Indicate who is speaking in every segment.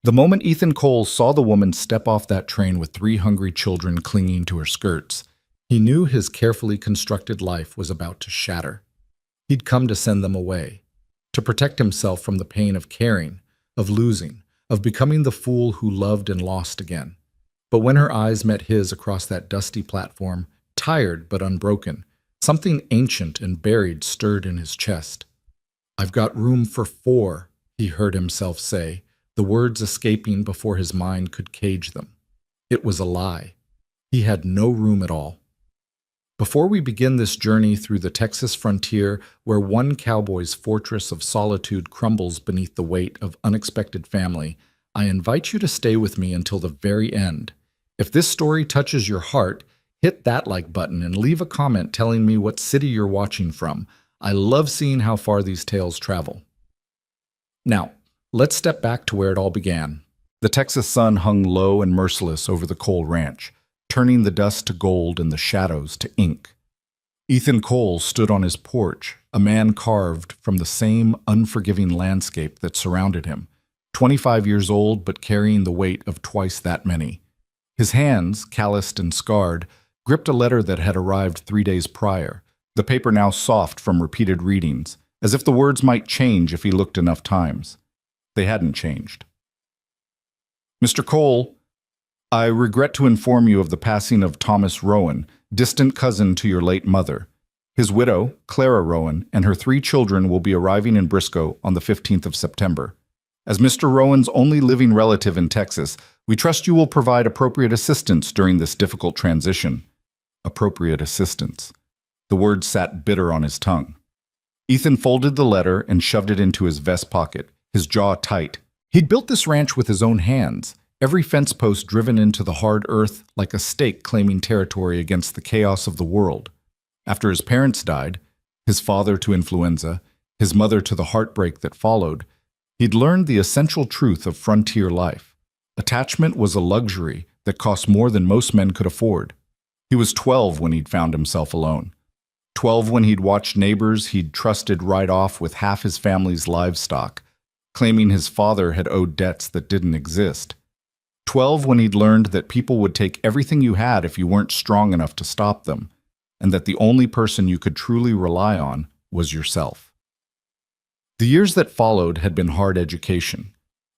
Speaker 1: The moment Ethan Cole saw the woman step off that train with three hungry children clinging to her skirts, he knew his carefully constructed life was about to shatter. He'd come to send them away, to protect himself from the pain of caring, of losing, of becoming the fool who loved and lost again. But when her eyes met his across that dusty platform, tired but unbroken, something ancient and buried stirred in his chest. "I've got room for 4, he heard himself say, the words escaping before his mind could cage them. It was a lie. He had no room at all. Before we begin this journey through the Texas frontier, where one cowboy's fortress of solitude crumbles beneath the weight of unexpected family, I invite you to stay with me until the very end. If this story touches your heart, hit that like button and leave a comment telling me what city you're watching from. I love seeing how far these tales travel. Now, let's step back to where it all began. The Texas sun hung low and merciless over the Cole Ranch, turning the dust to gold and the shadows to ink. Ethan Cole stood on his porch, a man carved from the same unforgiving landscape that surrounded him, 25 years old but carrying the weight of twice that many. His hands, calloused and scarred, gripped a letter that had arrived 3 days prior, the paper now soft from repeated readings, as if the words might change if he looked enough times. They hadn't changed. "Mr. Cole, I regret to inform you of the passing of Thomas Rowan, distant cousin to your late mother. His widow, Clara Rowan, and her 3 children will be arriving in Briscoe on the 15th of September. As Mr. Rowan's only living relative in Texas, we trust you will provide appropriate assistance during this difficult transition." Appropriate assistance. The word sat bitter on his tongue. Ethan folded the letter and shoved it into his vest pocket, his jaw tight. He'd built this ranch with his own hands, every fence post driven into the hard earth like a stake claiming territory against the chaos of the world. After his parents died, his father to influenza, his mother to the heartbreak that followed, he'd learned the essential truth of frontier life. Attachment was a luxury that cost more than most men could afford. He was 12 when he'd found himself alone. 12 when he'd watched neighbors he'd trusted ride off with half his family's livestock, claiming his father had owed debts that didn't exist. 12 when he'd learned that people would take everything you had if you weren't strong enough to stop them, and that the only person you could truly rely on was yourself. The years that followed had been hard education.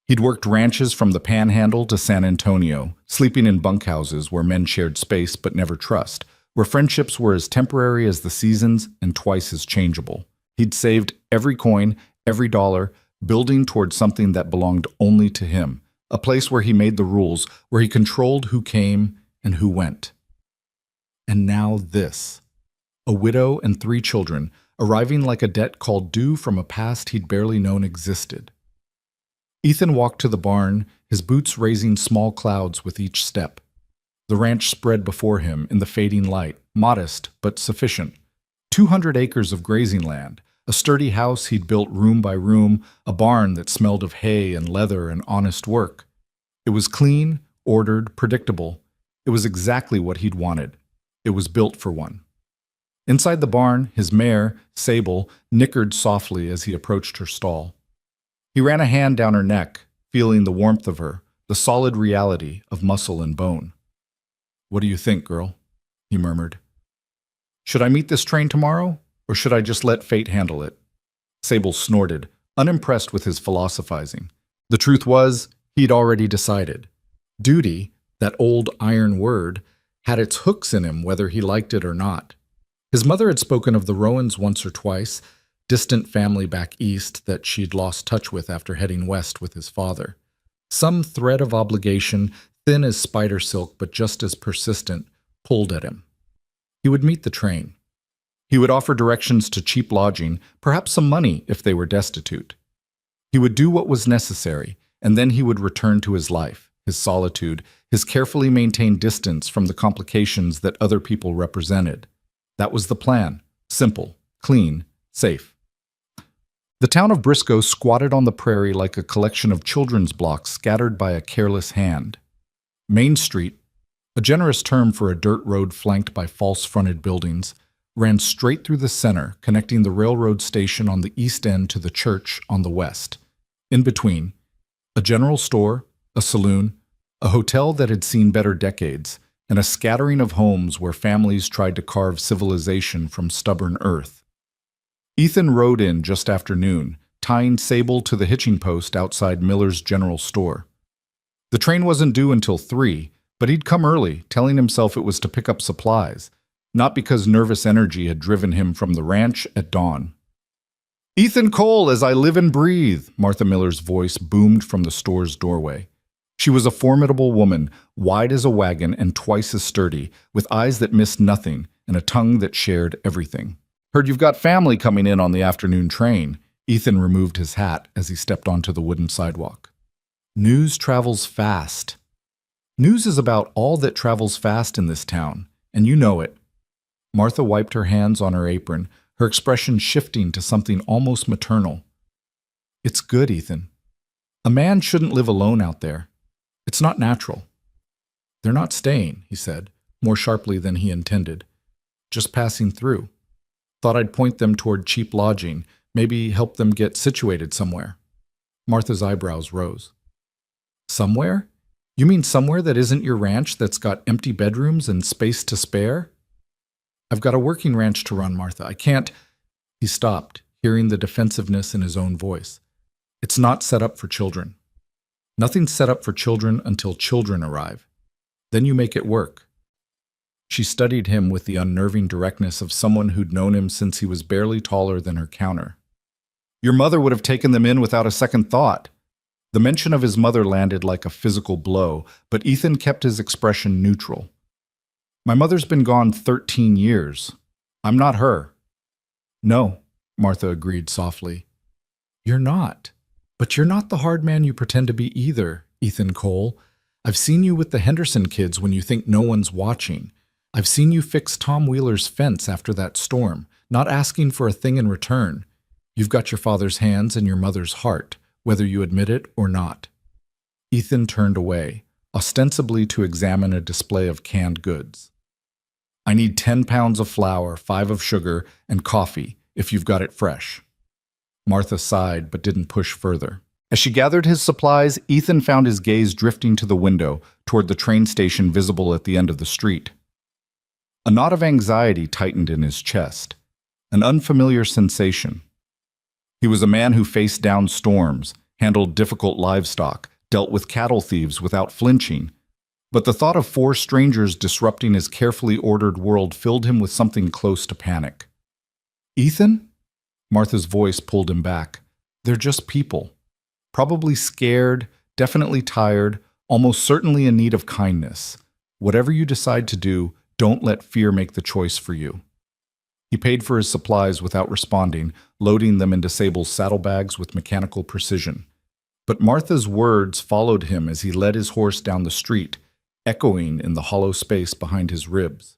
Speaker 1: He'd worked ranches from the Panhandle to San Antonio, sleeping in bunkhouses where men shared space but never trust, where friendships were as temporary as the seasons and twice as changeable. He'd saved every coin, every dollar, building towards something that belonged only to him, a place where he made the rules, where he controlled who came and who went. And now this. A widow and 3 children, arriving like a debt called due from a past he'd barely known existed. Ethan walked to the barn, his boots raising small clouds with each step. The ranch spread before him in the fading light, modest but sufficient. 200 acres of grazing land, a sturdy house he'd built room by room, a barn that smelled of hay and leather and honest work. It was clean, ordered, predictable. It was exactly what he'd wanted. It was built for one. Inside the barn, his mare, Sable, nickered softly as he approached her stall. He ran a hand down her neck, feeling the warmth of her, the solid reality of muscle and bone. "What do you think, girl?" he murmured. "Should I meet this train tomorrow, or should I just let fate handle it?" Sable snorted, unimpressed with his philosophizing. The truth was, he'd already decided. Duty, that old iron word, had its hooks in him whether he liked it or not. His mother had spoken of the Rowans once or twice, distant family back east that she'd lost touch with after heading west with his father. Some thread of obligation, thin as spider silk but just as persistent, pulled at him. He would meet the train. He would offer directions to cheap lodging, perhaps some money if they were destitute. He would do what was necessary, and then he would return to his life, his solitude, his carefully maintained distance from the complications that other people represented. That was the plan. Simple, clean, safe. The town of Briscoe squatted on the prairie like a collection of children's blocks scattered by a careless hand. Main Street, a generous term for a dirt road flanked by false-fronted buildings, ran straight through the center, connecting the railroad station on the east end to the church on the west. In between, a general store, a saloon, a hotel that had seen better decades, and a scattering of homes where families tried to carve civilization from stubborn earth. Ethan rode in just after noon, tying Sable to the hitching post outside Miller's General Store. The train wasn't due until 3, but he'd come early, telling himself it was to pick up supplies, not because nervous energy had driven him from the ranch at dawn. "Ethan Cole, as I live and breathe," Martha Miller's voice boomed from the store's doorway. She was a formidable woman, wide as a wagon and twice as sturdy, with eyes that missed nothing and a tongue that shared everything. "Heard you've got family coming in on the afternoon train." Ethan removed his hat as he stepped onto the wooden sidewalk. News travels fast. News is about all that travels fast in this town, and you know it. Martha wiped her hands on her apron, her expression shifting to something almost maternal. "It's good, Ethan. A man shouldn't live alone out there. It's not natural." "They're not staying," he said, more sharply than he intended. "Just passing through. Thought I'd point them toward cheap lodging, maybe help them get situated somewhere." Martha's eyebrows rose. "Somewhere? You mean somewhere that isn't your ranch that's got empty bedrooms and space to spare?" "I've got a working ranch to run, Martha. I can't—" He stopped, hearing the defensiveness in his own voice. "It's not set up for children. Nothing's set up for children until children arrive. Then you make it work." She studied him with the unnerving directness of someone who'd known him since he was barely taller than her counter. "Your mother would have taken them in without a second thought." The mention of his mother landed like a physical blow, but Ethan kept his expression neutral. "My mother's been gone 13 years. I'm not her." "No," Martha agreed softly. "You're not. But you're not the hard man you pretend to be either, Ethan Cole. I've seen you with the Henderson kids when you think no one's watching. I've seen you fix Tom Wheeler's fence after that storm, not asking for a thing in return. You've got your father's hands and your mother's heart, whether you admit it or not." Ethan turned away, ostensibly to examine a display of canned goods. "I need 10 pounds of flour, 5 of sugar, and coffee, if you've got it fresh." Martha sighed but didn't push further. As she gathered his supplies, Ethan found his gaze drifting to the window, toward the train station visible at the end of the street. A knot of anxiety tightened in his chest, an unfamiliar sensation. He was a man who faced down storms, handled difficult livestock, dealt with cattle thieves without flinching. But the thought of 4 strangers disrupting his carefully ordered world filled him with something close to panic. "Ethan?" Martha's voice pulled him back. "They're just people. Probably scared, definitely tired, almost certainly in need of kindness. Whatever you decide to do, don't let fear make the choice for you." He paid for his supplies without responding, loading them into Sable's saddlebags with mechanical precision. But Martha's words followed him as he led his horse down the street, echoing in the hollow space behind his ribs.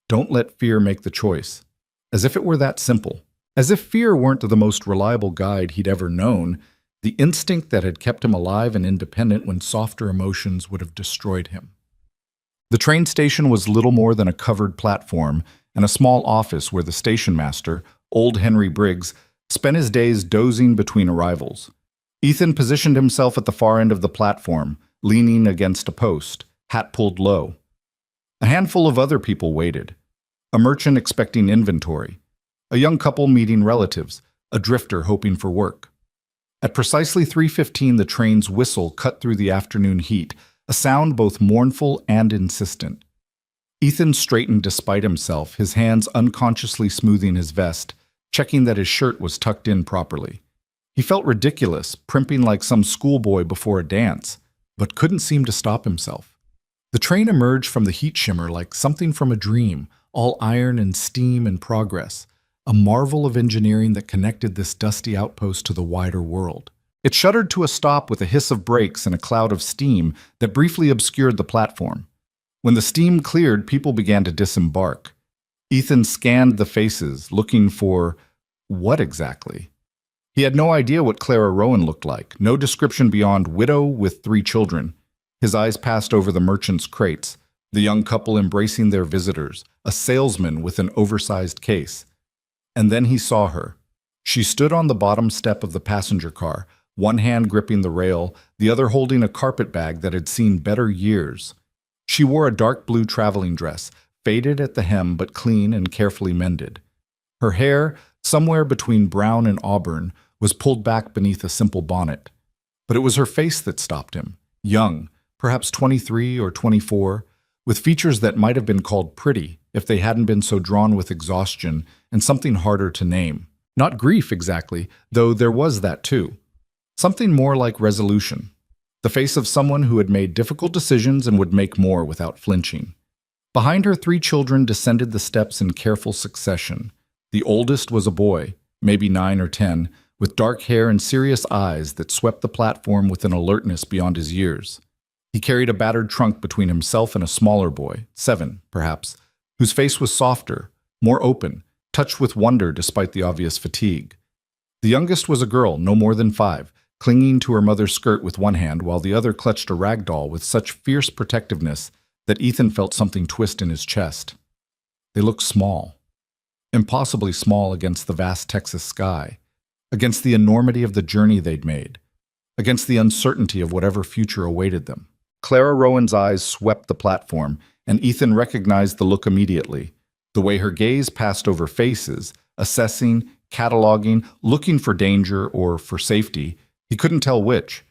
Speaker 1: Don't let fear make the choice. As if it were that simple. As if fear weren't the most reliable guide he'd ever known, the instinct that had kept him alive and independent when softer emotions would have destroyed him. The train station was little more than a covered platform and a small office where the station master, old Henry Briggs, spent his days dozing between arrivals. Ethan positioned himself at the far end of the platform, leaning against a post, hat pulled low. A handful of other people waited. A merchant expecting inventory. A young couple meeting relatives, a drifter hoping for work. At precisely 3:15, the train's whistle cut through the afternoon heat, a sound both mournful and insistent. Ethan straightened despite himself, his hands unconsciously smoothing his vest, checking that his shirt was tucked in properly. He felt ridiculous, primping like some schoolboy before a dance, but couldn't seem to stop himself. The train emerged from the heat shimmer like something from a dream, all iron and steam and progress. A marvel of engineering that connected this dusty outpost to the wider world. It shuddered to a stop with a hiss of brakes and a cloud of steam that briefly obscured the platform. When the steam cleared, people began to disembark. Ethan scanned the faces, looking for what exactly? He had no idea what Clara Rowan looked like, no description beyond widow with 3 children. His eyes passed over the merchant's crates, the young couple embracing their visitors, a salesman with an oversized case. And then he saw her. She stood on the bottom step of the passenger car, one hand gripping the rail, the other holding a carpet bag that had seen better years. She wore a dark blue traveling dress, faded at the hem but clean and carefully mended. Her hair, somewhere between brown and auburn, was pulled back beneath a simple bonnet. But it was her face that stopped him. Young, perhaps 23 or 24, with features that might have been called pretty if they hadn't been so drawn with exhaustion and something harder to name. Not grief exactly, though there was that too. Something more like resolution. The face of someone who had made difficult decisions and would make more without flinching. Behind her, 3 children descended the steps in careful succession. The oldest was a boy, maybe 9 or 10, with dark hair and serious eyes that swept the platform with an alertness beyond his years. He carried a battered trunk between himself and a smaller boy, 7, perhaps, whose face was softer, more open, touched with wonder despite the obvious fatigue. The youngest was a girl, no more than 5, clinging to her mother's skirt with one hand while the other clutched a rag doll with such fierce protectiveness that Ethan felt something twist in his chest. They looked small. Impossibly small against the vast Texas sky, against the enormity of the journey they'd made, against the uncertainty of whatever future awaited them. Clara Rowan's eyes swept the platform, and Ethan recognized the look immediately, the way her gaze passed over faces, assessing, cataloging, looking for danger or for safety. He couldn't tell which.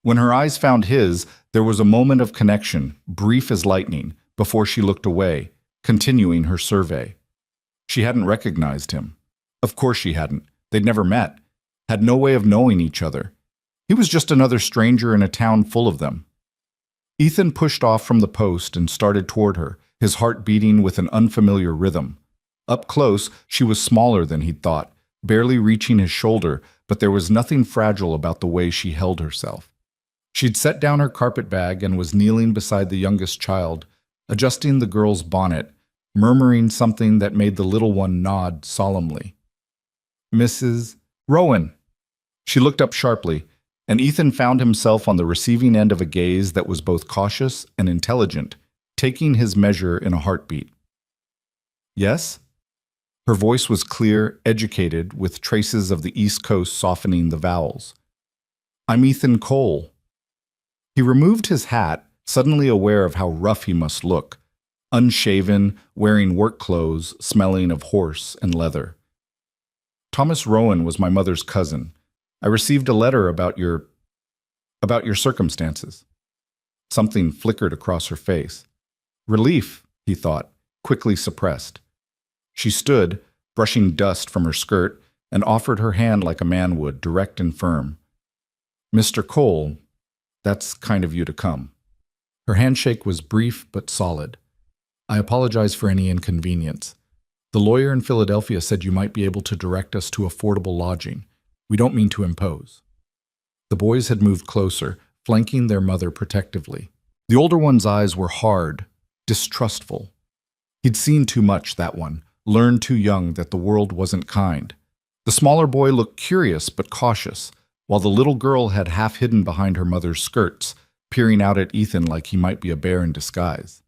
Speaker 1: When her eyes found his, there was a moment of connection, brief as lightning, before she looked away, continuing her survey. She hadn't recognized him. Of course she hadn't. They'd never met, had no way of knowing each other. He was just another stranger in a town full of them. Ethan pushed off from the post and started toward her, his heart beating with an unfamiliar rhythm. Up close, she was smaller than he'd thought, barely reaching his shoulder, but there was nothing fragile about the way she held herself. She'd set down her carpet bag and was kneeling beside the youngest child, adjusting the girl's bonnet, murmuring something that made the little one nod solemnly. "Mrs. Rowan." She looked up sharply, and Ethan found himself on the receiving end of a gaze that was both cautious and intelligent, taking his measure in a heartbeat. "Yes?" Her voice was clear, educated, with traces of the East Coast softening the vowels. "I'm Ethan Cole." He removed his hat, suddenly aware of how rough he must look, unshaven, wearing work clothes, smelling of horse and leather. "Thomas Rowan was my mother's cousin. I received a letter about your circumstances." Something flickered across her face. Relief, he thought, quickly suppressed. She stood, brushing dust from her skirt, and offered her hand like a man would, direct and firm. "Mr. Cole, that's kind of you to come." Her handshake was brief but solid. "I apologize for any inconvenience. The lawyer in Philadelphia said you might be able to direct us to affordable lodging. We don't mean to impose." The boys had moved closer, flanking their mother protectively. The older one's eyes were hard, distrustful. He'd seen too much, that one, learned too young that the world wasn't kind. The smaller boy looked curious but cautious, while the little girl had half hidden behind her mother's skirts, peering out at Ethan like he might be a bear in disguise.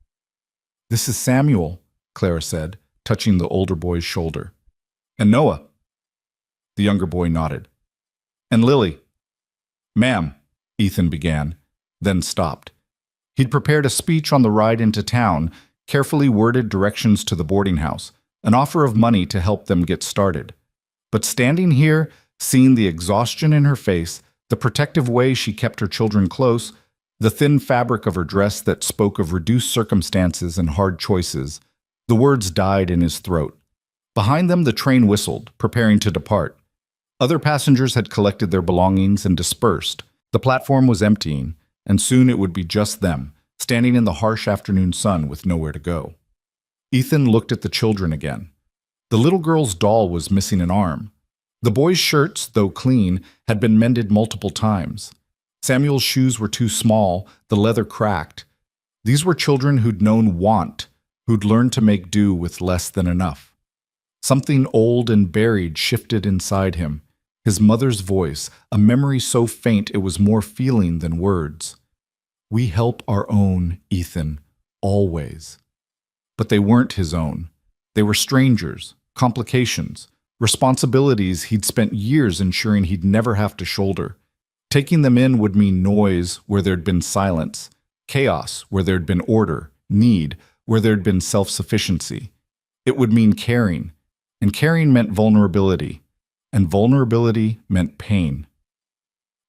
Speaker 1: "This is Samuel," Clara said, touching the older boy's shoulder. "And Noah." The younger boy nodded. "And Lily." "Ma'am," Ethan began, then stopped. He'd prepared a speech on the ride into town, carefully worded directions to the boarding house, an offer of money to help them get started. But standing here, seeing the exhaustion in her face, the protective way she kept her children close, the thin fabric of her dress that spoke of reduced circumstances and hard choices, the words died in his throat. Behind them, the train whistled, preparing to depart. Other passengers had collected their belongings and dispersed. The platform was emptying, and soon it would be just them, standing in the harsh afternoon sun with nowhere to go. Ethan looked at the children again. The little girl's doll was missing an arm. The boys' shirts, though clean, had been mended multiple times. Samuel's shoes were too small, the leather cracked. These were children who'd known want, who'd learned to make do with less than enough. Something old and buried shifted inside him. His mother's voice, a memory so faint it was more feeling than words. "We help our own, Ethan, always." But they weren't his own. They were strangers, complications, responsibilities he'd spent years ensuring he'd never have to shoulder. Taking them in would mean noise where there'd been silence, chaos where there'd been order, need where there'd been self-sufficiency. It would mean caring, and caring meant vulnerability, and vulnerability meant pain.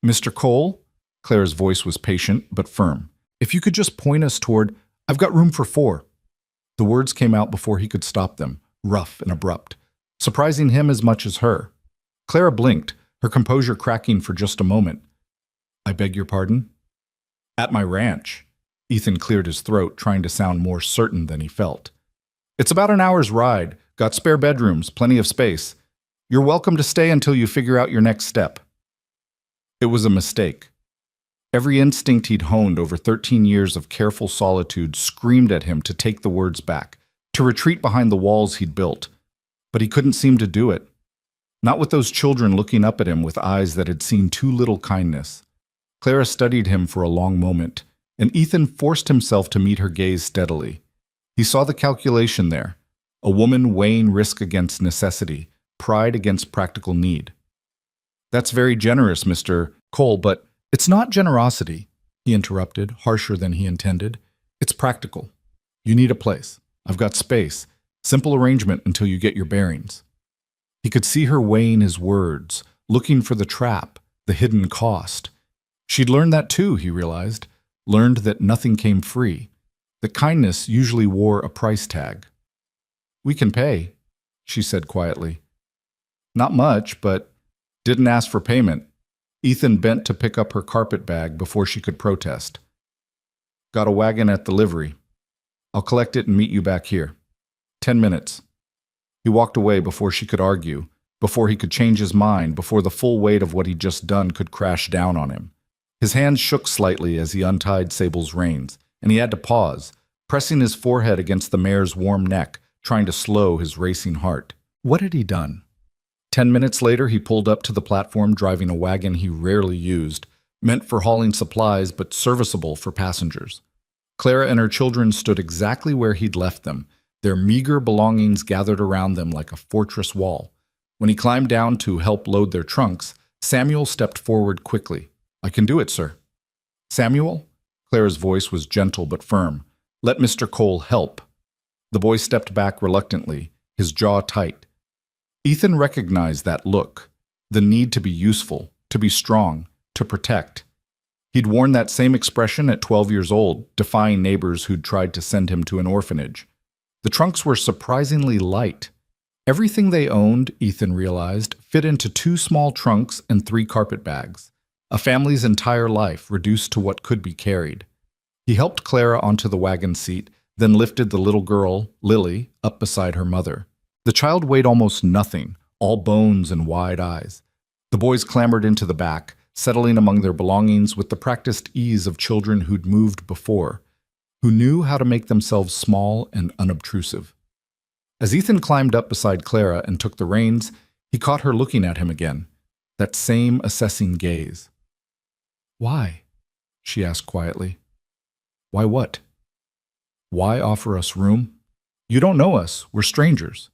Speaker 1: Mr. Cole, Claire's voice was patient but firm. If you could just point us toward, I've got room for 4. The words came out before he could stop them, rough and abrupt, surprising him as much as her. Clara blinked, her composure cracking for just a moment. I beg your pardon? At my ranch. Ethan cleared his throat, trying to sound more certain than he felt. It's about an hour's ride, got spare bedrooms, plenty of space. You're welcome to stay until you figure out your next step. It was a mistake. Every instinct he'd honed over 13 years of careful solitude screamed at him to take the words back, to retreat behind the walls he'd built. But he couldn't seem to do it. Not with those children looking up at him with eyes that had seen too little kindness. Clara studied him for a long moment, and Ethan forced himself to meet her gaze steadily. He saw the calculation there, a woman weighing risk against necessity, pride against practical need. That's very generous, Mr. Cole, but it's not generosity, he interrupted, harsher than he intended. It's practical. You need a place. I've got space. Simple arrangement until you get your bearings. He could see her weighing his words, looking for the trap, the hidden cost. She'd learned that too, he realized, learned that nothing came free, that kindness usually wore a price tag. We can pay, she said quietly. Not much, but didn't ask for payment. Ethan bent to pick up her carpet bag before she could protest. Got a wagon at the livery. I'll collect it and meet you back here. 10 minutes. He walked away before she could argue, before he could change his mind, before the full weight of what he'd just done could crash down on him. His hands shook slightly as he untied Sable's reins, and he had to pause, pressing his forehead against the mare's warm neck, trying to slow his racing heart. What had he done? 10 minutes later, he pulled up to the platform driving a wagon he rarely used, meant for hauling supplies but serviceable for passengers. Clara and her children stood exactly where he'd left them, their meager belongings gathered around them like a fortress wall. When he climbed down to help load their trunks, Samuel stepped forward quickly. I can do it, sir. Samuel? Clara's voice was gentle but firm. Let Mr. Cole help. The boy stepped back reluctantly, his jaw tight. Ethan recognized that look, the need to be useful, to be strong, to protect. He'd worn that same expression at 12 years old, defying neighbors who'd tried to send him to an orphanage. The trunks were surprisingly light. Everything they owned, Ethan realized, fit into 2 small trunks and 3 carpet bags. A family's entire life reduced to what could be carried. He helped Clara onto the wagon seat, then lifted the little girl, Lily, up beside her mother. The child weighed almost nothing, all bones and wide eyes. The boys clambered into the back, settling among their belongings with the practiced ease of children who'd moved before, who knew how to make themselves small and unobtrusive. As Ethan climbed up beside Clara and took the reins, he caught her looking at him again, that same assessing gaze. Why? She asked quietly. Why what? Why offer us room? You don't know us, we're strangers.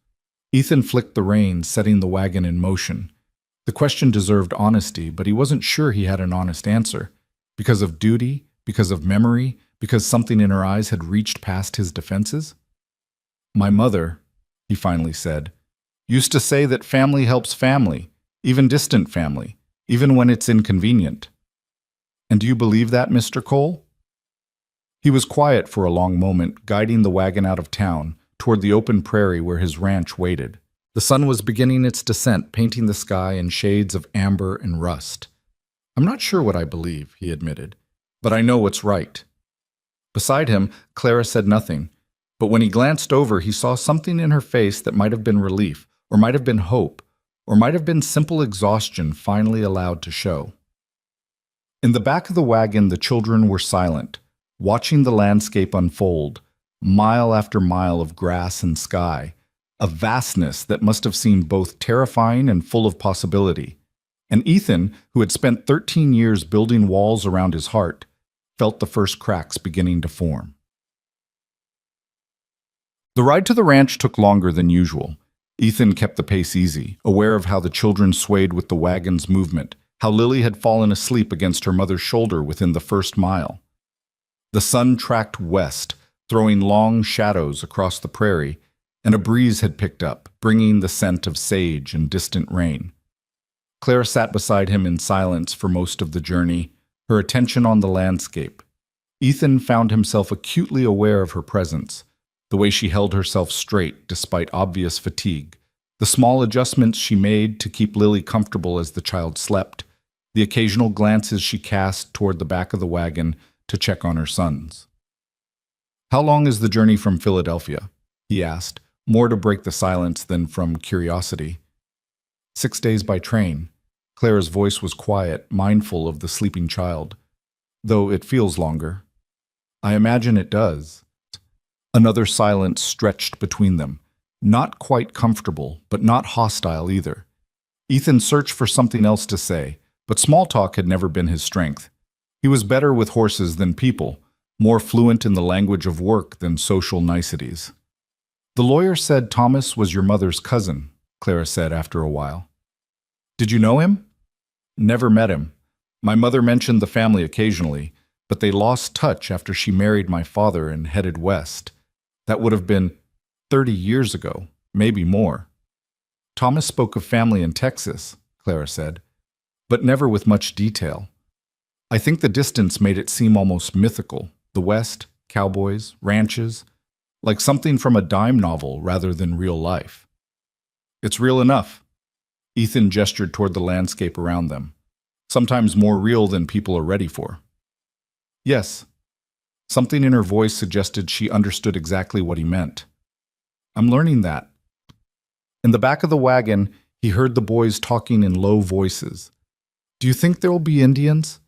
Speaker 1: Ethan flicked the reins, setting the wagon in motion. The question deserved honesty, but he wasn't sure he had an honest answer. Because of duty, because of memory, because something in her eyes had reached past his defenses? My mother, he finally said, used to say that family helps family, even distant family, even when it's inconvenient. And do you believe that, Mr. Cole? He was quiet for a long moment, guiding the wagon out of town, toward the open prairie where his ranch waited. The sun was beginning its descent, painting the sky in shades of amber and rust. I'm not sure what I believe, he admitted, but I know what's right. Beside him, Clara said nothing, but when he glanced over, he saw something in her face that might have been relief, or might have been hope, or might have been simple exhaustion finally allowed to show. In the back of the wagon, the children were silent, watching the landscape unfold, mile after mile of grass and sky, a vastness that must have seemed both terrifying and full of possibility. And Ethan, who had spent 13 years building walls around his heart, felt the first cracks beginning to form. The ride to the ranch took longer than usual. Ethan kept the pace easy, aware of how the children swayed with the wagon's movement, how Lily had fallen asleep against her mother's shoulder within the first mile. The sun tracked west, throwing long shadows across the prairie, and a breeze had picked up, bringing the scent of sage and distant rain. Clara sat beside him in silence for most of the journey, her attention on the landscape. Ethan found himself acutely aware of her presence, the way she held herself straight despite obvious fatigue, the small adjustments she made to keep Lily comfortable as the child slept, the occasional glances she cast toward the back of the wagon to check on her sons. "How long is the journey from Philadelphia?" he asked, more to break the silence than from curiosity. 6 days by train." Clara's voice was quiet, mindful of the sleeping child. "Though it feels longer." "I imagine it does." Another silence stretched between them, not quite comfortable, but not hostile either. Ethan searched for something else to say, but small talk had never been his strength. He was better with horses than people, more fluent in the language of work than social niceties. "The lawyer said Thomas was your mother's cousin," Clara said after a while. "Did you know him?" "Never met him. My mother mentioned the family occasionally, but they lost touch after she married my father and headed west. That would have been 30 years ago, maybe more." "Thomas spoke of family in Texas," Clara said, "but never with much detail. I think the distance made it seem almost mythical. The West, cowboys, ranches, like something from a dime novel rather than real life." "It's real enough." Ethan gestured toward the landscape around them. "Sometimes more real than people are ready for." "Yes." Something in her voice suggested she understood exactly what he meant. "I'm learning that." In the back of the wagon, he heard the boys talking in low voices. "Do you think there will be Indians?"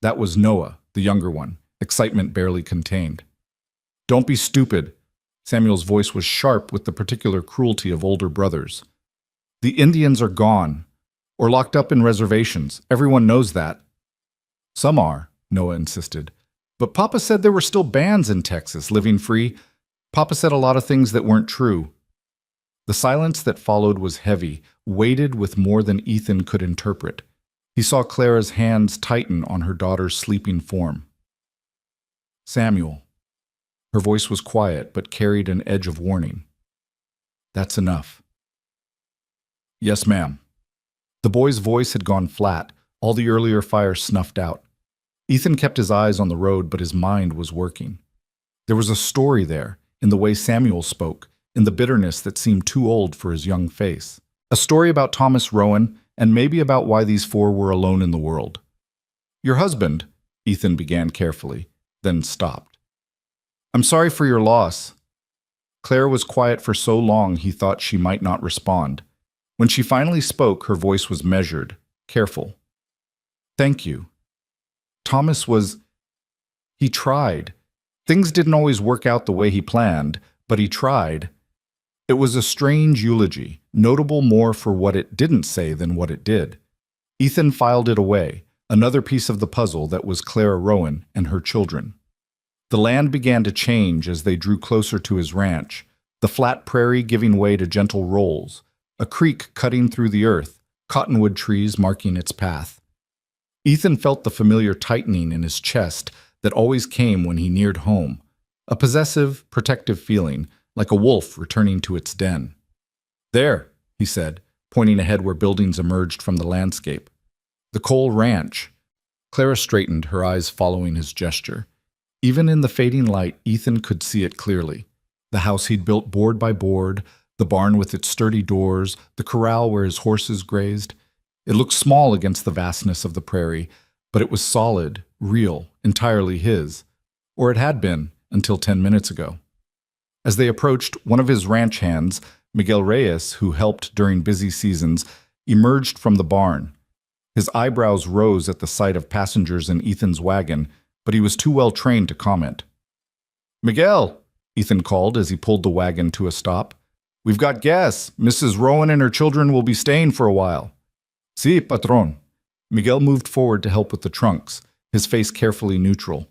Speaker 1: That was Noah, the younger one, excitement barely contained. "Don't be stupid." Samuel's voice was sharp with the particular cruelty of older brothers. "The Indians are gone, or locked up in reservations. Everyone knows that." "Some are," Noah insisted. "But Papa said there were still bands in Texas living free. Papa said a lot of things that weren't true." The silence that followed was heavy, weighted with more than Ethan could interpret. He saw Clara's hands tighten on her daughter's sleeping form. "Samuel." Her voice was quiet, but carried an edge of warning. "That's enough." "Yes, ma'am." The boy's voice had gone flat, all the earlier fire snuffed out. Ethan kept his eyes on the road, but his mind was working. There was a story there, in the way Samuel spoke, in the bitterness that seemed too old for his young face. A story about Thomas Rowan, and maybe about why these four were alone in the world. "Your husband," Ethan began carefully, then stopped. "I'm sorry for your loss." Claire was quiet for so long he thought she might not respond. When she finally spoke, her voice was measured, careful. "Thank you. Thomas was... he tried. Things didn't always work out the way he planned, but he tried." It was a strange eulogy, notable more for what it didn't say than what it did. Ethan filed it away, another piece of the puzzle that was Clara Rowan and her children. The land began to change as they drew closer to his ranch, the flat prairie giving way to gentle rolls, a creek cutting through the earth, cottonwood trees marking its path. Ethan felt the familiar tightening in his chest that always came when he neared home, a possessive, protective feeling, like a wolf returning to its den. "There," he said, pointing ahead where buildings emerged from the landscape. "The Cole Ranch." Clara straightened, her eyes following his gesture. Even in the fading light, Ethan could see it clearly. The house he'd built board by board, the barn with its sturdy doors, the corral where his horses grazed. It looked small against the vastness of the prairie, but it was solid, real, entirely his. Or it had been, until 10 minutes ago. As they approached, one of his ranch hands, Miguel Reyes, who helped during busy seasons, emerged from the barn. His eyebrows rose at the sight of passengers in Ethan's wagon, but he was too well trained to comment. "Miguel," Ethan called as he pulled the wagon to a stop. "We've got gas. Mrs. Rowan and her children will be staying for a while." "Sí, patrón." Miguel moved forward to help with the trunks, his face carefully neutral.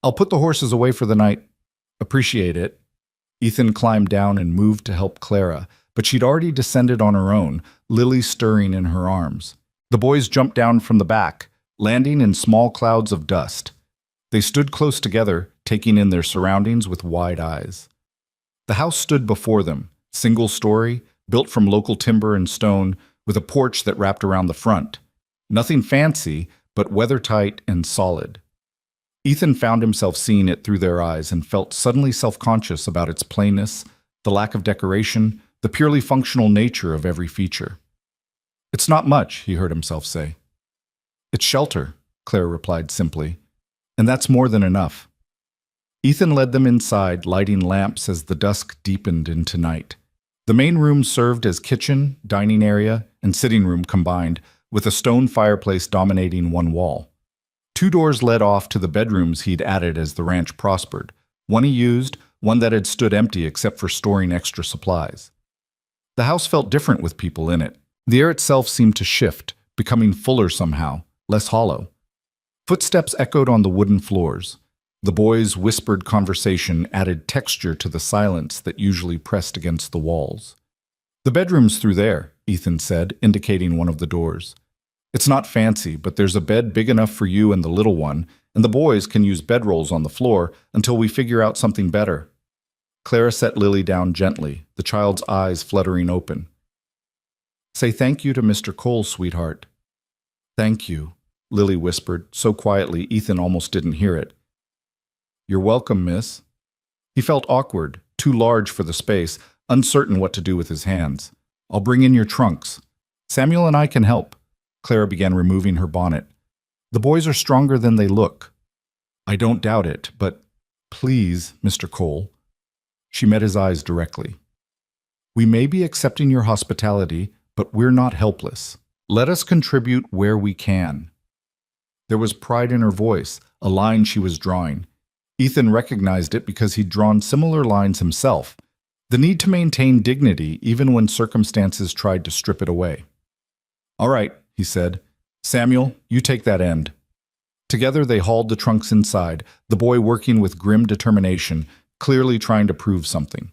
Speaker 1: "I'll put the horses away for the night." "Appreciate it." Ethan climbed down and moved to help Clara, but she'd already descended on her own, Lily stirring in her arms. The boys jumped down from the back, landing in small clouds of dust. They stood close together, taking in their surroundings with wide eyes. The house stood before them, single story, built from local timber and stone, with a porch that wrapped around the front. Nothing fancy, but weather-tight and solid. Ethan found himself seeing it through their eyes and felt suddenly self-conscious about its plainness, the lack of decoration, the purely functional nature of every feature. "It's not much," he heard himself say. "It's shelter," Claire replied simply, "and that's more than enough." Ethan led them inside, lighting lamps as the dusk deepened into night. The main room served as kitchen, dining area, and sitting room combined, with a stone fireplace dominating one wall. 2 doors led off to the bedrooms he'd added as the ranch prospered. One he used, one that had stood empty except for storing extra supplies. The house felt different with people in it. The air itself seemed to shift, becoming fuller somehow, less hollow. Footsteps echoed on the wooden floors. The boys' whispered conversation added texture to the silence that usually pressed against the walls. "The bedroom's through there," Ethan said, indicating one of the doors. "It's not fancy, but there's a bed big enough for you and the little one, and the boys can use bedrolls on the floor until we figure out something better." Clara set Lily down gently, the child's eyes fluttering open. "Say thank you to Mr. Cole, sweetheart." "Thank you," Lily whispered, so quietly Ethan almost didn't hear it. "You're welcome, miss." He felt awkward, too large for the space, uncertain what to do with his hands. "I'll bring in your trunks. Samuel and I can help." Clara began removing her bonnet. "The boys are stronger than they look." "I don't doubt it, but please, Mr. Cole." She met his eyes directly. "We may be accepting your hospitality, but we're not helpless. Let us contribute where we can." There was pride in her voice, a line she was drawing. Ethan recognized it because he'd drawn similar lines himself. The need to maintain dignity even when circumstances tried to strip it away. "All right," he said. "Samuel, you take that end." Together they hauled the trunks inside, the boy working with grim determination, clearly trying to prove something.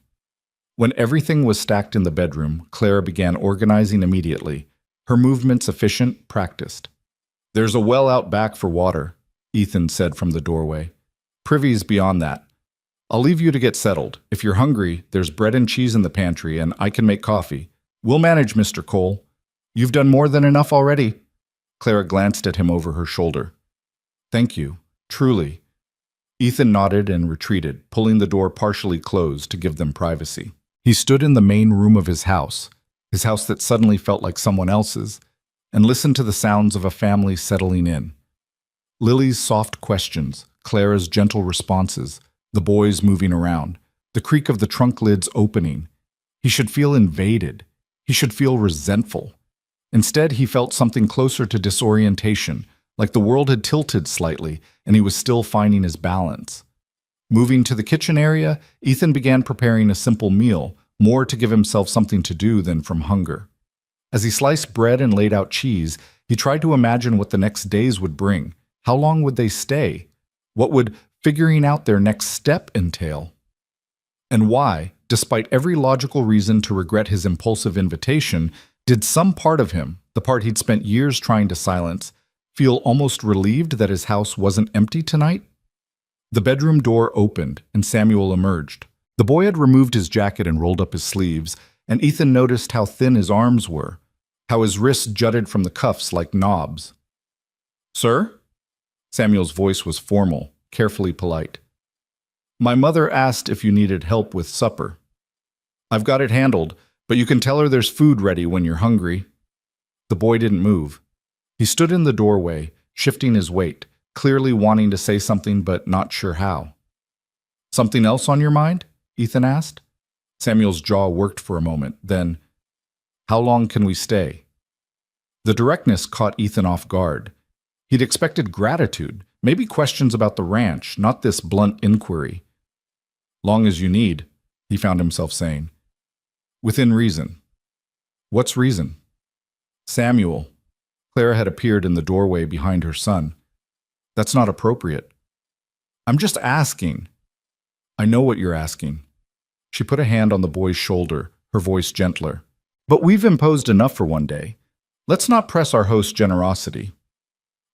Speaker 1: When everything was stacked in the bedroom, Clara began organizing immediately, her movements efficient, practiced. "There's a well out back for water," Ethan said from the doorway. "Privy's beyond that. I'll leave you to get settled. If you're hungry, there's bread and cheese in the pantry, and I can make coffee. We'll manage, Mr. Cole. You've done more than enough already." Clara glanced at him over her shoulder. "Thank you, truly." Ethan nodded and retreated, pulling the door partially closed to give them privacy. He stood in the main room of his house that suddenly felt like someone else's, and listened to the sounds of a family settling in. Lily's soft questions, Clara's gentle responses, the boys moving around, the creak of the trunk lids opening. He should feel invaded. He should feel resentful. Instead, he felt something closer to disorientation, like the world had tilted slightly and he was still finding his balance. Moving to the kitchen area, Ethan began preparing a simple meal, more to give himself something to do than from hunger. As he sliced bread and laid out cheese, he tried to imagine what the next days would bring. How long would they stay? What would figuring out their next step entail? And why, despite every logical reason to regret his impulsive invitation, did some part of him, the part he'd spent years trying to silence, feel almost relieved that his house wasn't empty tonight? The bedroom door opened, and Samuel emerged. The boy had removed his jacket and rolled up his sleeves, and Ethan noticed how thin his arms were, how his wrists jutted from the cuffs like knobs. "Sir?" Samuel's voice was formal, carefully polite. "My mother asked if you needed help with supper. I've got it handled, but you can tell her there's food ready when you're hungry." The boy didn't move. He stood in the doorway, shifting his weight, clearly wanting to say something but not sure how. "Something else on your mind?" Ethan asked. Samuel's jaw worked for a moment, then, "How long can we stay?" The directness caught Ethan off guard. He'd expected gratitude, maybe questions about the ranch, not this blunt inquiry. "Long as you need," he found himself saying. "Within reason." "What's reason?" "Samuel." Clara had appeared in the doorway behind her son. "That's not appropriate." "I'm just asking." "I know what you're asking." She put a hand on the boy's shoulder, her voice gentler. "But we've imposed enough for one day. Let's not press our host's generosity.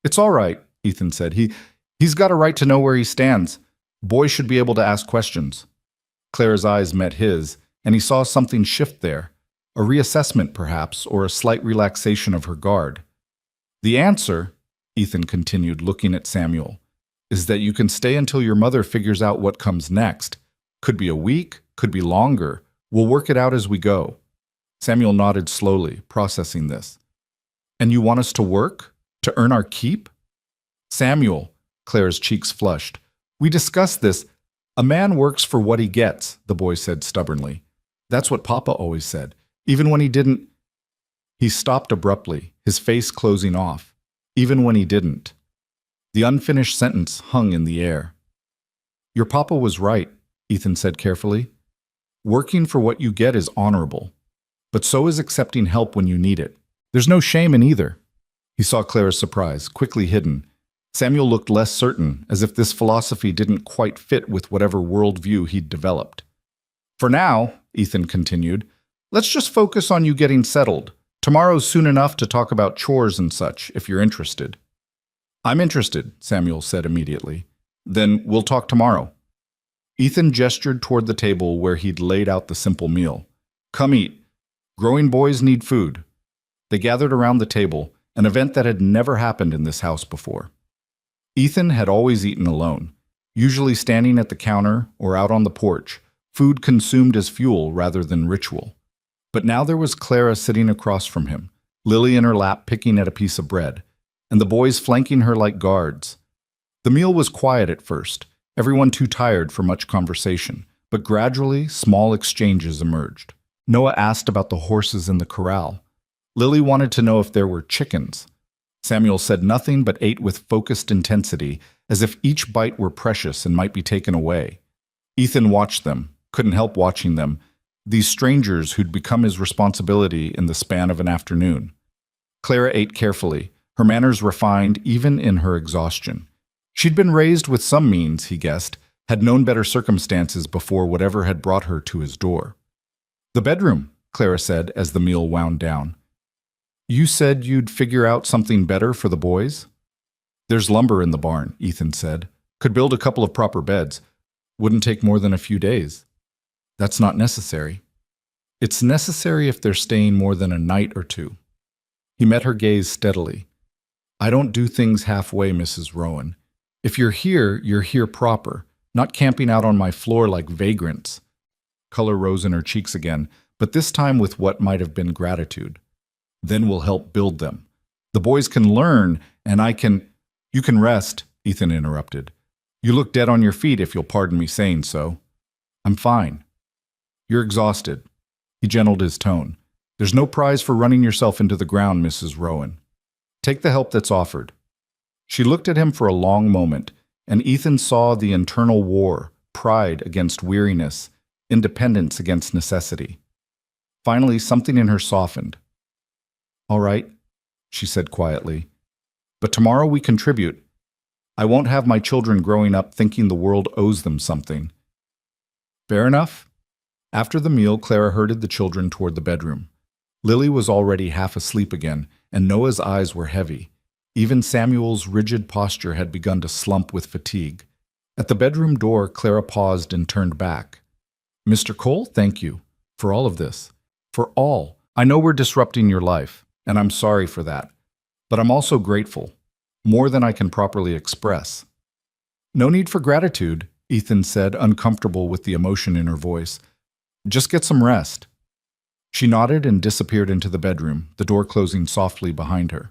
Speaker 1: It's all right, Ethan said. He's got a right to know where he stands. Boys should be able to ask questions. Clara's eyes met his, and he saw something shift there. A reassessment, perhaps, or a slight relaxation of her guard. The answer, Ethan continued, looking at Samuel, is that you can stay until your mother figures out what comes next. Could be a week, could be longer. We'll work it out as we go. Samuel nodded slowly, processing this. And you want us to work? To earn our keep? Samuel, Clara's cheeks flushed. We discussed this. A man works for what he gets, the boy said stubbornly. That's what Papa always said. Even when he didn't. He stopped abruptly, his face closing off. Even when he didn't. The unfinished sentence hung in the air. Your papa was right, Ethan said carefully. Working for what you get is honorable, but so is accepting help when you need it. There's no shame in either. He saw Clara's surprise, quickly hidden. Samuel looked less certain, as if this philosophy didn't quite fit with whatever worldview he'd developed. For now, Ethan continued, let's just focus on you getting settled. Tomorrow's soon enough to talk about chores and such, if you're interested. I'm interested, Samuel said immediately. Then we'll talk tomorrow. Ethan gestured toward the table where he'd laid out the simple meal. Come eat. Growing boys need food. They gathered around the table, an event that had never happened in this house before. Ethan had always eaten alone, usually standing at the counter or out on the porch, food consumed as fuel rather than ritual. But now there was Clara sitting across from him, Lily in her lap picking at a piece of bread, and the boys flanking her like guards. The meal was quiet at first, everyone too tired for much conversation, but gradually small exchanges emerged. Noah asked about the horses in the corral. Lily wanted to know if there were chickens. Samuel said nothing but ate with focused intensity, as if each bite were precious and might be taken away. Ethan watched them, couldn't help watching them, these strangers who'd become his responsibility in the span of an afternoon. Clara ate carefully, her manners refined even in her exhaustion. She'd been raised with some means, he guessed, had known better circumstances before whatever had brought her to his door. The bedroom, Clara said as the meal wound down. You said you'd figure out something better for the boys? There's lumber in the barn, Ethan said. Could build a couple of proper beds. Wouldn't take more than a few days. That's not necessary. It's necessary if they're staying more than a night or two. He met her gaze steadily. I don't do things halfway, Mrs. Rowan. If you're here proper, not camping out on my floor like vagrants. Color rose in her cheeks again, but this time with what might have been gratitude. Then we'll help build them. The boys can learn, and You can rest, Ethan interrupted. You look dead on your feet, if you'll pardon me saying so. I'm fine. You're exhausted. He gentled his tone. There's no prize for running yourself into the ground, Mrs. Rowan. Take the help that's offered. She looked at him for a long moment, and Ethan saw the internal war, pride against weariness, independence against necessity. Finally, something in her softened. All right, she said quietly. But tomorrow we contribute. I won't have my children growing up thinking the world owes them something. Fair enough? After the meal, Clara herded the children toward the bedroom. Lily was already half asleep again, and Noah's eyes were heavy. Even Samuel's rigid posture had begun to slump with fatigue. At the bedroom door, Clara paused and turned back. Mr. Cole, thank you for all of this. For all. I know we're disrupting your life, and I'm sorry for that. But I'm also grateful. More than I can properly express. No need for gratitude, Ethan said, uncomfortable with the emotion in her voice. Just get some rest. She nodded and disappeared into the bedroom, the door closing softly behind her.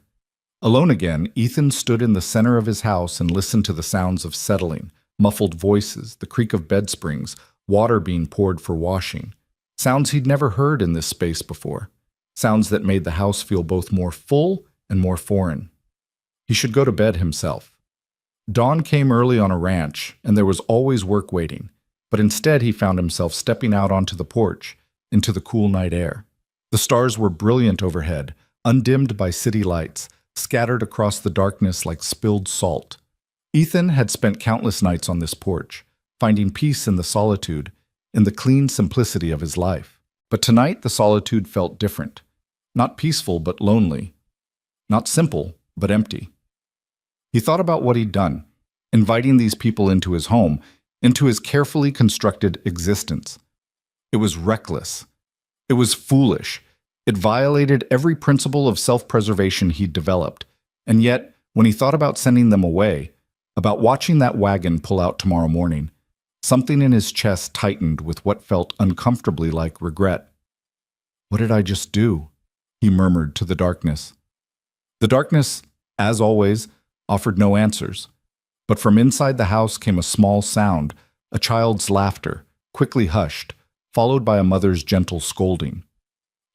Speaker 1: Alone again, Ethan stood in the center of his house and listened to the sounds of settling, muffled voices, the creak of bed springs, water being poured for washing. Sounds he'd never heard in this space before. Sounds that made the house feel both more full and more foreign. He should go to bed himself. Dawn came early on a ranch, and there was always work waiting, but instead he found himself stepping out onto the porch, into the cool night air. The stars were brilliant overhead, undimmed by city lights, scattered across the darkness like spilled salt. Ethan had spent countless nights on this porch, finding peace in the solitude, in the clean simplicity of his life. But tonight the solitude felt different. Not peaceful, but lonely. Not simple, but empty. He thought about what he'd done, inviting these people into his home, into his carefully constructed existence. It was reckless. It was foolish. It violated every principle of self-preservation he'd developed. And yet, when he thought about sending them away, about watching that wagon pull out tomorrow morning, something in his chest tightened with what felt uncomfortably like regret. "What did I just do?" he murmured to the darkness. The darkness, as always, offered no answers. But from inside the house came a small sound, a child's laughter, quickly hushed, followed by a mother's gentle scolding.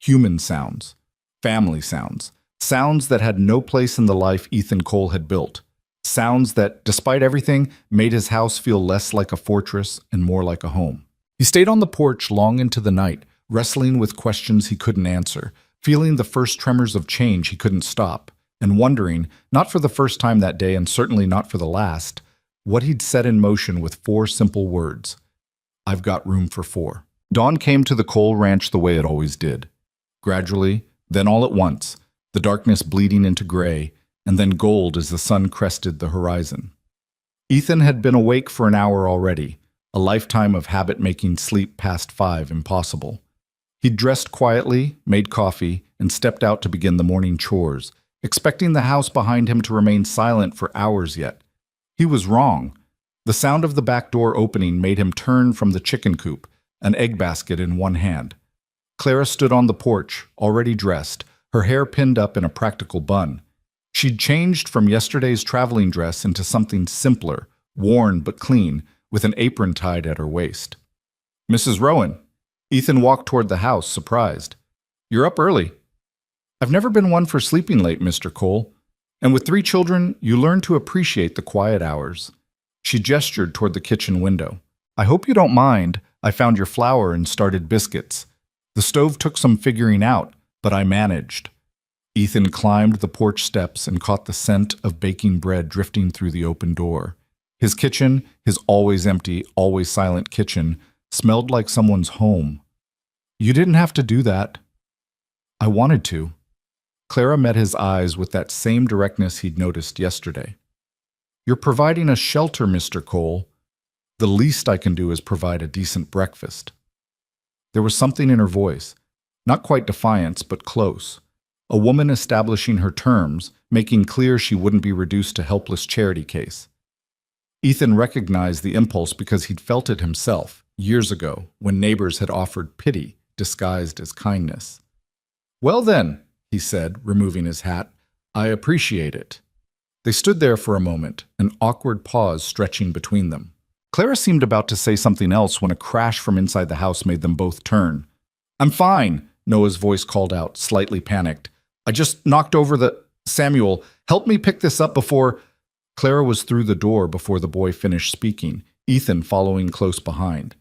Speaker 1: Human sounds, family sounds, sounds that had no place in the life Ethan Cole had built. Sounds that, despite everything, made his house feel less like a fortress and more like a home. He stayed on the porch long into the night, wrestling with questions he couldn't answer, feeling the first tremors of change he couldn't stop, and wondering, not for the first time that day and certainly not for the last, what he'd set in motion with 4 simple words. "I've got room for 4." Dawn came to the Cole ranch the way it always did. Gradually, then all at once, the darkness bleeding into gray, and then gold as the sun crested the horizon. Ethan had been awake for an hour already, a lifetime of habit-making sleep past 5 impossible. He'd dressed quietly, made coffee, and stepped out to begin the morning chores, expecting the house behind him to remain silent for hours yet. He was wrong. The sound of the back door opening made him turn from the chicken coop, an egg basket in one hand. Clara stood on the porch, already dressed, her hair pinned up in a practical bun. She'd changed from yesterday's traveling dress into something simpler, worn but clean, with an apron tied at her waist. "Mrs. Rowan." Ethan walked toward the house, surprised. "You're up early." "I've never been one for sleeping late, Mr. Cole. And with 3 children, you learn to appreciate the quiet hours." She gestured toward the kitchen window. "I hope you don't mind. I found your flour and started biscuits. The stove took some figuring out, but I managed." Ethan climbed the porch steps and caught the scent of baking bread drifting through the open door. His kitchen, his always empty, always silent kitchen, smelled like someone's home. "You didn't have to do that." "I wanted to." Clara met his eyes with that same directness he'd noticed yesterday. "You're providing a shelter, Mr. Cole. The least I can do is provide a decent breakfast." There was something in her voice, not quite defiance, but close. A woman establishing her terms, making clear she wouldn't be reduced to helpless charity case. Ethan recognized the impulse because he'd felt it himself, years ago, when neighbors had offered pity disguised as kindness. "Well then," he said, removing his hat, "I appreciate it." They stood there for a moment, an awkward pause stretching between them. Clara seemed about to say something else when a crash from inside the house made them both turn. "I'm fine," Noah's voice called out, slightly panicked. "I just knocked over the— Samuel, help me pick this up before—" Clara was through the door before the boy finished speaking, Ethan following close behind.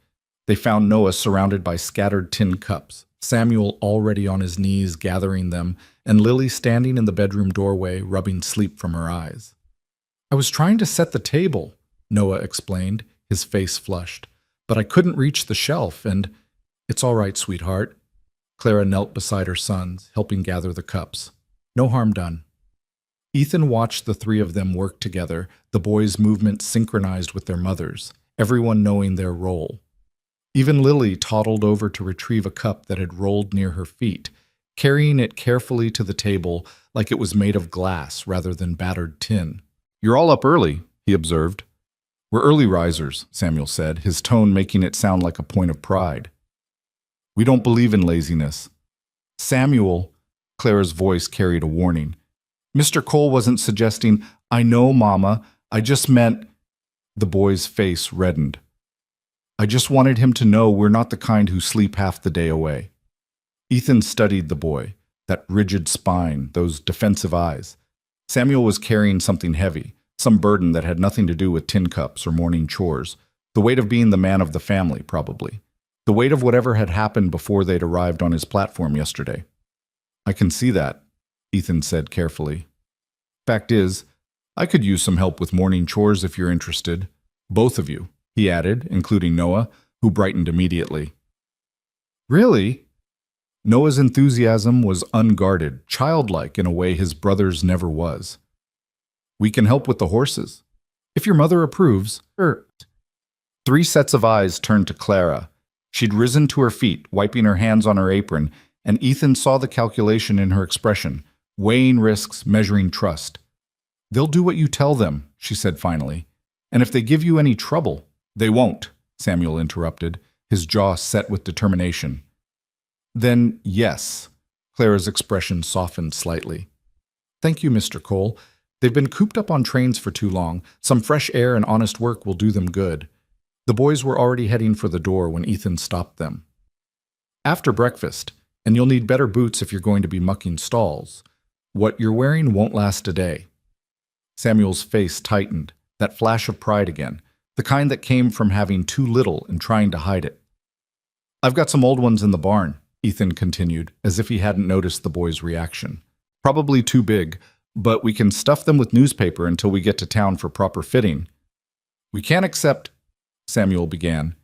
Speaker 1: They found Noah surrounded by scattered tin cups, Samuel already on his knees gathering them, and Lily standing in the bedroom doorway, rubbing sleep from her eyes. "I was trying to set the table," Noah explained, his face flushed, "but I couldn't reach the shelf, and—" "It's all right, sweetheart." Clara knelt beside her sons, helping gather the cups. "No harm done." Ethan watched the 3 of them work together, the boys' movements synchronized with their mothers, everyone knowing their role. Even Lily toddled over to retrieve a cup that had rolled near her feet, carrying it carefully to the table like it was made of glass rather than battered tin. "You're all up early," he observed. "We're early risers," Samuel said, his tone making it sound like a point of pride. "We don't believe in laziness." "Samuel," Clara's voice carried a warning. "Mr. Cole wasn't suggesting— I know, Mama, I just meant—" The boy's face reddened. "I just wanted him to know we're not the kind who sleep half the day away." Ethan studied the boy, that rigid spine, those defensive eyes. Samuel was carrying something heavy, some burden that had nothing to do with tin cups or morning chores, the weight of being the man of the family, probably. The weight of whatever had happened before they'd arrived on his platform yesterday. "I can see that," Ethan said carefully. "Fact is, I could use some help with morning chores if you're interested. Both of you," he added, including Noah, who brightened immediately. "Really?" Noah's enthusiasm was unguarded, childlike in a way his brother's never was. We can help with the horses. If your mother approves. Three sets of eyes turned to Clara. She'd risen to her feet, wiping her hands on her apron, and Ethan saw the calculation in her expression, weighing risks, measuring trust. They'll do what you tell them, she said finally. And if they give you any trouble, they won't, Samuel interrupted, his jaw set with determination. Then, yes. Clara's expression softened slightly. Thank you, Mr. Cole. They've been cooped up on trains for too long. Some fresh air and honest work will do them good. The boys were already heading for the door when Ethan stopped them. After breakfast, and you'll need better boots if you're going to be mucking stalls. What you're wearing won't last a day. Samuel's face tightened, that flash of pride again, the kind that came from having too little and trying to hide it. I've got some old ones in the barn, Ethan continued, as if he hadn't noticed the boy's reaction. Probably too big, but we can stuff them with newspaper until we get to town for proper fitting. We can't accept, Samuel began.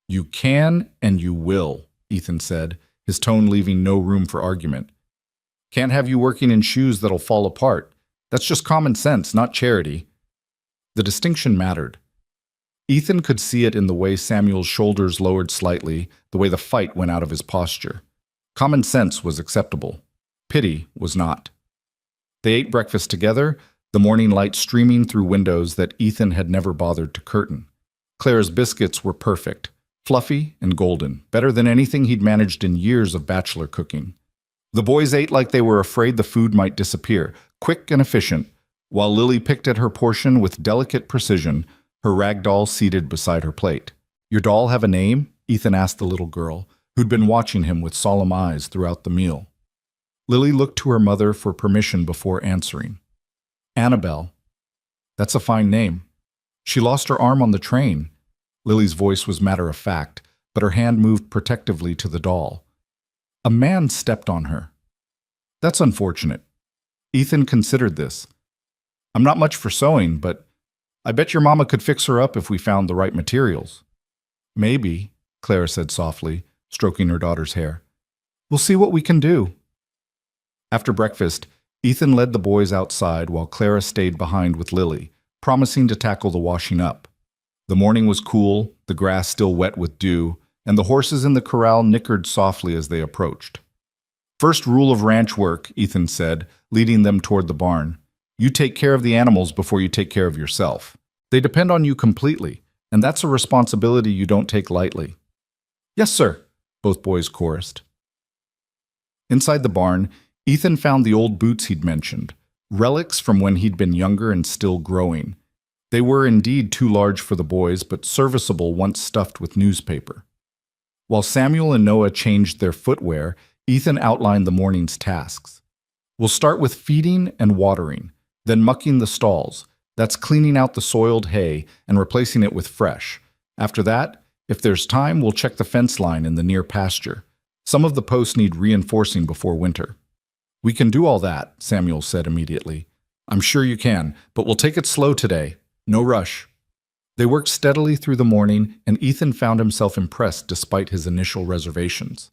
Speaker 1: You can and you will, Ethan said, his tone leaving no room for argument. Can't have you working in shoes that'll fall apart. That's just common sense, not charity. The distinction mattered. Ethan could see it in the way Samuel's shoulders lowered slightly, the way the fight went out of his posture. Common sense was acceptable. Pity was not. They ate breakfast together, the morning light streaming through windows that Ethan had never bothered to curtain. Clara's biscuits were perfect, fluffy and golden, better than anything he'd managed in years of bachelor cooking. The boys ate like they were afraid the food might disappear, quick and efficient, while Lily picked at her portion with delicate precision, her rag doll seated beside her plate. Your doll have a name? Ethan asked the little girl, who'd been watching him with solemn eyes throughout the meal. Lily looked to her mother for permission before answering. Annabelle. That's a fine name. She lost her arm on the train. Lily's voice was matter-of-fact, but her hand moved protectively to the doll. A man stepped on her. That's unfortunate. Ethan considered this. I'm not much for sewing, but I bet your mama could fix her up if we found the right materials. Maybe, Clara said softly, stroking her daughter's hair. We'll see what we can do. After breakfast, Ethan led the boys outside while Clara stayed behind with Lily, promising to tackle the washing up. The morning was cool, the grass still wet with dew, and the horses in the corral nickered softly as they approached. First rule of ranch work, Ethan said, leading them toward the barn. You take care of the animals before you take care of yourself. They depend on you completely, and that's a responsibility you don't take lightly. Yes, sir, both boys chorused. Inside the barn, Ethan found the old boots he'd mentioned, relics from when he'd been younger and still growing. They were indeed too large for the boys, but serviceable once stuffed with newspaper. While Samuel and Noah changed their footwear, Ethan outlined the morning's tasks. We'll start with feeding and watering, then mucking the stalls. That's cleaning out the soiled hay and replacing it with fresh. After that, if there's time, we'll check the fence line in the near pasture. Some of the posts need reinforcing before winter. We can do all that, Samuel said immediately. I'm sure you can, but we'll take it slow today. No rush. They worked steadily through the morning, and Ethan found himself impressed despite his initial reservations.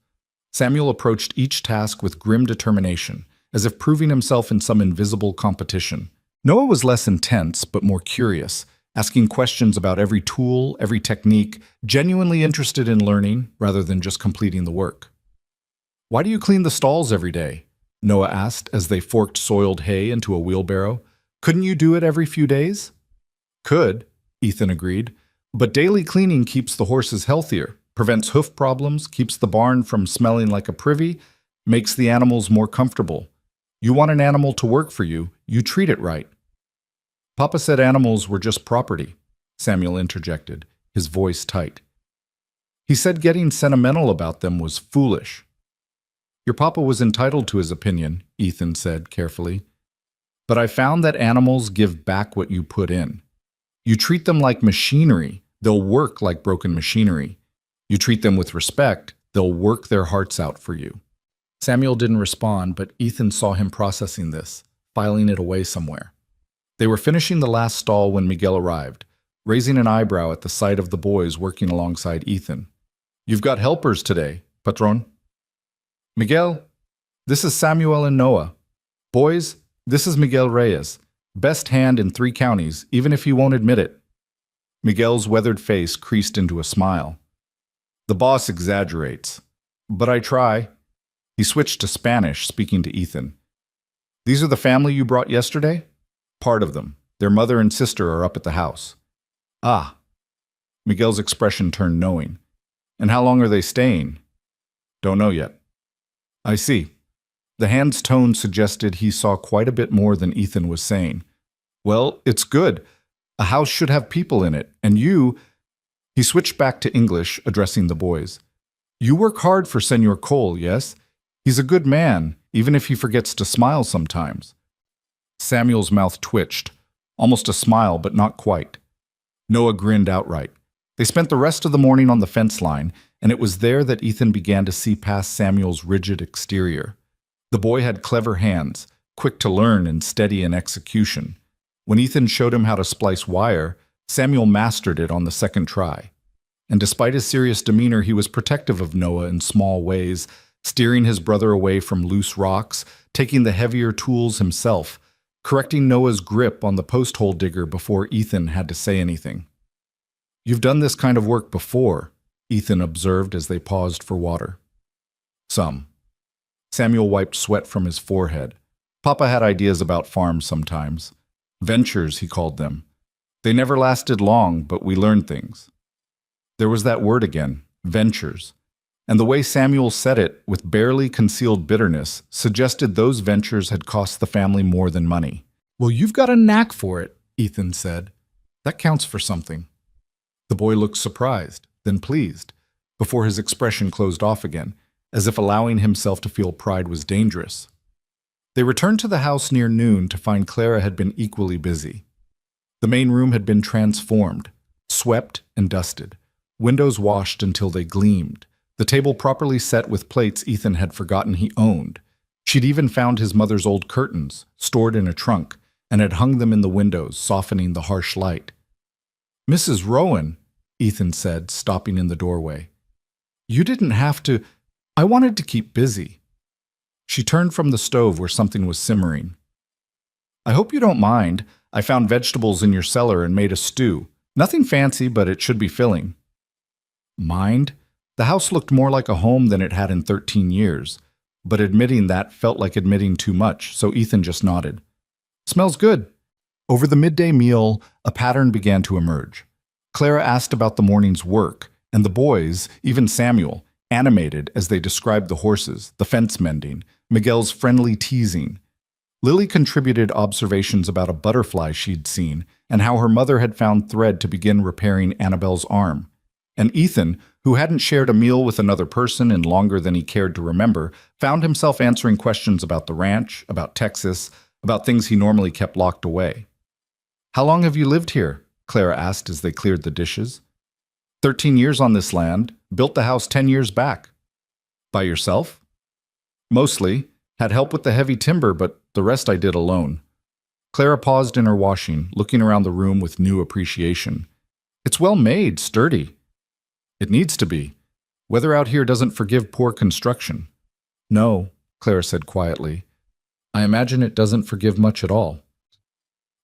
Speaker 1: Samuel approached each task with grim determination, as if proving himself in some invisible competition. Noah was less intense, but more curious, asking questions about every tool, every technique, genuinely interested in learning rather than just completing the work. Why do you clean the stalls every day? Noah asked as they forked soiled hay into a wheelbarrow. Couldn't you do it every few days? Could, Ethan agreed, but daily cleaning keeps the horses healthier, prevents hoof problems, keeps the barn from smelling like a privy, makes the animals more comfortable. You want an animal to work for you, you treat it right. Papa said animals were just property, Samuel interjected, his voice tight. He said getting sentimental about them was foolish. Your papa was entitled to his opinion, Ethan said carefully. But I found that animals give back what you put in. You treat them like machinery, they'll work like broken machinery. You treat them with respect, they'll work their hearts out for you. Samuel didn't respond, but Ethan saw him processing this, filing it away somewhere. They were finishing the last stall when Miguel arrived, raising an eyebrow at the sight of the boys working alongside Ethan. You've got helpers today, patron. Miguel, this is Samuel and Noah. Boys, this is Miguel Reyes, best hand in 3 counties, even if he won't admit it. Miguel's weathered face creased into a smile. The boss exaggerates, but I try. He switched to Spanish, speaking to Ethan. These are the family you brought yesterday? Part of them. Their mother and sister are up at the house. Ah. Miguel's expression turned knowing. And how long are they staying? Don't know yet. I see. The hand's tone suggested he saw quite a bit more than Ethan was saying. Well, it's good. A house should have people in it, and you... He switched back to English, addressing the boys. You work hard for Senor Cole, yes? He's a good man, even if he forgets to smile sometimes. Samuel's mouth twitched, almost a smile, but not quite. Noah grinned outright. They spent the rest of the morning on the fence line, and it was there that Ethan began to see past Samuel's rigid exterior. The boy had clever hands, quick to learn and steady in execution. When Ethan showed him how to splice wire, Samuel mastered it on the second try. And despite his serious demeanor, he was protective of Noah in small ways, steering his brother away from loose rocks, taking the heavier tools himself, correcting Noah's grip on the post hole digger before Ethan had to say anything. You've done this kind of work before, Ethan observed as they paused for water. Some. Samuel wiped sweat from his forehead. Papa had ideas about farms sometimes. Ventures, he called them. They never lasted long, but we learned things. There was that word again, ventures. And the way Samuel said it, with barely concealed bitterness, suggested those ventures had cost the family more than money. Well, you've got a knack for it, Ethan said. That counts for something. The boy looked surprised, then pleased, before his expression closed off again, as if allowing himself to feel pride was dangerous. They returned to the house near noon to find Clara had been equally busy. The main room had been transformed, swept and dusted, windows washed until they gleamed, the table properly set with plates Ethan had forgotten he owned. She'd even found his mother's old curtains, stored in a trunk, and had hung them in the windows, softening the harsh light. Mrs. Rowan, Ethan said, stopping in the doorway. You didn't have to. I wanted to keep busy. She turned from the stove where something was simmering. I hope you don't mind. I found vegetables in your cellar and made a stew. Nothing fancy, but it should be filling. Mind? The house looked more like a home than it had in 13 years, but admitting that felt like admitting too much, so Ethan just nodded. Smells good. Over the midday meal, a pattern began to emerge. Clara asked about the morning's work, and the boys, even Samuel, animated as they described the horses, the fence mending, Miguel's friendly teasing. Lily contributed observations about a butterfly she'd seen and how her mother had found thread to begin repairing Annabelle's arm. And Ethan, who hadn't shared a meal with another person in longer than he cared to remember, found himself answering questions about the ranch, about Texas, about things he normally kept locked away. How long have you lived here? Clara asked as they cleared the dishes. 13 years on this land, built the house 10 years back. By yourself? Mostly. Had help with the heavy timber, but the rest I did alone. Clara paused in her washing, looking around the room with new appreciation. It's well made, sturdy. It needs to be. Weather out here doesn't forgive poor construction. No, Clara said quietly. I imagine it doesn't forgive much at all.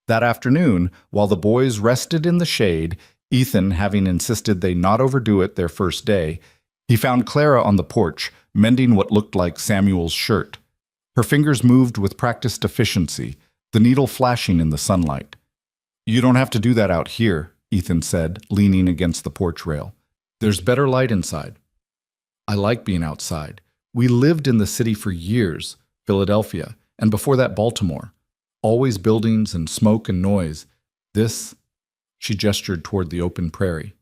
Speaker 1: That afternoon, while the boys rested in the shade, Ethan having insisted they not overdo it their first day, he found Clara on the porch, mending what looked like Samuel's shirt. Her fingers moved with practiced efficiency, the needle flashing in the sunlight. You don't have to do that out here, Ethan said, leaning against the porch rail. There's better light inside. I like being outside. We lived in the city for years, Philadelphia, and before that Baltimore. Always buildings and smoke and noise. This, she gestured toward the open prairie.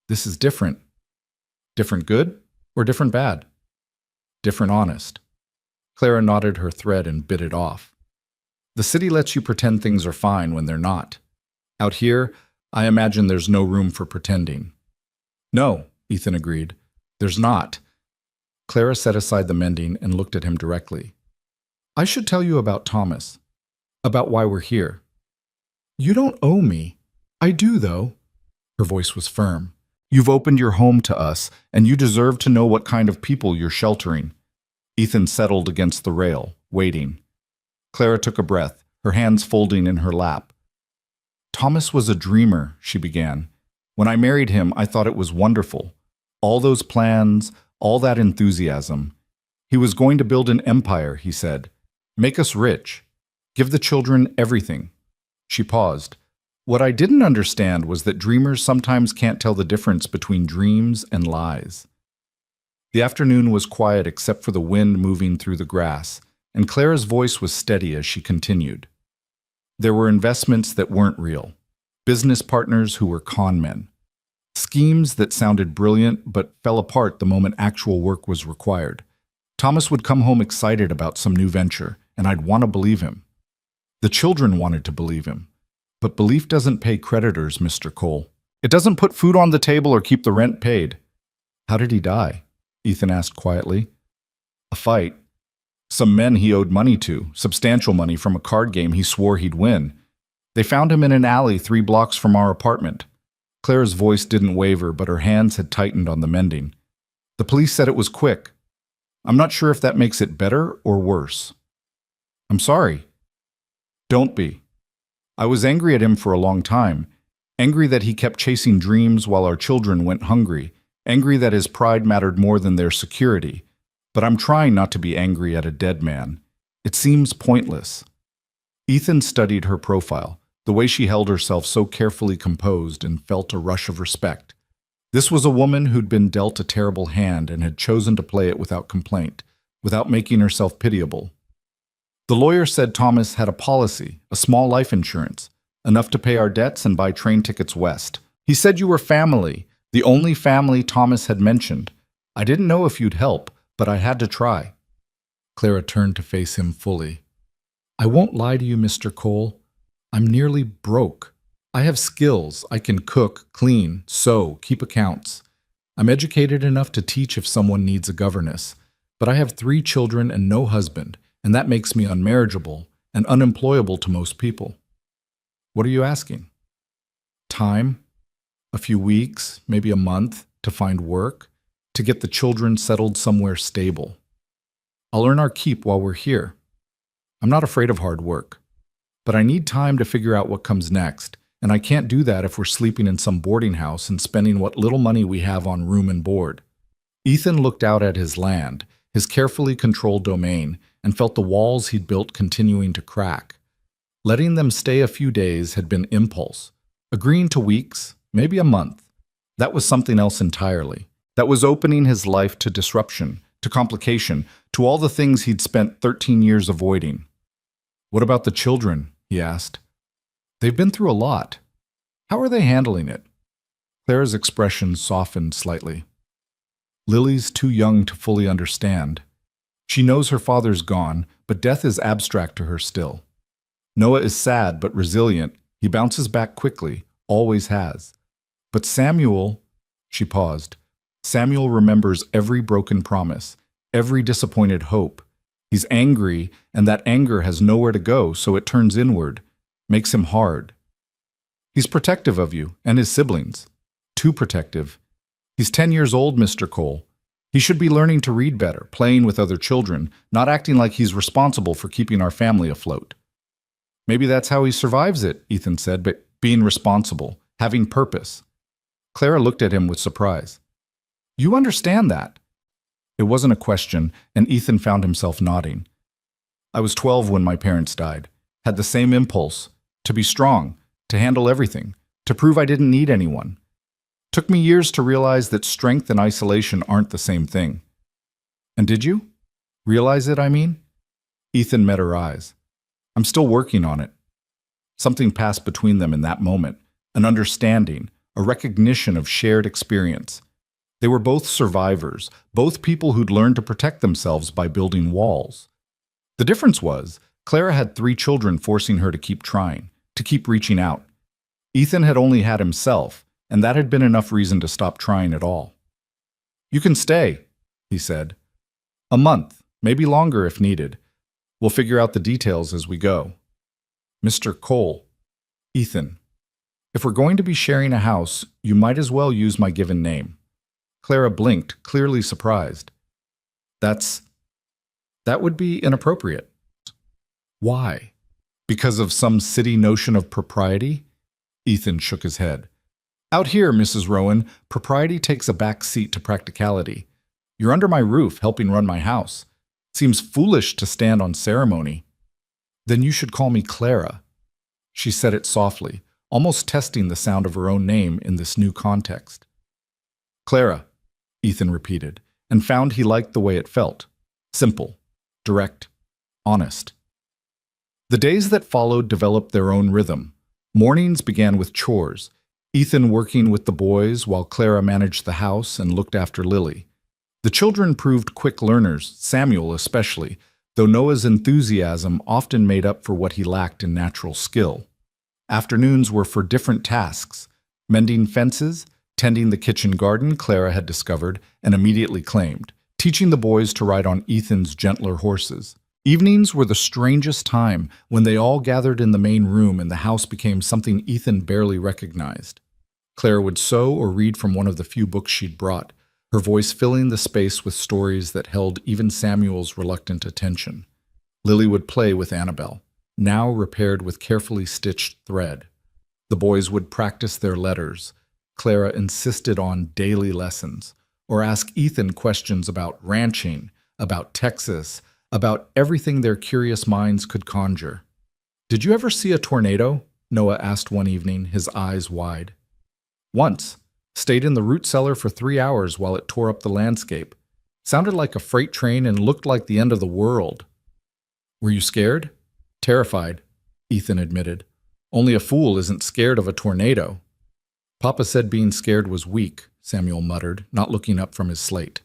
Speaker 1: This is different. Different good or different bad? Different honest. Clara knotted her thread and bit it off. The city lets you pretend things are fine when they're not. Out here, I imagine there's no room for pretending. No, Ethan agreed. There's not. Clara set aside the mending and looked at him directly. I should tell you about Thomas. About why we're here. You don't owe me. I do, though. Her voice was firm. You've opened your home to us, and you deserve to know what kind of people you're sheltering. Ethan settled against the rail, waiting. Clara took a breath, her hands folding in her lap. Thomas was a dreamer, she began. When I married him, I thought it was wonderful. All those plans, all that enthusiasm. He was going to build an empire, he said. Make us rich. Give the children everything. She paused. What I didn't understand was that dreamers sometimes can't tell the difference between dreams and lies. The afternoon was quiet except for the wind moving through the grass, and Clara's voice was steady as she continued. There were investments that weren't real, business partners who were con men, schemes that sounded brilliant but fell apart the moment actual work was required. Thomas would come home excited about some new venture, and I'd want to believe him. The children wanted to believe him. But belief doesn't pay creditors, Mr. Cole. It doesn't put food on the table or keep the rent paid. How did he die? Ethan asked quietly. A fight. Some men he owed money to, substantial money from a card game he swore he'd win. They found him in an alley 3 blocks from our apartment. Clara's voice didn't waver, but her hands had tightened on the mending. The police said it was quick. I'm not sure if that makes it better or worse. I'm sorry. Don't be. I was angry at him for a long time, angry that he kept chasing dreams while our children went hungry, angry that his pride mattered more than their security. But I'm trying not to be angry at a dead man. It seems pointless. Ethan studied her profile, the way she held herself so carefully composed, and felt a rush of respect. This was a woman who'd been dealt a terrible hand and had chosen to play it without complaint, without making herself pitiable. The lawyer said Thomas had a policy, a small life insurance, enough to pay our debts and buy train tickets west. He said you were family, the only family Thomas had mentioned. I didn't know if you'd help, but I had to try. Clara turned to face him fully. I won't lie to you, Mr. Cole. I'm nearly broke. I have skills. I can cook, clean, sew, keep accounts. I'm educated enough to teach if someone needs a governess. But I have 3 children and no husband, and that makes me unmarriageable and unemployable to most people. What are you asking? Time? A few weeks, maybe a month, to find work? To get the children settled somewhere stable. I'll earn our keep while we're here. I'm not afraid of hard work. But I need time to figure out what comes next, and I can't do that if we're sleeping in some boarding house and spending what little money we have on room and board. Ethan looked out at his land, his carefully controlled domain, and felt the walls he'd built continuing to crack. Letting them stay a few days had been impulse. Agreeing to weeks, maybe a month, that was something else entirely. That was opening his life to disruption, to complication, to all the things he'd spent 13 years avoiding. What about the children? He asked. They've been through a lot. How are they handling it? Clara's expression softened slightly. Lily's too young to fully understand. She knows her father's gone, but death is abstract to her still. Noah is sad but resilient. He bounces back quickly, always has. But Samuel, she paused. Samuel remembers every broken promise, every disappointed hope. He's angry, and that anger has nowhere to go, so it turns inward, makes him hard. He's protective of you and his siblings. Too protective. He's 10 years old, Mr. Cole. He should be learning to read better, playing with other children, not acting like he's responsible for keeping our family afloat. Maybe that's how he survives it, Ethan said, but being responsible, having purpose. Clara looked at him with surprise. You understand that? It wasn't a question, and Ethan found himself nodding. I was 12 when my parents died, had the same impulse, to be strong, to handle everything, to prove I didn't need anyone. Took me years to realize that strength and isolation aren't the same thing. And did you? Realize it, I mean? Ethan met her eyes. I'm still working on it. Something passed between them in that moment, an understanding, a recognition of shared experience. They were both survivors, both people who'd learned to protect themselves by building walls. The difference was, Clara had 3 children forcing her to keep trying, to keep reaching out. Ethan had only had himself, and that had been enough reason to stop trying at all. You can stay, he said. A month, maybe longer if needed. We'll figure out the details as we go. Mr. Cole, Ethan, if we're going to be sharing a house, you might as well use my given name. Clara blinked, clearly surprised. That's... That would be inappropriate. Why? Because of some city notion of propriety? Ethan shook his head. Out here, Mrs. Rowan, propriety takes a back seat to practicality. You're under my roof, helping run my house. Seems foolish to stand on ceremony. Then you should call me Clara. She said it softly, almost testing the sound of her own name in this new context. Clara, Ethan repeated, and found he liked the way it felt. Simple, direct, honest. The days that followed developed their own rhythm. Mornings began with chores, Ethan working with the boys while Clara managed the house and looked after Lily. The children proved quick learners, Samuel especially, though Noah's enthusiasm often made up for what he lacked in natural skill. Afternoons were for different tasks, mending fences, tending the kitchen garden Clara had discovered and immediately claimed, teaching the boys to ride on Ethan's gentler horses. Evenings were the strangest time when they all gathered in the main room and the house became something Ethan barely recognized. Clara would sew or read from one of the few books she'd brought, her voice filling the space with stories that held even Samuel's reluctant attention. Lily would play with Annabelle, now repaired with carefully stitched thread. The boys would practice their letters. Clara insisted on daily lessons, or ask Ethan questions about ranching, about Texas, about everything their curious minds could conjure. "Did you ever see a tornado?" Noah asked one evening, his eyes wide. "Once. Stayed in the root cellar for 3 hours while it tore up the landscape. Sounded like a freight train and looked like the end of the world." "Were you scared?" "Terrified," Ethan admitted. "Only a fool isn't scared of a tornado." "Papa said being scared was weak," Samuel muttered, not looking up from his slate.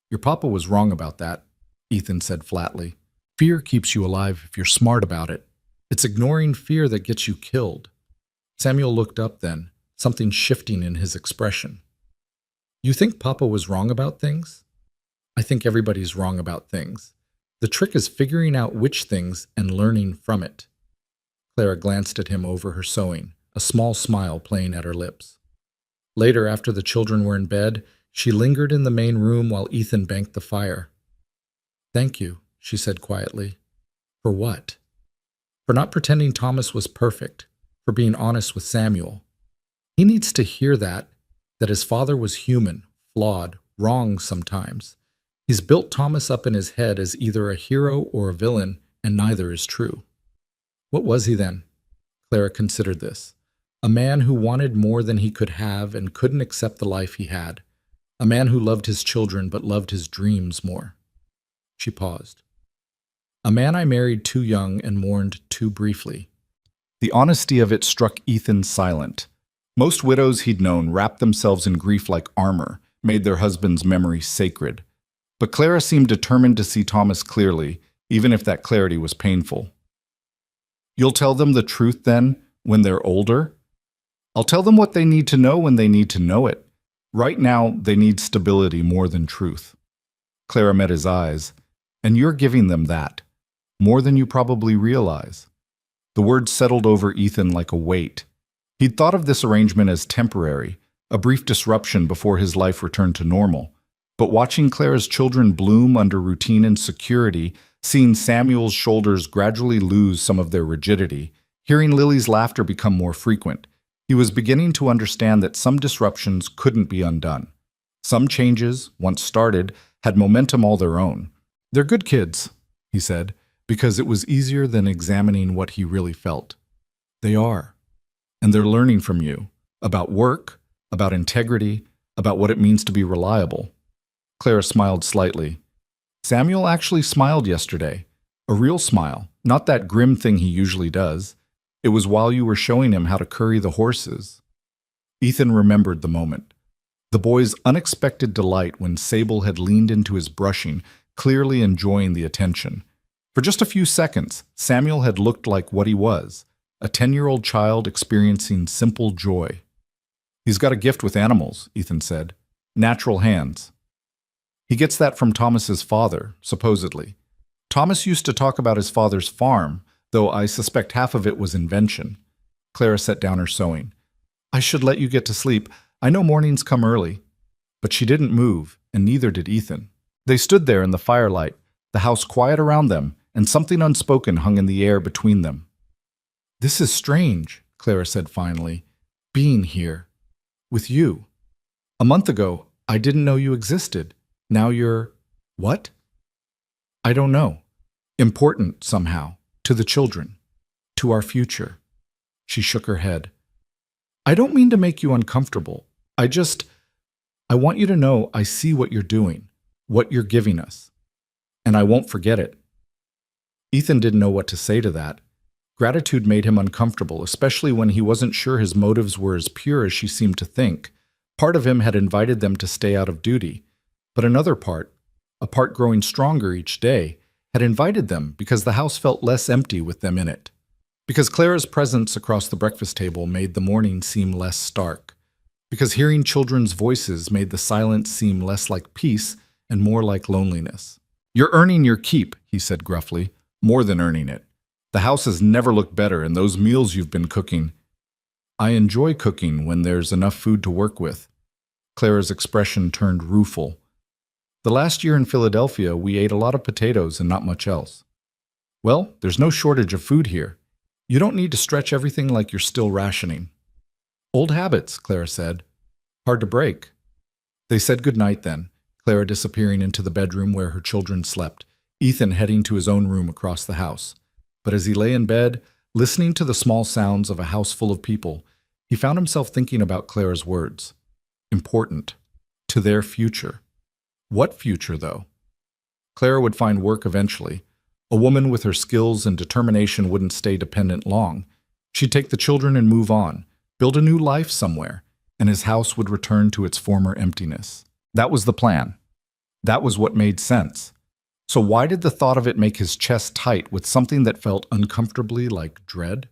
Speaker 1: "Your papa was wrong about that," Ethan said flatly. "Fear keeps you alive if you're smart about it. It's ignoring fear that gets you killed." Samuel looked up then, something shifting in his expression. "You think Papa was wrong about things?" "I think everybody's wrong about things. The trick is figuring out which things and learning from it." Clara glanced at him over her sewing, a small smile playing at her lips. Later, after the children were in bed, she lingered in the main room while Ethan banked the fire. "Thank you," she said quietly. "For what?" "For not pretending Thomas was perfect, for being honest with Samuel. He needs to hear that his father was human, flawed, wrong sometimes. He's built Thomas up in his head as either a hero or a villain, and neither is true." "What was he then?" Clara considered this. "A man who wanted more than he could have and couldn't accept the life he had. A man who loved his children but loved his dreams more." She paused. "A man I married too young and mourned too briefly." The honesty of it struck Ethan silent. Most widows he'd known wrapped themselves in grief like armor, made their husband's memory sacred. But Clara seemed determined to see Thomas clearly, even if that clarity was painful. "You'll tell them the truth then, when they're older?" "I'll tell them what they need to know when they need to know it. Right now, they need stability more than truth." Clara met his eyes. "And you're giving them that. More than you probably realize." The words settled over Ethan like a weight. He'd thought of this arrangement as temporary, a brief disruption before his life returned to normal. But watching Clara's children bloom under routine and security, seeing Samuel's shoulders gradually lose some of their rigidity, hearing Lily's laughter become more frequent, he was beginning to understand that some disruptions couldn't be undone. Some changes, once started, had momentum all their own. "They're good kids," he said, because it was easier than examining what he really felt. "They are. And they're learning from you, about work, about integrity, about what it means to be reliable." Clara smiled slightly. "Samuel actually smiled yesterday. A real smile, not that grim thing he usually does. It was while you were showing him how to curry the horses." Ethan remembered the moment. The boy's unexpected delight when Sable had leaned into his brushing, clearly enjoying the attention. For just a few seconds, Samuel had looked like what he was, a 10-year-old child experiencing simple joy. "He's got a gift with animals," Ethan said. "Natural hands. He gets that from Thomas's father, supposedly. Thomas used to talk about his father's farm, though I suspect half of it was invention." Clara set down her sewing. "I should let you get to sleep. I know mornings come early." But she didn't move, and neither did Ethan. They stood there in the firelight, the house quiet around them, and something unspoken hung in the air between them. "This is strange," Clara said finally, "being here. With you. A month ago, I didn't know you existed. Now you're... what?" "I don't know. Important, somehow. To the children. To our future." She shook her head. "I don't mean to make you uncomfortable. I want you to know I see what you're doing, what you're giving us. And I won't forget it." Ethan didn't know what to say to that. Gratitude made him uncomfortable, especially when he wasn't sure his motives were as pure as she seemed to think. Part of him had invited them to stay out of duty, but another part, a part growing stronger each day, had invited them because the house felt less empty with them in it. Because Clara's presence across the breakfast table made the morning seem less stark. Because hearing children's voices made the silence seem less like peace and more like loneliness. "You're earning your keep," he said gruffly. "More than earning it. The house has never looked better, and those meals you've been cooking..." "I enjoy cooking when there's enough food to work with." Clara's expression turned rueful. "The last year in Philadelphia, we ate a lot of potatoes and not much else." "Well, there's no shortage of food here. You don't need to stretch everything like you're still rationing." "Old habits," Clara said. "Hard to break." They said goodnight then, Clara disappearing into the bedroom where her children slept, Ethan heading to his own room across the house. But as he lay in bed, listening to the small sounds of a house full of people, he found himself thinking about Clara's words. Important. To their future. What future, though? Clara would find work eventually. A woman with her skills and determination wouldn't stay dependent long. She'd take the children and move on, build a new life somewhere, and his house would return to its former emptiness. That was the plan. That was what made sense. So why did the thought of it make his chest tight with something that felt uncomfortably like dread?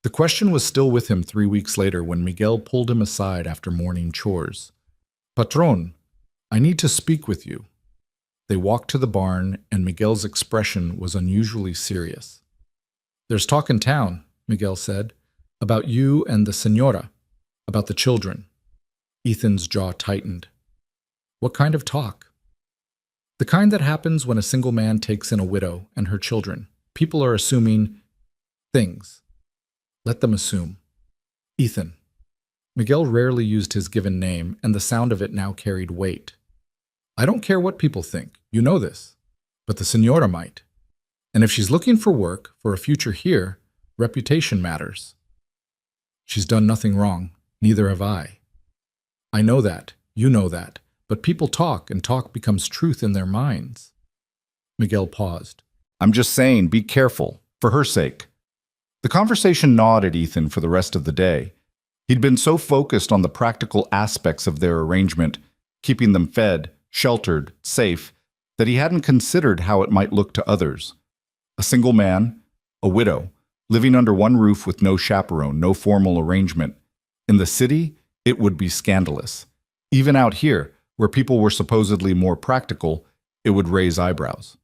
Speaker 1: The question was still with him 3 weeks later when Miguel pulled him aside after morning chores. "Patron, I need to speak with you." They walked to the barn, and Miguel's expression was unusually serious. "There's talk in town," Miguel said, "about you and the señora, about the children." Ethan's jaw tightened. "What kind of talk?" "The kind that happens when a single man takes in a widow and her children. People are assuming things. Let them assume." "Ethan." Miguel rarely used his given name, and the sound of it now carried weight. "I don't care what people think. You know this. But the señora might. And if she's looking for work, for a future here, reputation matters." "She's done nothing wrong. Neither have I." "I know that. You know that. But people talk, and talk becomes truth in their minds." Miguel paused. "I'm just saying, be careful, for her sake." The conversation gnawed at Ethan for the rest of the day. He'd been so focused on the practical aspects of their arrangement, keeping them fed, sheltered, safe, that he hadn't considered how it might look to others. A single man, a widow, living under one roof with no chaperone, no formal arrangement. In the city, it would be scandalous. Even out here, where people were supposedly more practical, it would raise eyebrows.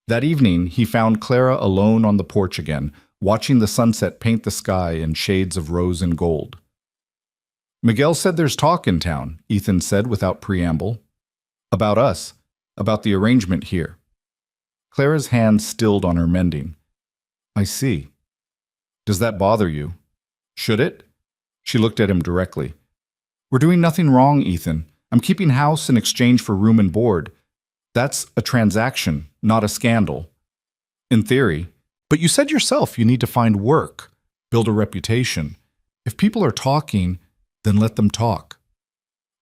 Speaker 1: That evening, he found Clara alone on the porch again, watching the sunset paint the sky in shades of rose and gold. "Miguel said there's talk in town," Ethan said without preamble. "About us, about the arrangement here." Clara's hand stilled on her mending. "I see. Does that bother you? Should it?" She looked at him directly. "We're doing nothing wrong, Ethan. I'm keeping house in exchange for room and board. That's a transaction, not a scandal. In theory. But you said yourself you need to find work, build a reputation. If people are talking, then let them talk."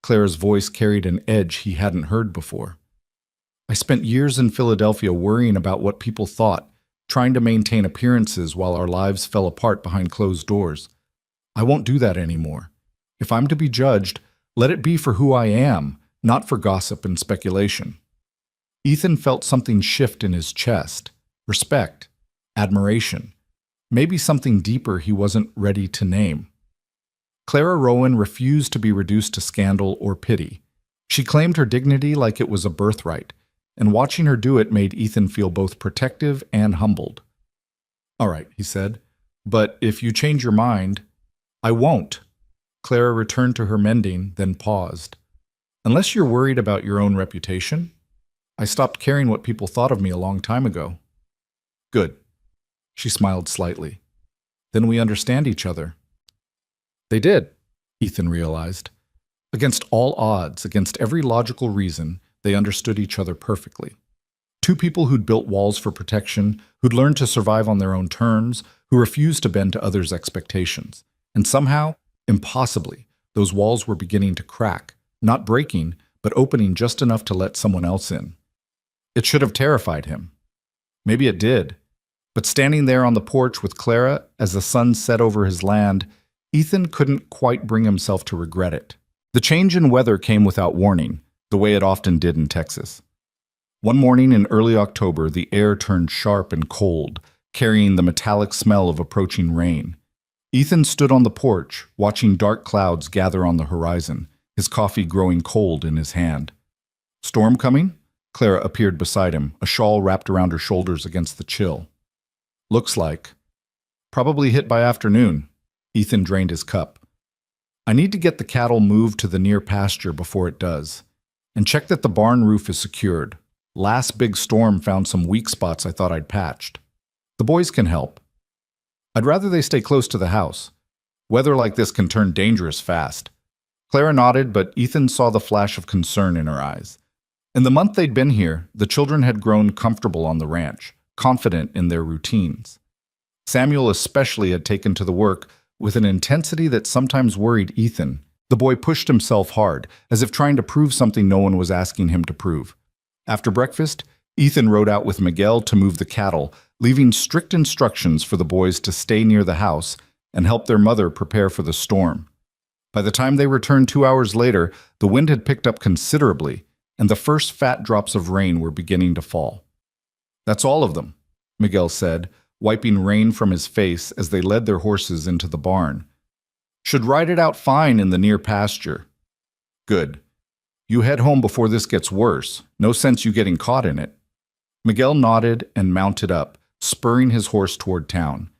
Speaker 1: Clara's voice carried an edge he hadn't heard before. "I spent years in Philadelphia worrying about what people thought, trying to maintain appearances while our lives fell apart behind closed doors. I won't do that anymore. If I'm to be judged, let it be for who I am, not for gossip and speculation." Ethan felt something shift in his chest. Respect. Admiration. Maybe something deeper he wasn't ready to name. Clara Rowan refused to be reduced to scandal or pity. She claimed her dignity like it was a birthright, and watching her do it made Ethan feel both protective and humbled. "All right," he said, "but if you change your mind..." "I won't." Clara returned to her mending, then paused. "Unless you're worried about your own reputation?" I stopped caring what people thought of me a long time ago. Good. She smiled slightly. Then we understand each other. They did, Ethan realized. Against all odds, against every logical reason, they understood each other perfectly. Two people who'd built walls for protection, who'd learned to survive on their own terms, who refused to bend to others' expectations. And somehow, impossibly, those walls were beginning to crack, not breaking, but opening just enough to let someone else in. It should have terrified him. Maybe it did. But standing there on the porch with Clara as the sun set over his land, Ethan couldn't quite bring himself to regret it. The change in weather came without warning, the way it often did in Texas. One morning in early October, the air turned sharp and cold, carrying the metallic smell of approaching rain. Ethan stood on the porch, watching dark clouds gather on the horizon, his coffee growing cold in his hand. Storm coming? Clara appeared beside him, a shawl wrapped around her shoulders against the chill. Looks like. Probably hit by afternoon. Ethan drained his cup. I need to get the cattle moved to the near pasture before it does. And check that the barn roof is secured. Last big storm found some weak spots I thought I'd patched. The boys can help. I'd rather they stay close to the house. Weather like this can turn dangerous fast. Clara nodded, but Ethan saw the flash of concern in her eyes. In the month they'd been here, the children had grown comfortable on the ranch, confident in their routines. Samuel especially had taken to the work with an intensity that sometimes worried Ethan. The boy pushed himself hard, as if trying to prove something no one was asking him to prove. After breakfast, Ethan rode out with Miguel to move the cattle, leaving strict instructions for the boys to stay near the house and help their mother prepare for the storm. By the time they returned 2 hours later, the wind had picked up considerably, and the first fat drops of rain were beginning to fall. That's all of them, Miguel said, wiping rain from his face as they led their horses into the barn. Should ride it out fine in the near pasture. Good. You head home before this gets worse. No sense you getting caught in it. Miguel nodded and mounted up, spurring his horse toward town.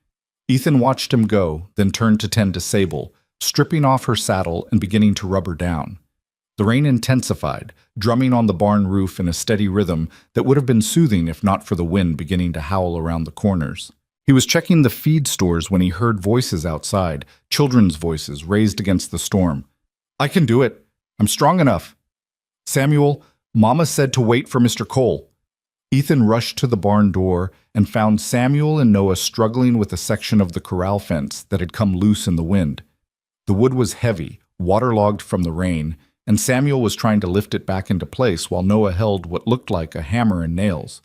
Speaker 1: Ethan watched him go, then turned to tend to Sable, stripping off her saddle and beginning to rub her down. The rain intensified, drumming on the barn roof in a steady rhythm that would have been soothing if not for the wind beginning to howl around the corners. He was checking the feed stores when he heard voices outside, children's voices raised against the storm. I can do it. I'm strong enough. Samuel, Mama said to wait for Mr. Cole. Ethan rushed to the barn door and found Samuel and Noah struggling with a section of the corral fence that had come loose in the wind. The wood was heavy, waterlogged from the rain, and Samuel was trying to lift it back into place while Noah held what looked like a hammer and nails.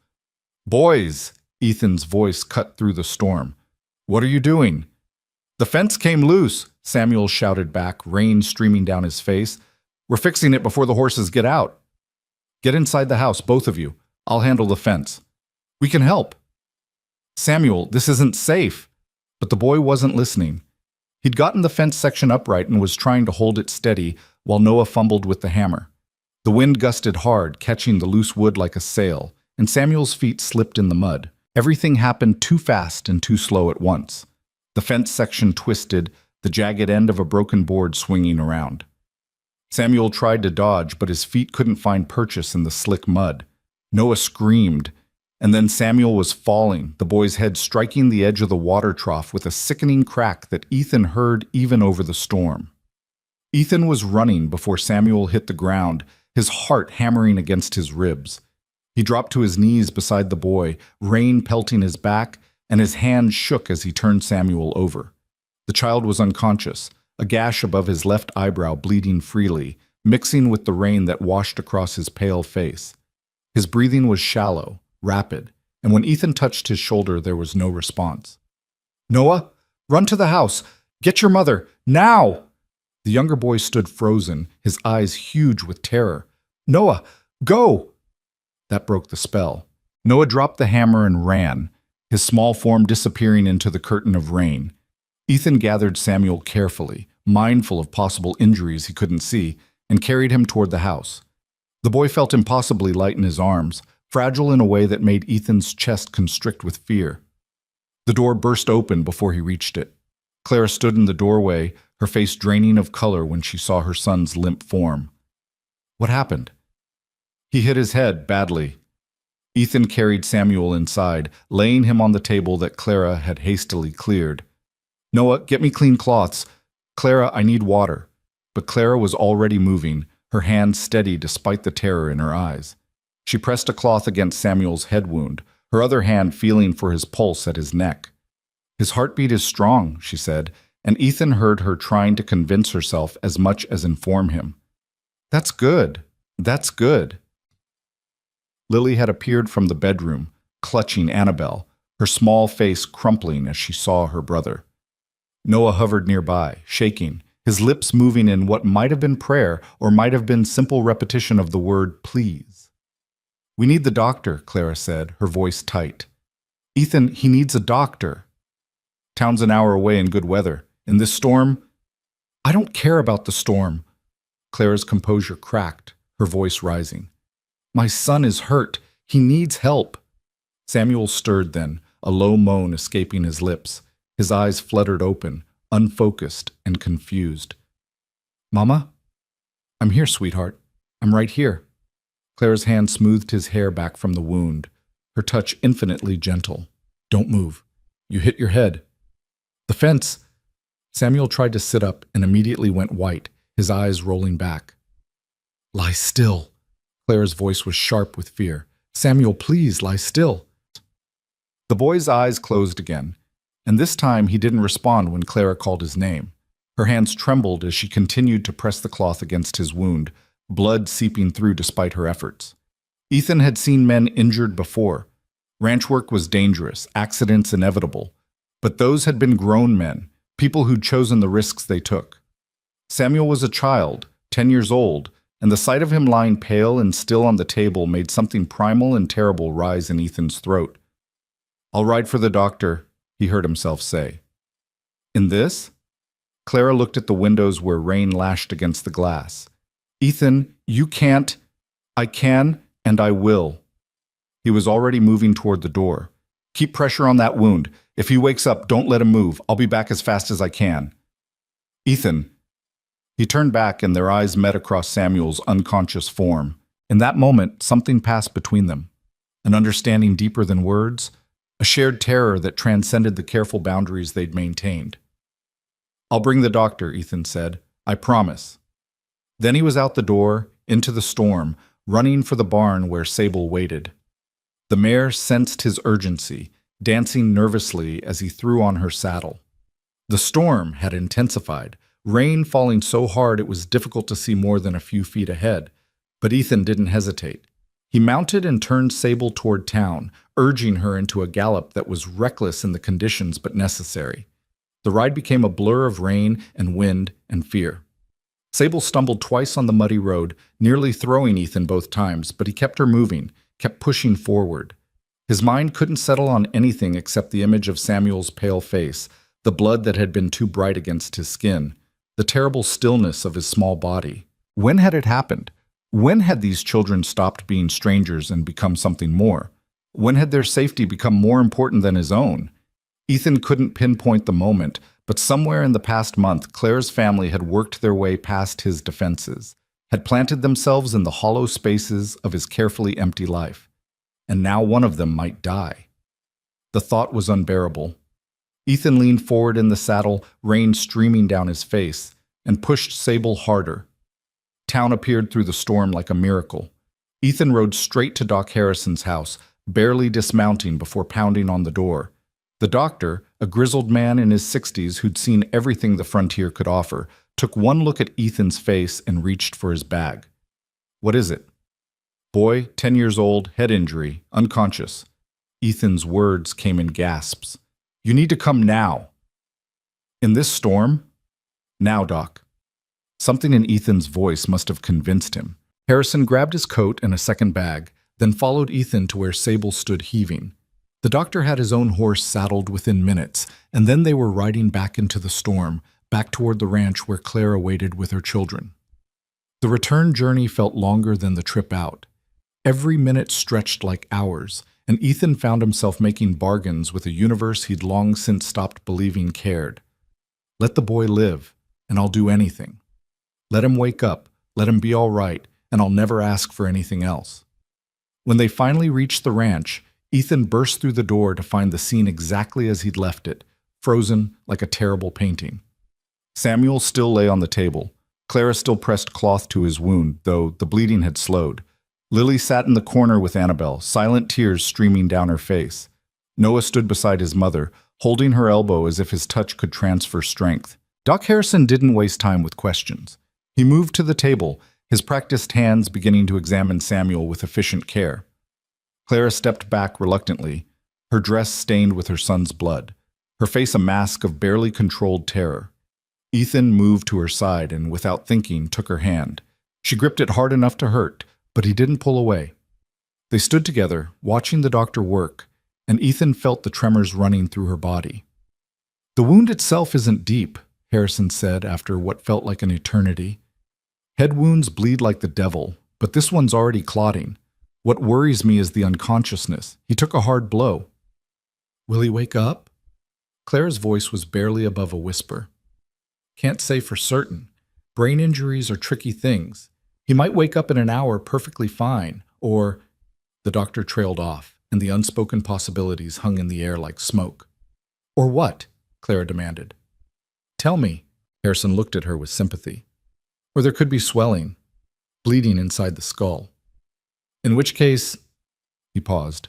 Speaker 1: Boys! Ethan's voice cut through the storm. What are you doing? The fence came loose, Samuel shouted back, rain streaming down his face. We're fixing it before the horses get out. Get inside the house, both of you. I'll handle the fence. We can help. Samuel, this isn't safe. But the boy wasn't listening. He'd gotten the fence section upright and was trying to hold it steady while Noah fumbled with the hammer. The wind gusted hard, catching the loose wood like a sail, and Samuel's feet slipped in the mud. Everything happened too fast and too slow at once. The fence section twisted, the jagged end of a broken board swinging around. Samuel tried to dodge, but his feet couldn't find purchase in the slick mud. Noah screamed, and then Samuel was falling, the boy's head striking the edge of the water trough with a sickening crack that Ethan heard even over the storm. Ethan was running before Samuel hit the ground, his heart hammering against his ribs. He dropped to his knees beside the boy, rain pelting his back, and his hand shook as he turned Samuel over. The child was unconscious, a gash above his left eyebrow bleeding freely, mixing with the rain that washed across his pale face. His breathing was shallow, rapid, and when Ethan touched his shoulder, there was no response. Noah, run to the house. Get your mother, now! The younger boy stood frozen, his eyes huge with terror. Noah, go! That broke the spell. Noah dropped the hammer and ran, his small form disappearing into the curtain of rain. Ethan gathered Samuel carefully, mindful of possible injuries he couldn't see, and carried him toward the house. The boy felt impossibly light in his arms, fragile in a way that made Ethan's chest constrict with fear. The door burst open before he reached it. Clara stood in the doorway, her face draining of color when she saw her son's limp form. What happened? He hit his head badly. Ethan carried Samuel inside, laying him on the table that Clara had hastily cleared. "Noah, get me clean cloths. Clara, I need water." But Clara was already moving, her hand steady despite the terror in her eyes. She pressed a cloth against Samuel's head wound, her other hand feeling for his pulse at his neck. "His heartbeat is strong," she said, and Ethan heard her trying to convince herself as much as inform him. "That's good. That's good." Lily had appeared from the bedroom, clutching Annabelle, her small face crumpling as she saw her brother. Noah hovered nearby, shaking, his lips moving in what might have been prayer or might have been simple repetition of the word please. "We need the doctor," Clara said, her voice tight. "Ethan, he needs a doctor." "Town's an hour away in good weather. In this storm—" "I don't care about the storm." Clara's composure cracked, her voice rising. "My son is hurt. He needs help." Samuel stirred then, a low moan escaping his lips. His eyes fluttered open, unfocused and confused. "Mama?" "I'm here, sweetheart. I'm right here." Clara's hand smoothed his hair back from the wound, her touch infinitely gentle. "Don't move. You hit your head." "The fence." Samuel tried to sit up and immediately went white, his eyes rolling back. "Lie still." Clara's voice was sharp with fear. "Samuel, please lie still." The boy's eyes closed again, and this time he didn't respond when Clara called his name. Her hands trembled as she continued to press the cloth against his wound, blood seeping through despite her efforts. Ethan had seen men injured before. Ranch work was dangerous, accidents inevitable. But those had been grown men, people who'd chosen the risks they took. Samuel was a child, 10 years old, and the sight of him lying pale and still on the table made something primal and terrible rise in Ethan's throat. "I'll ride for the doctor," he heard himself say. "In this?" Clara looked at the windows where rain lashed against the glass. "Ethan, you can't." "I can, and I will." He was already moving toward the door. "Keep pressure on that wound. If he wakes up, don't let him move. I'll be back as fast as I can." "Ethan." He turned back and their eyes met across Samuel's unconscious form. In that moment, something passed between them. An understanding deeper than words, a shared terror that transcended the careful boundaries they'd maintained. "I'll bring the doctor," Ethan said. "I promise." Then he was out the door, into the storm, running for the barn where Sable waited. The mare sensed his urgency, dancing nervously as he threw on her saddle. The storm had intensified, rain falling so hard it was difficult to see more than a few feet ahead, but Ethan didn't hesitate. He mounted and turned Sable toward town, urging her into a gallop that was reckless in the conditions but necessary. The ride became a blur of rain and wind and fear. Sable stumbled twice on the muddy road, nearly throwing Ethan both times, but he kept her moving, kept pushing forward. His mind couldn't settle on anything except the image of Samuel's pale face, the blood that had been too bright against his skin, the terrible stillness of his small body. When had it happened? When had these children stopped being strangers and become something more? When had their safety become more important than his own? Ethan couldn't pinpoint the moment, but somewhere in the past month, Claire's family had worked their way past his defenses, had planted themselves in the hollow spaces of his carefully empty life. And now one of them might die. The thought was unbearable. Ethan leaned forward in the saddle, rain streaming down his face, and pushed Sable harder. Town appeared through the storm like a miracle. Ethan rode straight to Doc Harrison's house, barely dismounting before pounding on the door. The doctor, a grizzled man in his 60s who'd seen everything the frontier could offer, took one look at Ethan's face and reached for his bag. "What is it?" "Boy, 10 years old, head injury, unconscious." Ethan's words came in gasps. "You need to come now." "In this storm?" "Now, Doc." Something in Ethan's voice must have convinced him. Harrison grabbed his coat and a second bag, then followed Ethan to where Sable stood heaving. The doctor had his own horse saddled within minutes, and then they were riding back into the storm, back toward the ranch where Clara waited with her children. The return journey felt longer than the trip out. Every minute stretched like hours, and Ethan found himself making bargains with a universe he'd long since stopped believing cared. Let the boy live, and I'll do anything. Let him wake up, let him be all right, and I'll never ask for anything else. When they finally reached the ranch, Ethan burst through the door to find the scene exactly as he'd left it, frozen like a terrible painting. Samuel still lay on the table. Clara still pressed cloth to his wound, though the bleeding had slowed. Lily sat in the corner with Annabelle, silent tears streaming down her face. Noah stood beside his mother, holding her elbow as if his touch could transfer strength. Doc Harrison didn't waste time with questions. He moved to the table, his practiced hands beginning to examine Samuel with efficient care. Clara stepped back reluctantly, her dress stained with her son's blood, her face a mask of barely controlled terror. Ethan moved to her side and, without thinking, took her hand. She gripped it hard enough to hurt, but he didn't pull away. They stood together, watching the doctor work, and Ethan felt the tremors running through her body. "The wound itself isn't deep," Harrison said after what felt like an eternity. "Head wounds bleed like the devil, but this one's already clotting. What worries me is the unconsciousness. He took a hard blow." "Will he wake up?" Clara's voice was barely above a whisper. "Can't say for certain. Brain injuries are tricky things. He might wake up in an hour perfectly fine, or—" The doctor trailed off, and the unspoken possibilities hung in the air like smoke. "Or what?" Clara demanded. "Tell me." Harrison looked at her with sympathy. "Or there could be swelling, bleeding inside the skull. In which case—" He paused.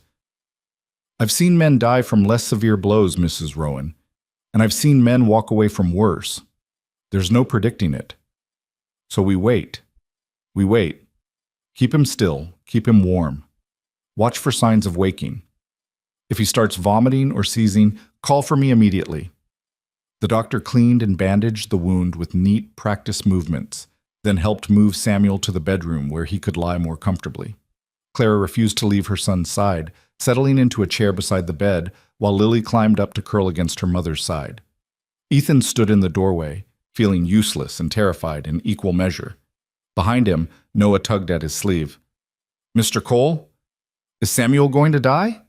Speaker 1: "I've seen men die from less severe blows, Mrs. Rowan, and I've seen men walk away from worse. There's no predicting it. So we wait. We wait. Keep him still, keep him warm. Watch for signs of waking. If he starts vomiting or seizing, call for me immediately." The doctor cleaned and bandaged the wound with neat, practiced movements, then helped move Samuel to the bedroom where he could lie more comfortably. Clara refused to leave her son's side, settling into a chair beside the bed, while Lily climbed up to curl against her mother's side. Ethan stood in the doorway, feeling useless and terrified in equal measure. Behind him, Noah tugged at his sleeve. "Mr. Cole? Is Samuel going to die?"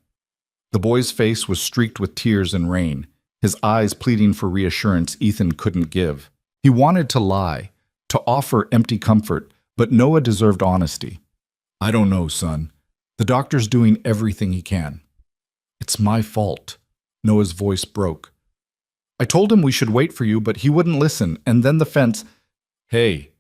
Speaker 1: The boy's face was streaked with tears and rain, his eyes pleading for reassurance Ethan couldn't give. He wanted to lie, to offer empty comfort, but Noah deserved honesty. "I don't know, son. The doctor's doing everything he can." "It's my fault." Noah's voice broke. "I told him we should wait for you, but he wouldn't listen, and then the fence—" "Hey."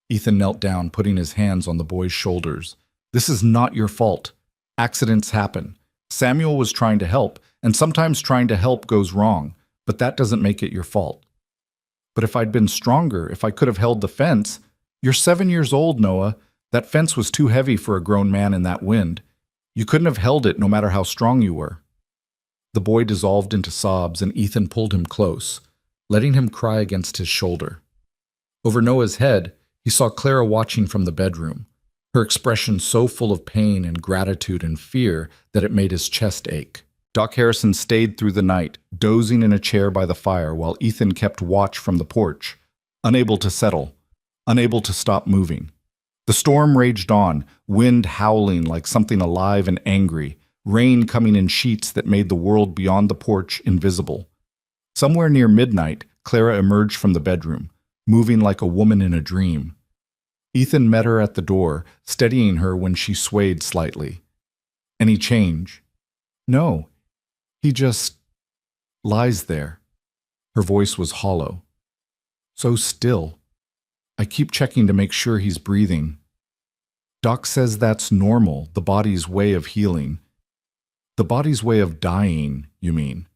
Speaker 1: Ethan knelt down, putting his hands on the boy's shoulders. "This is not your fault. Accidents happen. Samuel was trying to help, and sometimes trying to help goes wrong, but that doesn't make it your fault. But if I'd been stronger, if I could have held the fence— You're 7 years old, Noah. That fence was too heavy for a grown man in that wind. You couldn't have held it no matter how strong you were." The boy dissolved into sobs, and Ethan pulled him close, letting him cry against his shoulder. Over Noah's head, he saw Clara watching from the bedroom, her expression so full of pain and gratitude and fear that it made his chest ache. Doc Harrison stayed through the night, dozing in a chair by the fire while Ethan kept watch from the porch, unable to settle, unable to stop moving. The storm raged on, wind howling like something alive and angry, rain coming in sheets that made the world beyond the porch invisible. Somewhere near midnight, Clara emerged from the bedroom, moving like a woman in a dream. Ethan met her at the door, steadying her when she swayed slightly. "Any change?" "No. He just lies there." Her voice was hollow. "So still. I keep checking to make sure he's breathing. Doc says that's normal, the body's way of healing." "The body's way of dying, you mean?"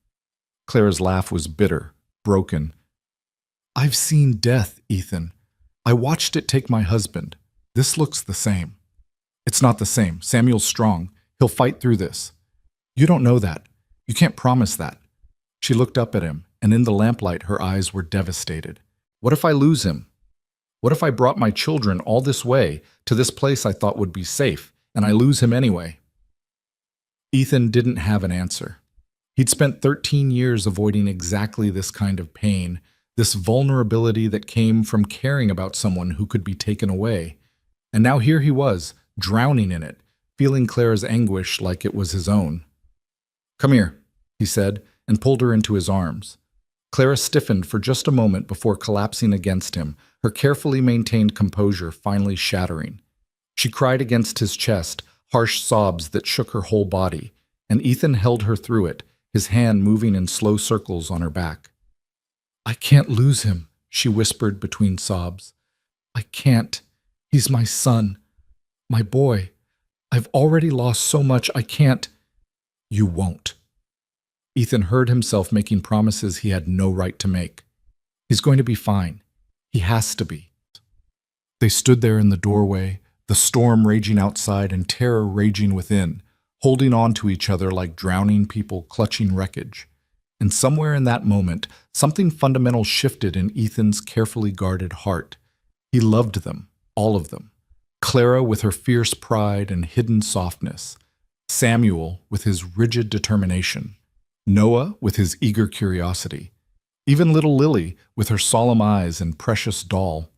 Speaker 1: Clara's laugh was bitter, broken. "I've seen death, Ethan. I watched it take my husband. This looks the same." "It's not the same. Samuel's strong. He'll fight through this." "You don't know that. You can't promise that." She looked up at him, and in the lamplight her eyes were devastated. "What if I lose him? What if I brought my children all this way, to this place I thought would be safe, and I lose him anyway?" Ethan didn't have an answer. He'd spent 13 years avoiding exactly this kind of pain, this vulnerability that came from caring about someone who could be taken away. And now here he was, drowning in it, feeling Clara's anguish like it was his own. "Come here," he said, and pulled her into his arms. Clara stiffened for just a moment before collapsing against him, her carefully maintained composure finally shattering. She cried against his chest, harsh sobs that shook her whole body, and Ethan held her through it, his hand moving in slow circles on her back. "I can't lose him," she whispered between sobs. "I can't. He's my son. My boy. I've already lost so much, I can't." "You won't." Ethan heard himself making promises he had no right to make. He's going to be fine. He has to be. They stood there in the doorway, the storm raging outside and terror raging within, holding on to each other like drowning people clutching wreckage. And somewhere in that moment, something fundamental shifted in Ethan's carefully guarded heart. He loved them, all of them. Clara with her fierce pride and hidden softness. Samuel with his rigid determination. Noah with his eager curiosity. Even little Lily with her solemn eyes and precious doll.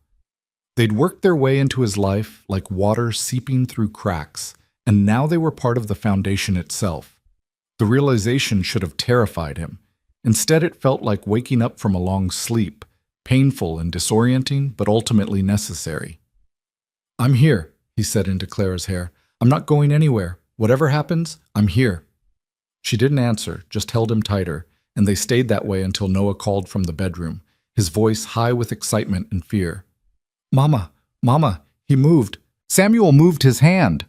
Speaker 1: They'd worked their way into his life like water seeping through cracks, and now they were part of the foundation itself. The realization should have terrified him. Instead, it felt like waking up from a long sleep, painful and disorienting, but ultimately necessary. "I'm here," he said into Clara's hair. "I'm not going anywhere. Whatever happens, I'm here." She didn't answer, just held him tighter, and they stayed that way until Noah called from the bedroom, his voice high with excitement and fear. "Mama, Mama, he moved. Samuel moved his hand."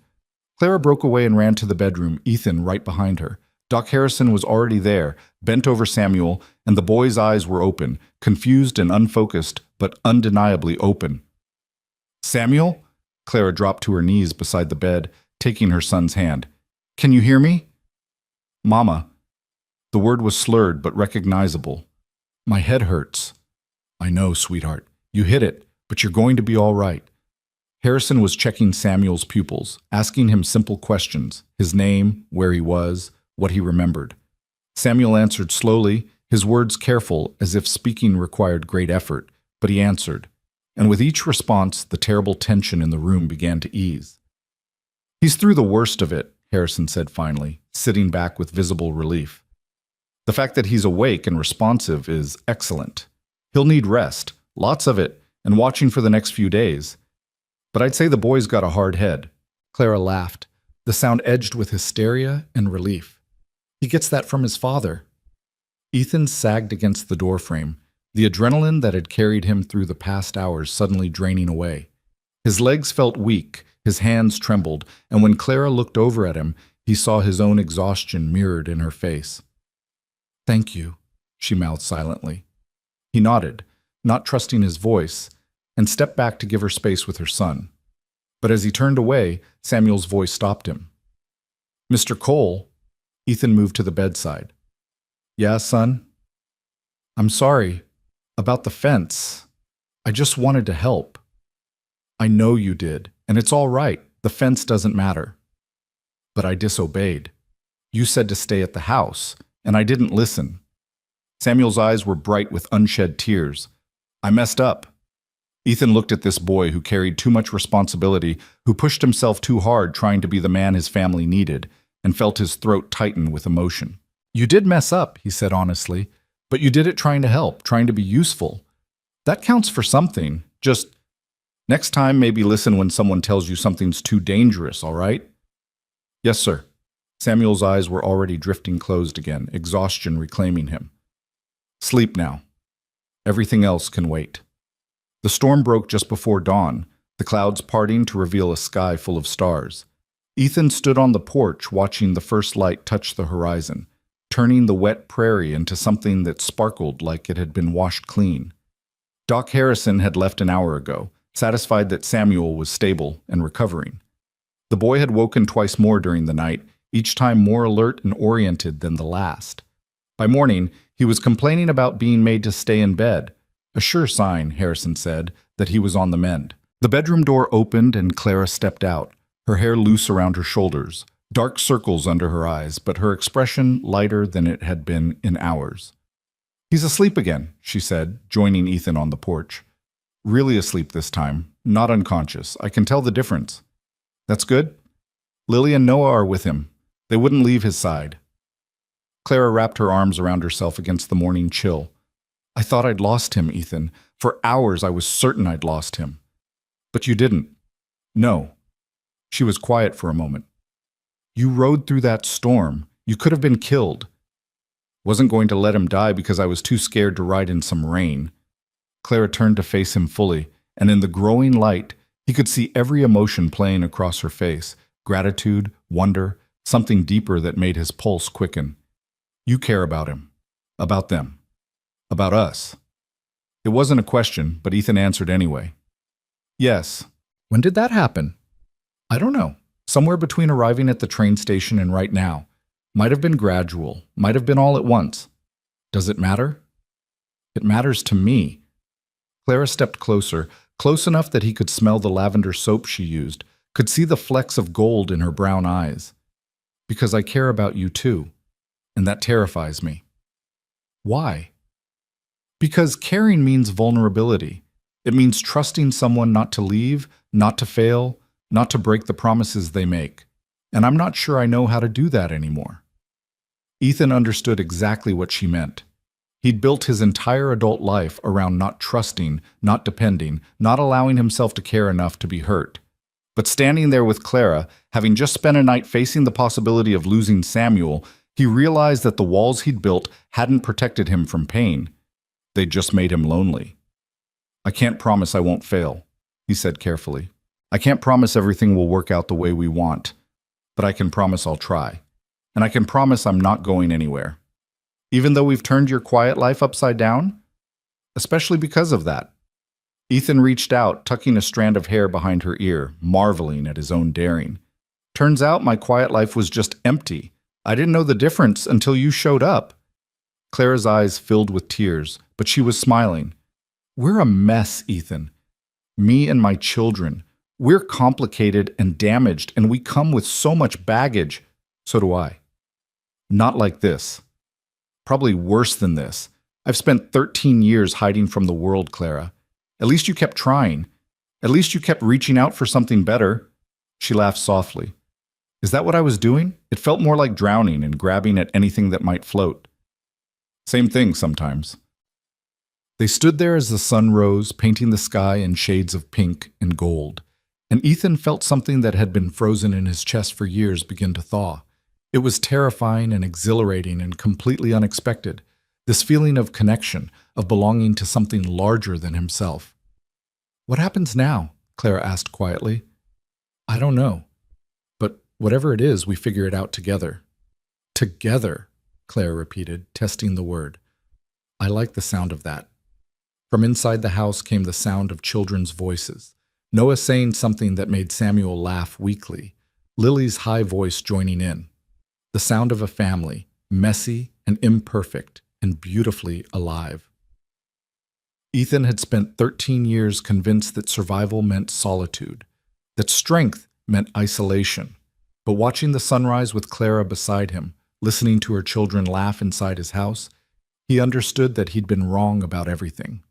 Speaker 1: Clara broke away and ran to the bedroom, Ethan right behind her. Doc Harrison was already there, bent over Samuel, and the boy's eyes were open, confused and unfocused, but undeniably open. "Samuel?" Clara dropped to her knees beside the bed, taking her son's hand. "Can you hear me?" "Mama." The word was slurred but recognizable. "My head hurts." "I know, sweetheart. You hit it, but you're going to be all right." Harrison was checking Samuel's pupils, asking him simple questions, his name, where he was, what he remembered. Samuel answered slowly, his words careful, as if speaking required great effort, but he answered. And with each response, the terrible tension in the room began to ease. "He's through the worst of it," Harrison said finally, sitting back with visible relief. "The fact that he's awake and responsive is excellent. He'll need rest, lots of it, and watching for the next few days. But I'd say the boy's got a hard head." Clara laughed, the sound edged with hysteria and relief. "He gets that from his father." Ethan sagged against the doorframe, the adrenaline that had carried him through the past hours suddenly draining away. His legs felt weak, his hands trembled, and when Clara looked over at him, he saw his own exhaustion mirrored in her face. "Thank you," she mouthed silently. He nodded, not trusting his voice, and stepped back to give her space with her son. But as he turned away, Samuel's voice stopped him. "Mr. Cole?" Ethan moved to the bedside. "Yeah, son?" "I'm sorry. About the fence. I just wanted to help." "I know you did, and it's all right. The fence doesn't matter." "But I disobeyed. You said to stay at the house, and I didn't listen." Samuel's eyes were bright with unshed tears. "I messed up." Ethan looked at this boy who carried too much responsibility, who pushed himself too hard trying to be the man his family needed, and felt his throat tighten with emotion. "You did mess up," he said honestly, "but you did it trying to help, trying to be useful. That counts for something. Just next time maybe listen when someone tells you something's too dangerous, all right?" "Yes, sir." Samuel's eyes were already drifting closed again, exhaustion reclaiming him. "Sleep now. Everything else can wait." The storm broke just before dawn, the clouds parting to reveal a sky full of stars. Ethan stood on the porch watching the first light touch the horizon, turning the wet prairie into something that sparkled like it had been washed clean. Doc Harrison had left an hour ago, satisfied that Samuel was stable and recovering. The boy had woken twice more during the night, each time more alert and oriented than the last. By morning, he was complaining about being made to stay in bed, a sure sign, Harrison said, that he was on the mend. The bedroom door opened and Clara stepped out, her hair loose around her shoulders, dark circles under her eyes, but her expression lighter than it had been in hours. "He's asleep again," she said, joining Ethan on the porch. "Really asleep this time, not unconscious. I can tell the difference." "That's good." "Lily and Noah are with him. They wouldn't leave his side." Clara wrapped her arms around herself against the morning chill. "I thought I'd lost him, Ethan. For hours I was certain I'd lost him." "But you didn't." "No." She was quiet for a moment. You rode through that storm. You could have been killed. Wasn't going to let him die because I was too scared to ride in some rain. Clara turned to face him fully, and in the growing light, he could see every emotion playing across her face: gratitude, wonder, something deeper that made his pulse quicken. You care about him. About them. About us. It wasn't a question, but Ethan answered anyway. Yes. When did that happen? I don't know. Somewhere between arriving at the train station and right now. Might have been gradual. Might have been all at once. Does it matter? It matters to me. Clara stepped closer, close enough that he could smell the lavender soap she used, could see the flecks of gold in her brown eyes. Because I care about you too, and that terrifies me. Why? Because caring means vulnerability. It means trusting someone not to leave, not to fail, not to break the promises they make. And I'm not sure I know how to do that anymore. Ethan understood exactly what she meant. He'd built his entire adult life around not trusting, not depending, not allowing himself to care enough to be hurt. But standing there with Clara, having just spent a night facing the possibility of losing Samuel, he realized that the walls he'd built hadn't protected him from pain. They'd just made him lonely. I can't promise I won't fail, he said carefully. I can't promise everything will work out the way we want, but I can promise I'll try. And I can promise I'm not going anywhere. Even though we've turned your quiet life upside down? Especially because of that. Ethan reached out, tucking a strand of hair behind her ear, marveling at his own daring. Turns out my quiet life was just empty. I didn't know the difference until you showed up. Clara's eyes filled with tears, but she was smiling. We're a mess, Ethan. Me and my children. We're complicated and damaged, and we come with so much baggage. So do I. Not like this. Probably worse than this. I've spent 13 years hiding from the world, Clara. At least you kept trying. At least you kept reaching out for something better. She laughed softly. Is that what I was doing? It felt more like drowning and grabbing at anything that might float. Same thing sometimes. They stood there as the sun rose, painting the sky in shades of pink and gold, and Ethan felt something that had been frozen in his chest for years begin to thaw. It was terrifying and exhilarating and completely unexpected, this feeling of connection, of belonging to something larger than himself. What happens now? Clara asked quietly. I don't know, but whatever it is, we figure it out together. Together, Clara repeated, testing the word. I like the sound of that. From inside the house came the sound of children's voices. Noah saying something that made Samuel laugh weakly, Lily's high voice joining in. The sound of a family, messy and imperfect and beautifully alive. Ethan had spent 13 years convinced that survival meant solitude, that strength meant isolation. But watching the sunrise with Clara beside him, listening to her children laugh inside his house, he understood that he'd been wrong about everything.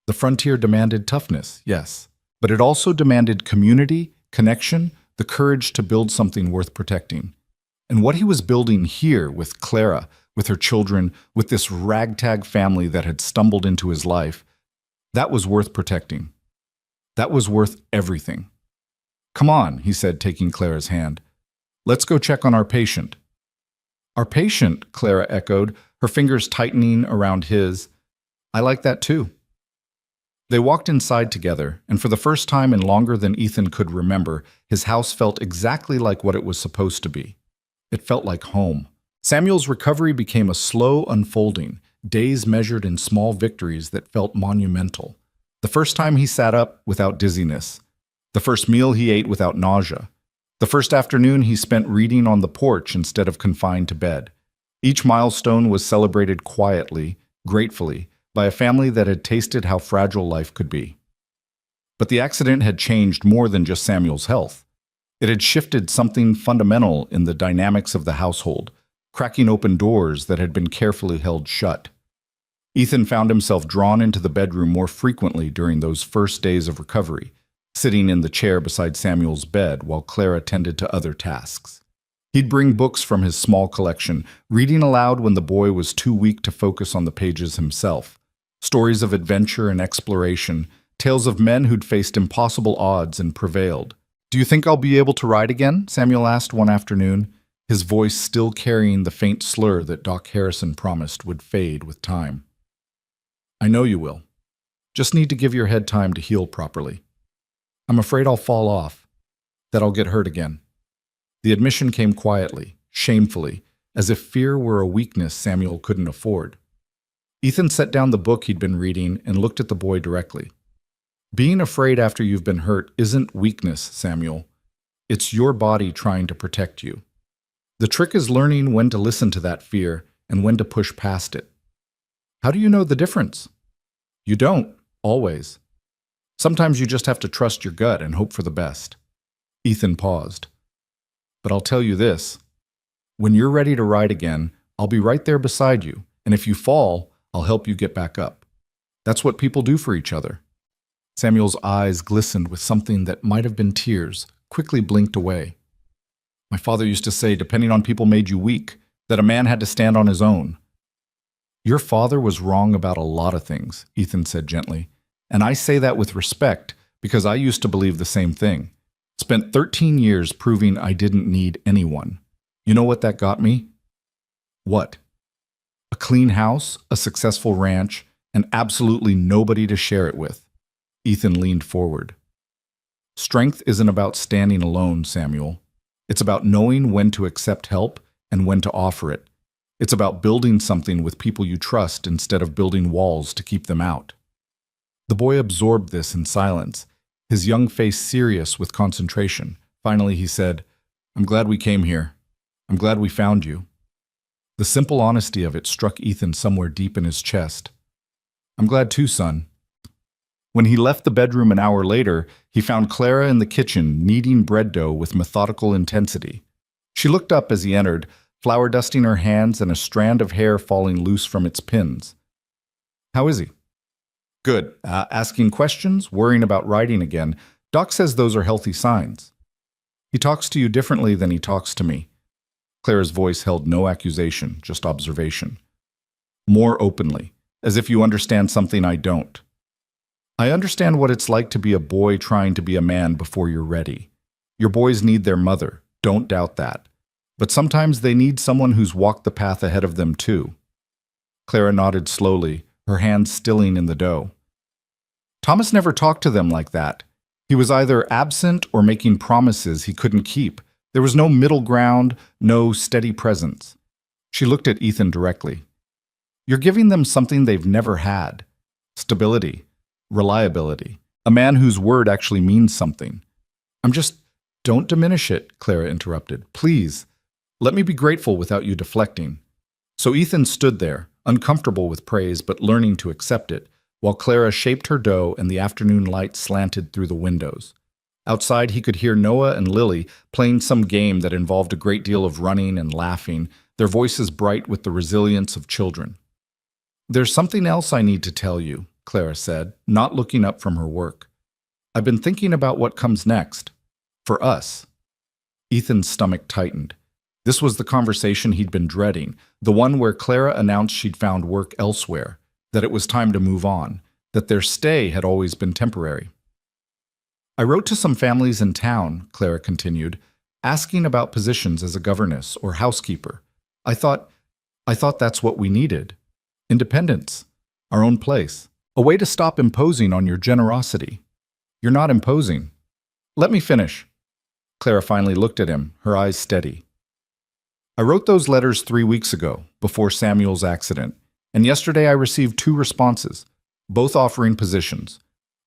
Speaker 1: The frontier demanded toughness, yes, but it also demanded community, connection, the courage to build something worth protecting. And what he was building here with Clara, with her children, with this ragtag family that had stumbled into his life, that was worth protecting. That was worth everything. Come on, he said, taking Clara's hand. Let's go check on our patient. Our patient, Clara echoed, her fingers tightening around his. I like that too. They walked inside together, and for the first time in longer than Ethan could remember, his house felt exactly like what it was supposed to be. It felt like home. Samuel's recovery became a slow unfolding, days measured in small victories that felt monumental. The first time he sat up without dizziness. The first meal he ate without nausea. The first afternoon he spent reading on the porch instead of confined to bed. Each milestone was celebrated quietly, gratefully, by a family that had tasted how fragile life could be. But the accident had changed more than just Samuel's health. It had shifted something fundamental in the dynamics of the household, cracking open doors that had been carefully held shut. Ethan found himself drawn into the bedroom more frequently during those first days of recovery, sitting in the chair beside Samuel's bed while Clara tended to other tasks. He'd bring books from his small collection, reading aloud when the boy was too weak to focus on the pages himself. Stories of adventure and exploration, tales of men who'd faced impossible odds and prevailed. Do you think I'll be able to ride again? Samuel asked one afternoon. his voice still carrying the faint slur that Doc Harrison promised would fade with time. I know you will. Just need to give your head time to heal properly. I'm afraid I'll fall off, that I'll get hurt again. The admission came quietly, shamefully, as if fear were a weakness Samuel couldn't afford. Ethan set down the book he'd been reading and looked at the boy directly. Being afraid after you've been hurt isn't weakness, Samuel. It's your body trying to protect you. The trick is learning when to listen to that fear and when to push past it. How do you know the difference? You don't, always. Sometimes you just have to trust your gut and hope for the best. Ethan paused. But I'll tell you this. When you're ready to ride again, I'll be right there beside you, and if you fall, I'll help you get back up. That's what people do for each other. Samuel's eyes glistened with something that might have been tears, quickly blinked away. My father used to say, depending on people made you weak, that a man had to stand on his own. Your father was wrong about a lot of things, Ethan said gently, and I say that with respect because I used to believe the same thing. Spent 13 years proving I didn't need anyone. You know what that got me? What? A clean house, a successful ranch, and absolutely nobody to share it with. Ethan leaned forward. Strength isn't about standing alone, Samuel. It's about knowing when to accept help and when to offer it. It's about building something with people you trust instead of building walls to keep them out. The boy absorbed this in silence, his young face serious with concentration. Finally, he said, I'm glad we came here. I'm glad we found you. The simple honesty of it struck Ethan somewhere deep in his chest. I'm glad too, son. When he left the bedroom an hour later, he found Clara in the kitchen kneading bread dough with methodical intensity. She looked up as he entered, flour dusting her hands and a strand of hair falling loose from its pins. How is he? Good. Asking questions, worrying about writing again. Doc says those are healthy signs. He talks to you differently than he talks to me. Clara's voice held no accusation, just observation. More openly, as if you understand something I don't. I understand what it's like to be a boy trying to be a man before you're ready. Your boys need their mother, don't doubt that. But sometimes they need someone who's walked the path ahead of them too. Clara nodded slowly, her hands stilling in the dough. Thomas never talked to them like that. He was either absent or making promises he couldn't keep. There was no middle ground, no steady presence. She looked at Ethan directly. You're giving them something they've never had. Stability. Reliability. A man whose word actually means something. Don't diminish it, Clara interrupted. Please, let me be grateful without you deflecting. So Ethan stood there, uncomfortable with praise but learning to accept it, while Clara shaped her dough and the afternoon light slanted through the windows. Outside he could hear Noah and Lily playing some game that involved a great deal of running and laughing, their voices bright with the resilience of children. There's something else I need to tell you, Clara said, not looking up from her work. I've been thinking about what comes next. For us. Ethan's stomach tightened. This was the conversation he'd been dreading, the one where Clara announced she'd found work elsewhere, that it was time to move on, that their stay had always been temporary. I wrote to some families in town, Clara continued, asking about positions as a governess or housekeeper. I thought that's what we needed. Independence. Our own place. A way to stop imposing on your generosity. You're not imposing. Let me finish. Clara finally looked at him, her eyes steady. I wrote those letters 3 weeks ago, before Samuel's accident, and yesterday I received 2 responses, both offering positions.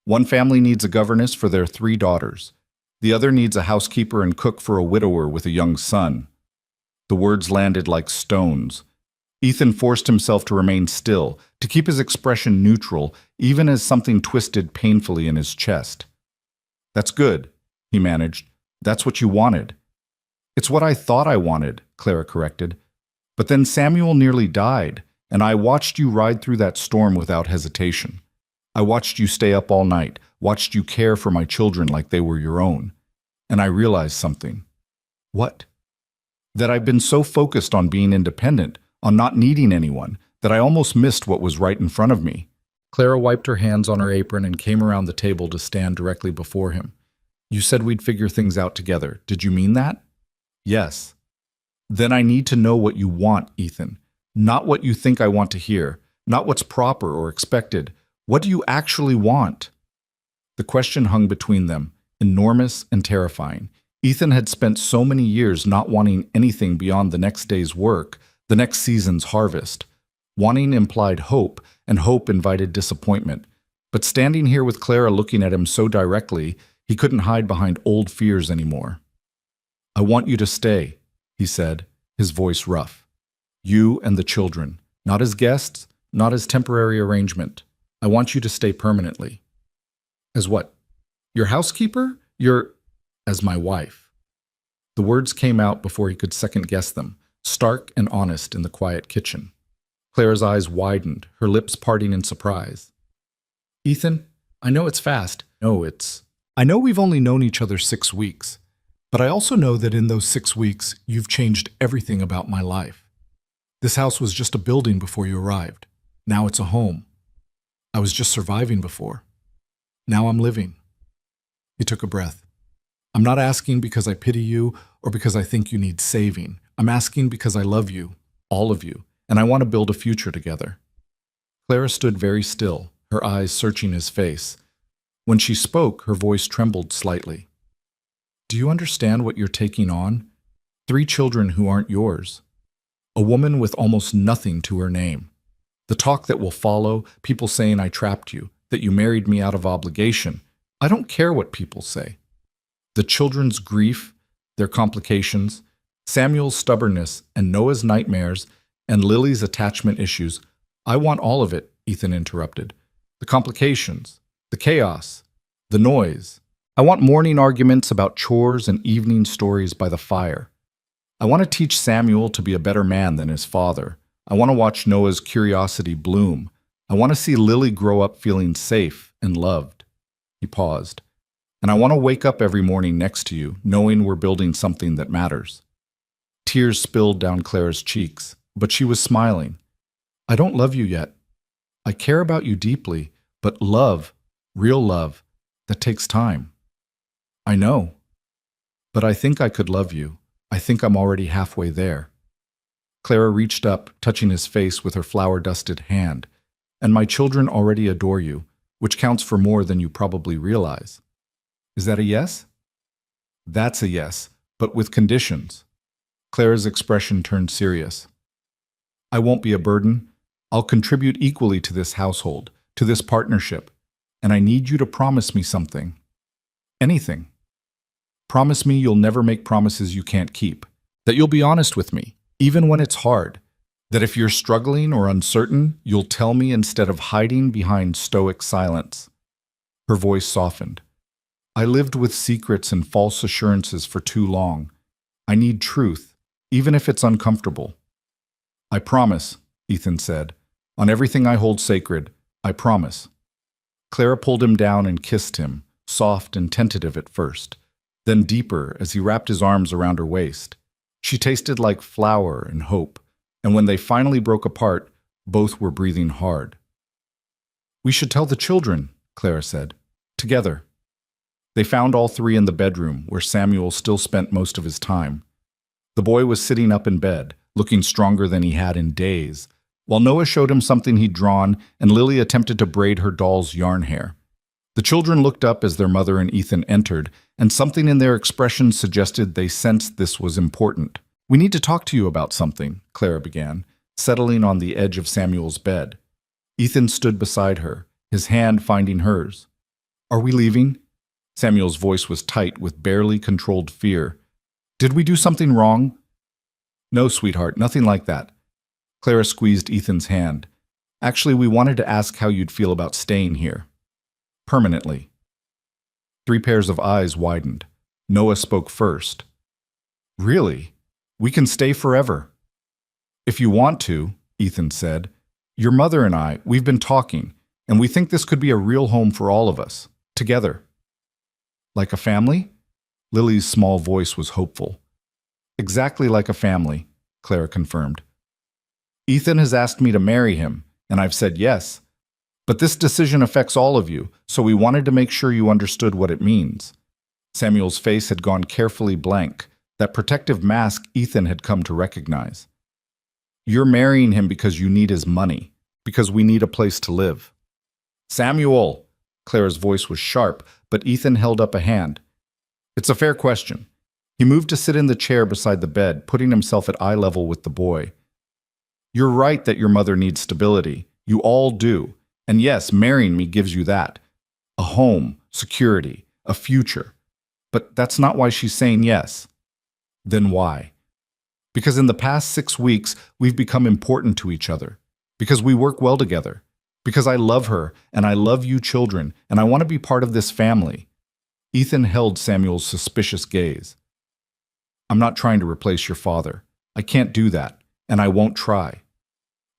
Speaker 1: One family needs a governess for their 3 daughters. The other needs a housekeeper and cook for a widower with a young son. The words landed like stones. Ethan forced himself to remain still, to keep his expression neutral, even as something twisted painfully in his chest. That's good, he managed. That's what you wanted. It's what I thought I wanted, Clara corrected. But then Samuel nearly died, and I watched you ride through that storm without hesitation. I watched you stay up all night, watched you care for my children like they were your own. And I realized something. What? That I've been so focused on being independent, on not needing anyone, that I almost missed what was right in front of me. Clara wiped her hands on her apron and came around the table to stand directly before him. You said we'd figure things out together. Did you mean that? Yes. Then I need to know what you want, Ethan. Not what you think I want to hear, not what's proper or expected. What do you actually want? The question hung between them, enormous and terrifying. Ethan had spent so many years not wanting anything beyond the next day's work, the next season's harvest. Wanting implied hope, and hope invited disappointment. But standing here with Clara looking at him so directly, he couldn't hide behind old fears anymore. I want you to stay, he said, his voice rough. You and the children, not as guests, not as temporary arrangement. I want you to stay permanently. As what? Your housekeeper? As my wife. The words came out before he could second-guess them, stark and honest in the quiet kitchen. Clara's eyes widened, her lips parting in surprise. Ethan, I know it's fast. I know we've only known each other 6 weeks, but I also know that in those 6 weeks, you've changed everything about my life. This house was just a building before you arrived. Now it's a home. I was just surviving before. Now I'm living. He took a breath. I'm not asking because I pity you or because I think you need saving. I'm asking because I love you, all of you, and I want to build a future together. Clara stood very still, her eyes searching his face. When she spoke, her voice trembled slightly. Do you understand what you're taking on? 3 children who aren't yours. A woman with almost nothing to her name. The talk that will follow, people saying I trapped you, that you married me out of obligation. I don't care what people say. The children's grief, their complications, Samuel's stubbornness and Noah's nightmares, and Lily's attachment issues. I want all of it, Ethan interrupted. The complications, the chaos, the noise. I want morning arguments about chores and evening stories by the fire. I want to teach Samuel to be a better man than his father. I want to watch Noah's curiosity bloom. I want to see Lily grow up feeling safe and loved. He paused. And I want to wake up every morning next to you, knowing we're building something that matters. Tears spilled down Clara's cheeks, but she was smiling. I don't love you yet. I care about you deeply, but love, real love, that takes time. I know. But I think I could love you. I think I'm already halfway there. Clara reached up, touching his face with her flour-dusted hand. And my children already adore you, which counts for more than you probably realize. Is that a yes? That's a yes, but with conditions. Clara's expression turned serious. I won't be a burden. I'll contribute equally to this household, to this partnership, and I need you to promise me something. Anything. Promise me you'll never make promises you can't keep, that you'll be honest with me, even when it's hard, that if you're struggling or uncertain, you'll tell me instead of hiding behind stoic silence. Her voice softened. I lived with secrets and false assurances for too long. I need truth, even if it's uncomfortable. I promise, Ethan said. On everything I hold sacred, I promise. Clara pulled him down and kissed him, soft and tentative at first, then deeper as he wrapped his arms around her waist. She tasted like flour and hope, and when they finally broke apart, both were breathing hard. We should tell the children, Clara said. Together. They found all 3 in the bedroom, where Samuel still spent most of his time. The boy was sitting up in bed, looking stronger than he had in days, while Noah showed him something he'd drawn and Lily attempted to braid her doll's yarn hair. The children looked up as their mother and Ethan entered, and something in their expressions suggested they sensed this was important. We need to talk to you about something, Clara began, settling on the edge of Samuel's bed. Ethan stood beside her, his hand finding hers. Are we leaving? Samuel's voice was tight with barely controlled fear. Did we do something wrong? No, sweetheart, nothing like that. Clara squeezed Ethan's hand. Actually, we wanted to ask how you'd feel about staying here. Permanently. 3 pairs of eyes widened. Noah spoke first. Really? We can stay forever. If you want to, Ethan said. Your mother and I, we've been talking, and we think this could be a real home for all of us, together. Like a family? Lily's small voice was hopeful. Exactly like a family, Clara confirmed. Ethan has asked me to marry him, and I've said yes. But this decision affects all of you, so we wanted to make sure you understood what it means. Samuel's face had gone carefully blank, that protective mask Ethan had come to recognize. You're marrying him because you need his money, because we need a place to live. Samuel! Clara's voice was sharp, but Ethan held up a hand. It's a fair question. He moved to sit in the chair beside the bed, putting himself at eye level with the boy. You're right that your mother needs stability. You all do. And yes, marrying me gives you that. A home, security, a future. But that's not why she's saying yes. Then why? Because in the past 6 weeks, we've become important to each other. Because we work well together. Because I love her, and I love you children, and I want to be part of this family. Ethan held Samuel's suspicious gaze. I'm not trying to replace your father. I can't do that, and I won't try.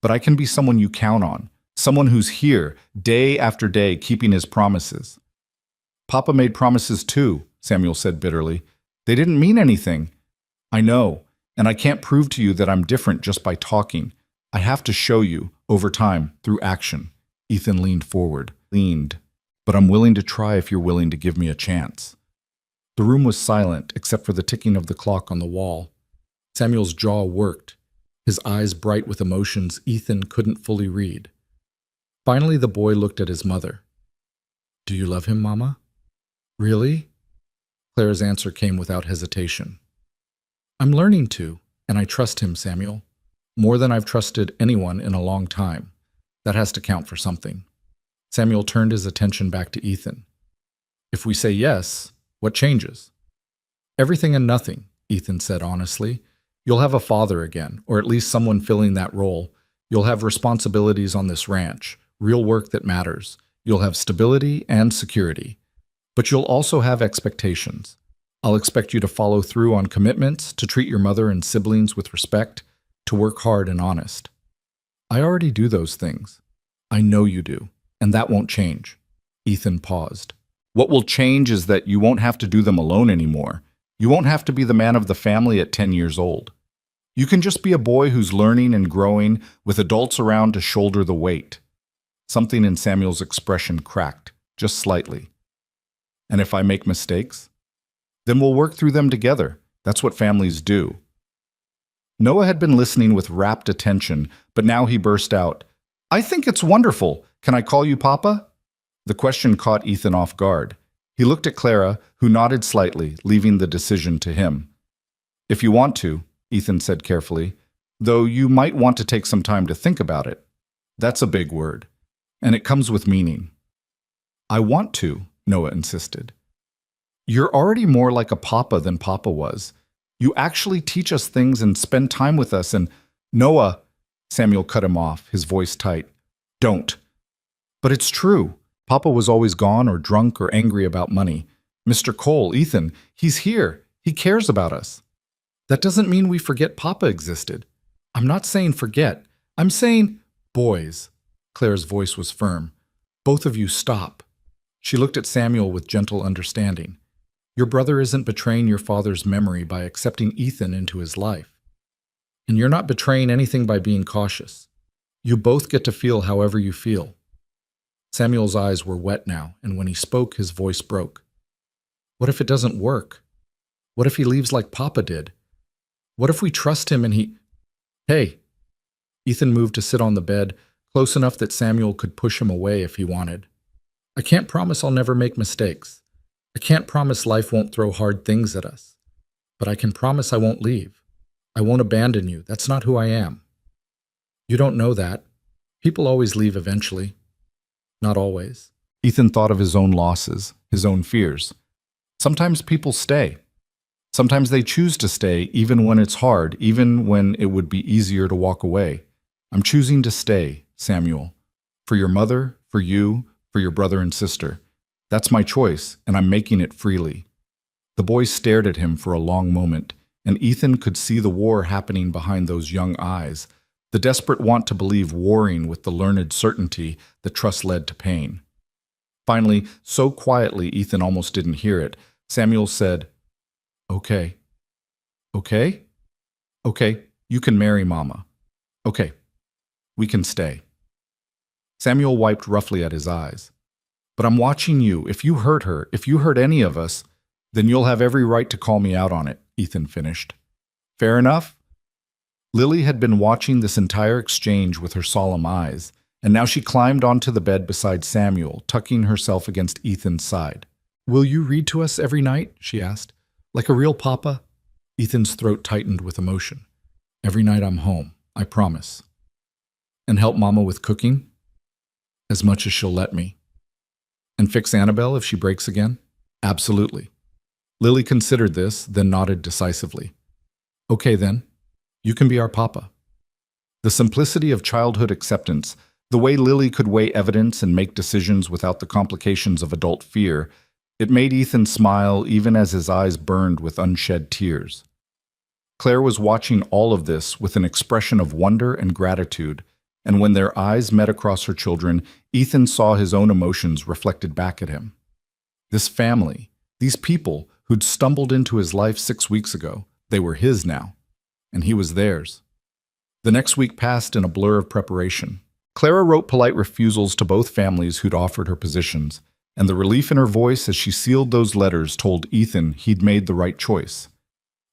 Speaker 1: But I can be someone you count on, someone who's here, day after day, keeping his promises. Papa made promises too, Samuel said bitterly. They didn't mean anything. I know, and I can't prove to you that I'm different just by talking. I have to show you, over time, through action. Ethan leaned forward. But I'm willing to try if you're willing to give me a chance. The room was silent, except for the ticking of the clock on the wall. Samuel's jaw worked, his eyes bright with emotions Ethan couldn't fully read. Finally, the boy looked at his mother. Do you love him, Mama? Really? Clara's answer came without hesitation. I'm learning to, and I trust him, Samuel. More than I've trusted anyone in a long time. That has to count for something. Samuel turned his attention back to Ethan. If we say yes, what changes? Everything and nothing, Ethan said honestly. You'll have a father again, or at least someone filling that role. You'll have responsibilities on this ranch, real work that matters. You'll have stability and security. But you'll also have expectations. I'll expect you to follow through on commitments, to treat your mother and siblings with respect, to work hard and honest. I already do those things. I know you do, and that won't change. Ethan paused. What will change is that you won't have to do them alone anymore. You won't have to be the man of the family at 10 years old. You can just be a boy who's learning and growing with adults around to shoulder the weight. Something in Samuel's expression cracked, just slightly. And if I make mistakes? Then we'll work through them together. That's what families do. Noah had been listening with rapt attention, but now he burst out. I think it's wonderful. Can I call you Papa? The question caught Ethan off guard. He looked at Clara, who nodded slightly, leaving the decision to him. If you want to, Ethan said carefully, though you might want to take some time to think about it. That's a big word, and it comes with meaning. I want to, Noah insisted. You're already more like a papa than Papa was. You actually teach us things and spend time with us and… Noah, Samuel cut him off, his voice tight. Don't. But it's true. Papa was always gone or drunk or angry about money. Mr. Cole, Ethan, he's here. He cares about us. That doesn't mean we forget Papa existed. I'm not saying forget. I'm saying, boys. Clara's voice was firm. Both of you stop. She looked at Samuel with gentle understanding. Your brother isn't betraying your father's memory by accepting Ethan into his life. And you're not betraying anything by being cautious. You both get to feel however you feel. Samuel's eyes were wet now, and when he spoke, his voice broke. What if it doesn't work? What if he leaves like Papa did? What if we trust him and he… Hey! Ethan moved to sit on the bed, close enough that Samuel could push him away if he wanted. I can't promise I'll never make mistakes. I can't promise life won't throw hard things at us. But I can promise I won't leave. I won't abandon you. That's not who I am. You don't know that. People always leave eventually. Not always. Ethan thought of his own losses, his own fears. Sometimes people stay. Sometimes they choose to stay even when it's hard, even when it would be easier to walk away. I'm choosing to stay, Samuel. For your mother, for you, for your brother and sister. That's my choice, and I'm making it freely. The boy stared at him for a long moment, and Ethan could see the war happening behind those young eyes, the desperate want to believe warring with the learned certainty that trust led to pain. Finally, so quietly Ethan almost didn't hear it, Samuel said, Okay. Okay? Okay, you can marry Mama. Okay, we can stay. Samuel wiped roughly at his eyes. But I'm watching you. If you hurt her, if you hurt any of us, Then you'll have every right to call me out on it, Ethan finished. Fair enough? Lily had been watching this entire exchange with her solemn eyes, and now she climbed onto the bed beside Samuel, tucking herself against Ethan's side. Will you read to us every night? She asked. Like a real papa? Ethan's throat tightened with emotion. Every night I'm home, I promise. And help Mama with cooking? As much as she'll let me. And fix Annabelle if she breaks again? Absolutely. Lily considered this, then nodded decisively. Okay then, you can be our papa. The simplicity of childhood acceptance, the way Lily could weigh evidence and make decisions without the complications of adult fear, it made Ethan smile even as his eyes burned with unshed tears. Claire was watching all of this with an expression of wonder and gratitude, and when their eyes met across her children, Ethan saw his own emotions reflected back at him. This family, these people who'd stumbled into his life 6 weeks ago, they were his now, and he was theirs. The next week passed in a blur of preparation. Clara wrote polite refusals to both families who'd offered her positions, and the relief in her voice as she sealed those letters told Ethan he'd made the right choice.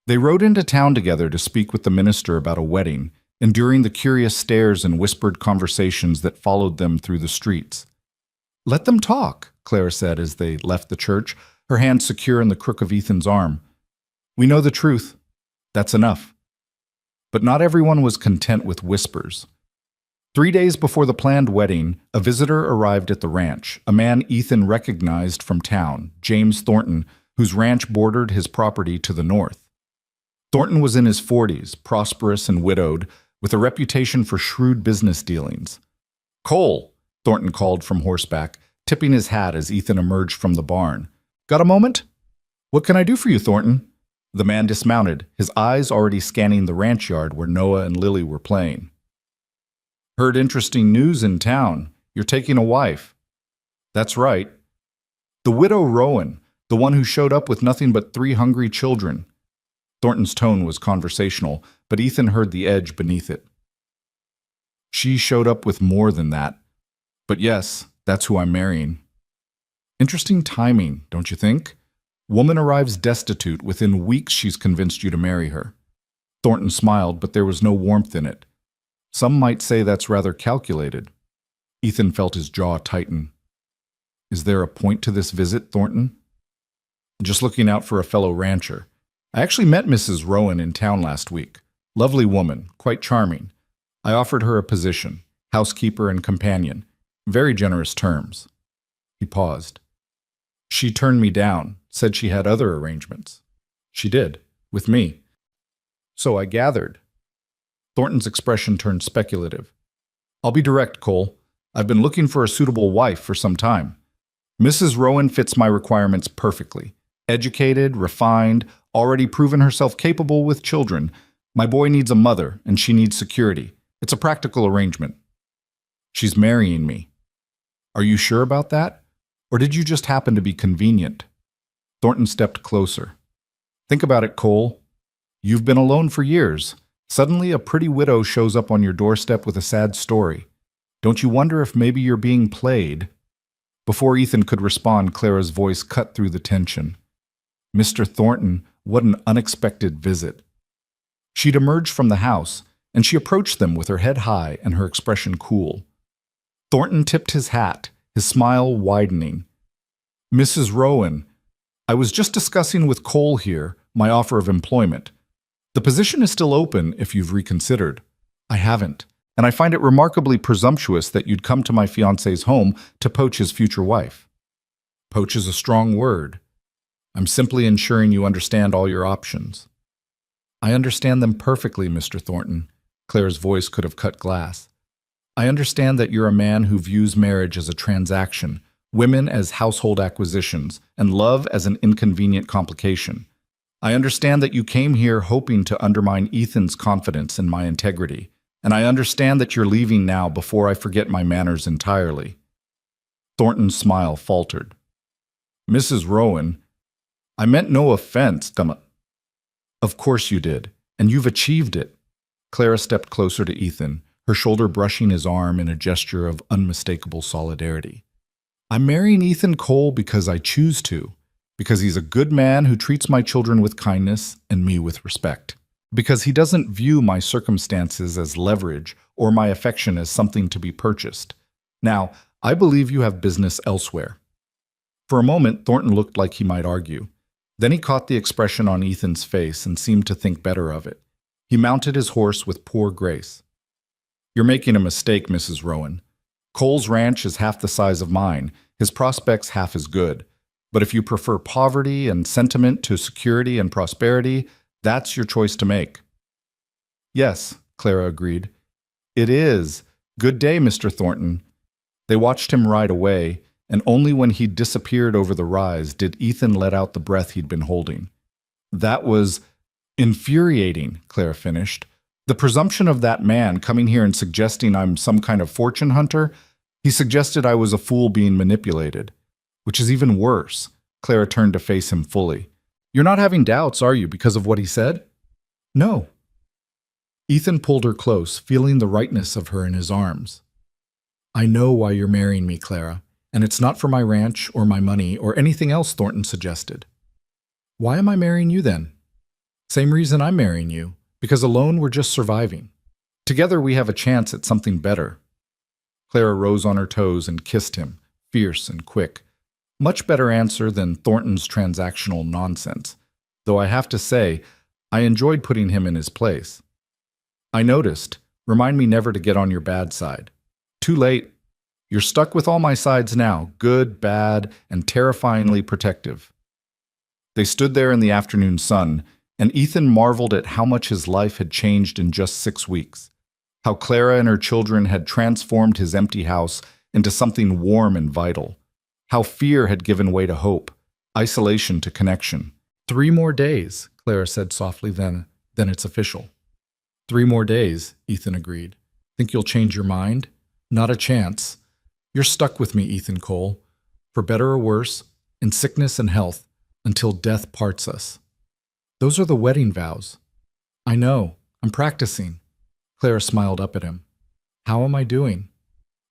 Speaker 1: They rode into town together to speak with the minister about a wedding, enduring the curious stares and whispered conversations that followed them through the streets. Let them talk, Clara said as they left the church, her hand secure in the crook of Ethan's arm. We know the truth. That's enough. But not everyone was content with whispers. 3 days before the planned wedding, a visitor arrived at the ranch, a man Ethan recognized from town, James Thornton, whose ranch bordered his property to the north. Thornton was in his 40s, prosperous and widowed, with a reputation for shrewd business dealings. Cole, Thornton called from horseback, tipping his hat as Ethan emerged from the barn. Got a moment? What can I do for you, Thornton? The man dismounted, his eyes already scanning the ranch yard where Noah and Lily were playing. Heard interesting news in town. You're taking a wife. That's right. The widow Rowan, the one who showed up with nothing but 3 hungry children. Thornton's tone was conversational, but Ethan heard the edge beneath it. She showed up with more than that. But yes, that's who I'm marrying. Interesting timing, don't you think? Woman arrives destitute. Within weeks she's convinced you to marry her. Thornton smiled, but there was no warmth in it. Some might say that's rather calculated. Ethan felt his jaw tighten. Is there a point to this visit, Thornton? Just looking out for a fellow rancher. I actually met Mrs. Rowan in town last week. Lovely woman, quite charming. I offered her a position, housekeeper and companion. Very generous terms. He paused. She turned me down, said she had other arrangements. She did, with me. So I gathered. Thornton's expression turned speculative. I'll be direct, Cole. I've been looking for a suitable wife for some time. Mrs. Rowan fits my requirements perfectly. Educated, refined, already proven herself capable with children. My boy needs a mother, and she needs security. It's a practical arrangement. She's marrying me. Are you sure about that? Or did you just happen to be convenient? Thornton stepped closer. Think about it, Cole. You've been alone for years. Suddenly, a pretty widow shows up on your doorstep with a sad story. Don't you wonder if maybe you're being played? Before Ethan could respond, Clara's voice cut through the tension. Mr. Thornton, what an unexpected visit. She'd emerged from the house, and she approached them with her head high and her expression cool. Thornton tipped his hat, his smile widening. Mrs. Rowan, I was just discussing with Cole here my offer of employment. The position is still open if you've reconsidered. I haven't, and I find it remarkably presumptuous that you'd come to my fiancé's home to poach his future wife. Poach is a strong word. I'm simply ensuring you understand all your options. I understand them perfectly, Mr. Thornton. Claire's voice could have cut glass. I understand that you're a man who views marriage as a transaction, women as household acquisitions, and love as an inconvenient complication. I understand that you came here hoping to undermine Ethan's confidence in my integrity, and I understand that you're leaving now before I forget my manners entirely. Thornton's smile faltered. Mrs. Rowan, I meant no offense, Of course you did, and you've achieved it. Clara stepped closer to Ethan, her shoulder brushing his arm in a gesture of unmistakable solidarity. I'm marrying Ethan Cole because I choose to. Because he's a good man who treats my children with kindness and me with respect. Because he doesn't view my circumstances as leverage or my affection as something to be purchased. Now, I believe you have business elsewhere." For a moment, Thornton looked like he might argue. Then he caught the expression on Ethan's face and seemed to think better of it. He mounted his horse with poor grace. "You're making a mistake, Mrs. Rowan. Cole's ranch is half the size of mine, his prospects half as good. But if you prefer poverty and sentiment to security and prosperity, that's your choice to make." "Yes," Clara agreed. "It is. Good day, Mr. Thornton." They watched him ride away, and only when he'd disappeared over the rise did Ethan let out the breath he'd been holding. "That was infuriating," Clara finished. "The presumption of that man coming here and suggesting I'm some kind of fortune hunter. He suggested I was a fool being manipulated. Which is even worse." Clara turned to face him fully. "You're not having doubts, are you, because of what he said?" "No." Ethan pulled her close, feeling the rightness of her in his arms. "I know why you're marrying me, Clara, and it's not for my ranch or my money or anything else," Thornton suggested. "Why am I marrying you then?" "Same reason I'm marrying you, because alone we're just surviving. Together we have a chance at something better." Clara rose on her toes and kissed him, fierce and quick. Much better answer than Thornton's transactional nonsense, though I have to say, I enjoyed putting him in his place. "I noticed. Remind me never to get on your bad side." "Too late. You're stuck with all my sides now, good, bad, and terrifyingly protective." They stood there in the afternoon sun, and Ethan marveled at how much his life had changed in just 6 weeks, how Clara and her children had transformed his empty house into something warm and vital, how fear had given way to hope, isolation to connection. "3 more days," Clara said softly, then it's official. 3 more days, Ethan agreed. "Think you'll change your mind?" "Not a chance. You're stuck with me, Ethan Cole, for better or worse, in sickness and health, until death parts us." "Those are the wedding vows." "I know. I'm practicing." Clara smiled up at him. "How am I doing?"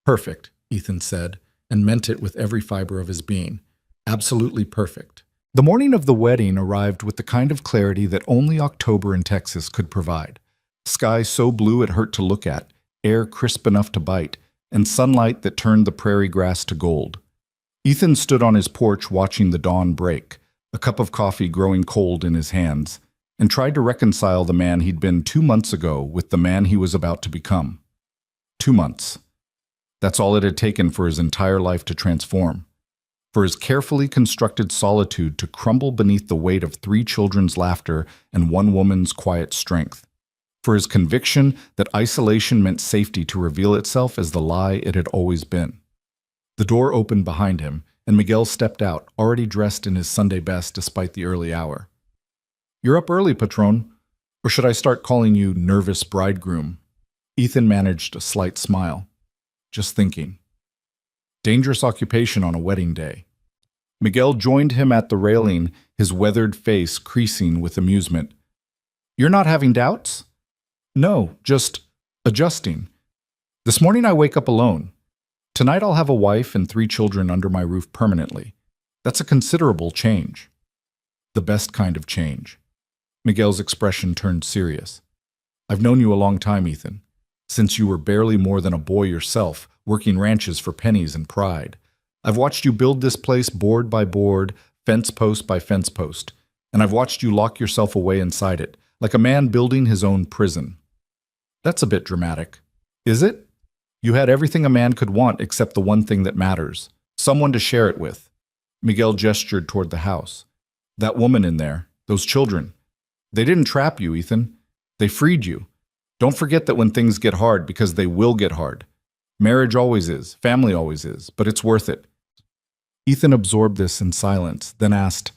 Speaker 1: "Perfect," Ethan said, and meant it with every fiber of his being. Absolutely perfect. The morning of the wedding arrived with the kind of clarity that only October in Texas could provide. Sky so blue it hurt to look at, air crisp enough to bite, and sunlight that turned the prairie grass to gold. Ethan stood on his porch watching the dawn break, a cup of coffee growing cold in his hands, and tried to reconcile the man he'd been 2 months ago with the man he was about to become. 2 months. That's all it had taken for his entire life to transform, for his carefully constructed solitude to crumble beneath the weight of 3 children's laughter and 1 woman's quiet strength, for his conviction that isolation meant safety to reveal itself as the lie it had always been. The door opened behind him, and Miguel stepped out, already dressed in his Sunday best despite the early hour. "You're up early, Patron. Or should I start calling you nervous bridegroom?" Ethan managed a slight smile. "Just thinking." Dangerous occupation on a wedding day. Miguel joined him at the railing, his weathered face creasing with amusement. "You're not having doubts?" "No, just adjusting. This morning I wake up alone. Tonight I'll have a wife and 3 children under my roof permanently. That's a considerable change." "The best kind of change." Miguel's expression turned serious. "I've known you a long time, Ethan. Since you were barely more than a boy yourself, working ranches for pennies and pride. I've watched you build this place board by board, fence post by fence post, and I've watched you lock yourself away inside it, like a man building his own prison." "That's a bit dramatic." "Is it? You had everything a man could want except the one thing that matters, someone to share it with." Miguel gestured toward the house. "That woman in there, those children. They didn't trap you, Ethan. They freed you. Don't forget that when things get hard, because they will get hard. Marriage always is, family always is, but it's worth it." Ethan absorbed this in silence, then asked,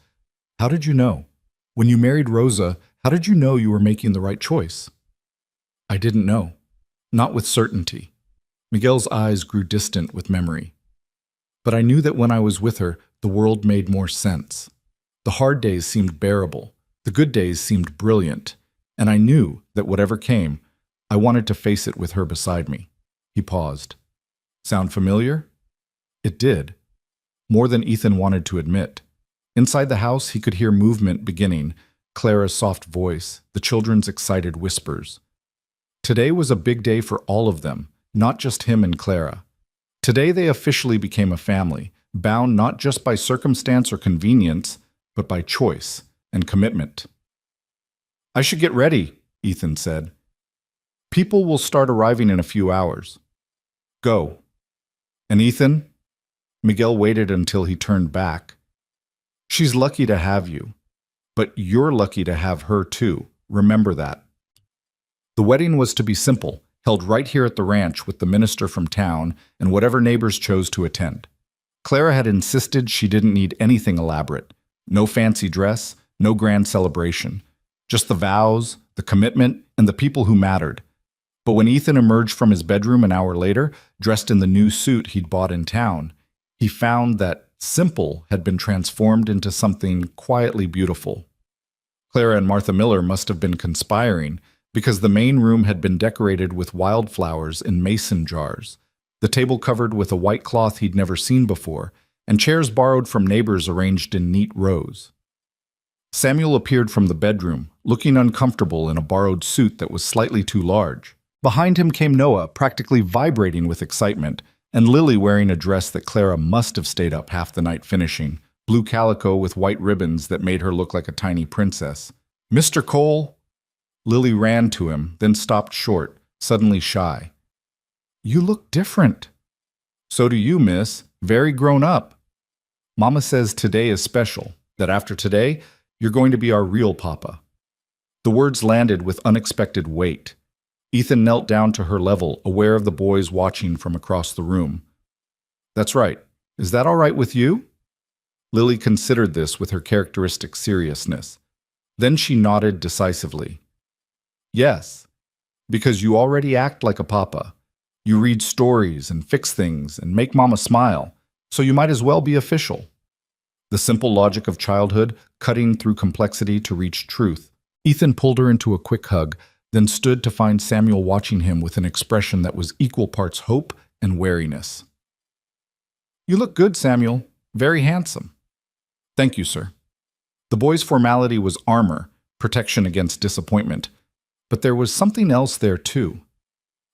Speaker 1: "How did you know? When you married Rosa, how did you know you were making the right choice?" "I didn't know. Not with certainty." Miguel's eyes grew distant with memory. "But I knew that when I was with her, the world made more sense. The hard days seemed bearable. The good days seemed brilliant. And I knew that whatever came, I wanted to face it with her beside me." He paused. "Sound familiar?" It did. More than Ethan wanted to admit. Inside the house, he could hear movement beginning, Clara's soft voice, the children's excited whispers. Today was a big day for all of them, not just him and Clara. Today they officially became a family, bound not just by circumstance or convenience, but by choice and commitment. "I should get ready," Ethan said. "People will start arriving in a few hours. Go." "And Ethan?" Miguel waited until he turned back. "She's lucky to have you, but you're lucky to have her too. Remember that." The wedding was to be simple, held right here at the ranch with the minister from town and whatever neighbors chose to attend. Clara had insisted she didn't need anything elaborate. No fancy dress, no grand celebration. Just the vows, the commitment, and the people who mattered. But when Ethan emerged from his bedroom an hour later, dressed in the new suit he'd bought in town, he found that simple had been transformed into something quietly beautiful. Clara and Martha Miller must have been conspiring, because the main room had been decorated with wildflowers in mason jars, the table covered with a white cloth he'd never seen before, and chairs borrowed from neighbors arranged in neat rows. Samuel appeared from the bedroom, looking uncomfortable in a borrowed suit that was slightly too large. Behind him came Noah, practically vibrating with excitement, and Lily wearing a dress that Clara must have stayed up half the night finishing, blue calico with white ribbons that made her look like a tiny princess. "Mr. Cole!" Lily ran to him, then stopped short, suddenly shy. "You look different." "So do you, miss. Very grown up. Mama says today is special, that after today, you're going to be our real papa." The words landed with unexpected weight. Ethan knelt down to her level, aware of the boys watching from across the room. "That's right. Is that all right with you?" Lily considered this with her characteristic seriousness. Then she nodded decisively. "Yes, because you already act like a papa. You read stories and fix things and make Mama smile, so you might as well be official." The simple logic of childhood, cutting through complexity to reach truth. Ethan pulled her into a quick hug, then stood to find Samuel watching him with an expression that was equal parts hope and wariness. "You look good, Samuel. Very handsome." "Thank you, sir." The boy's formality was armor, protection against disappointment. But there was something else there, too.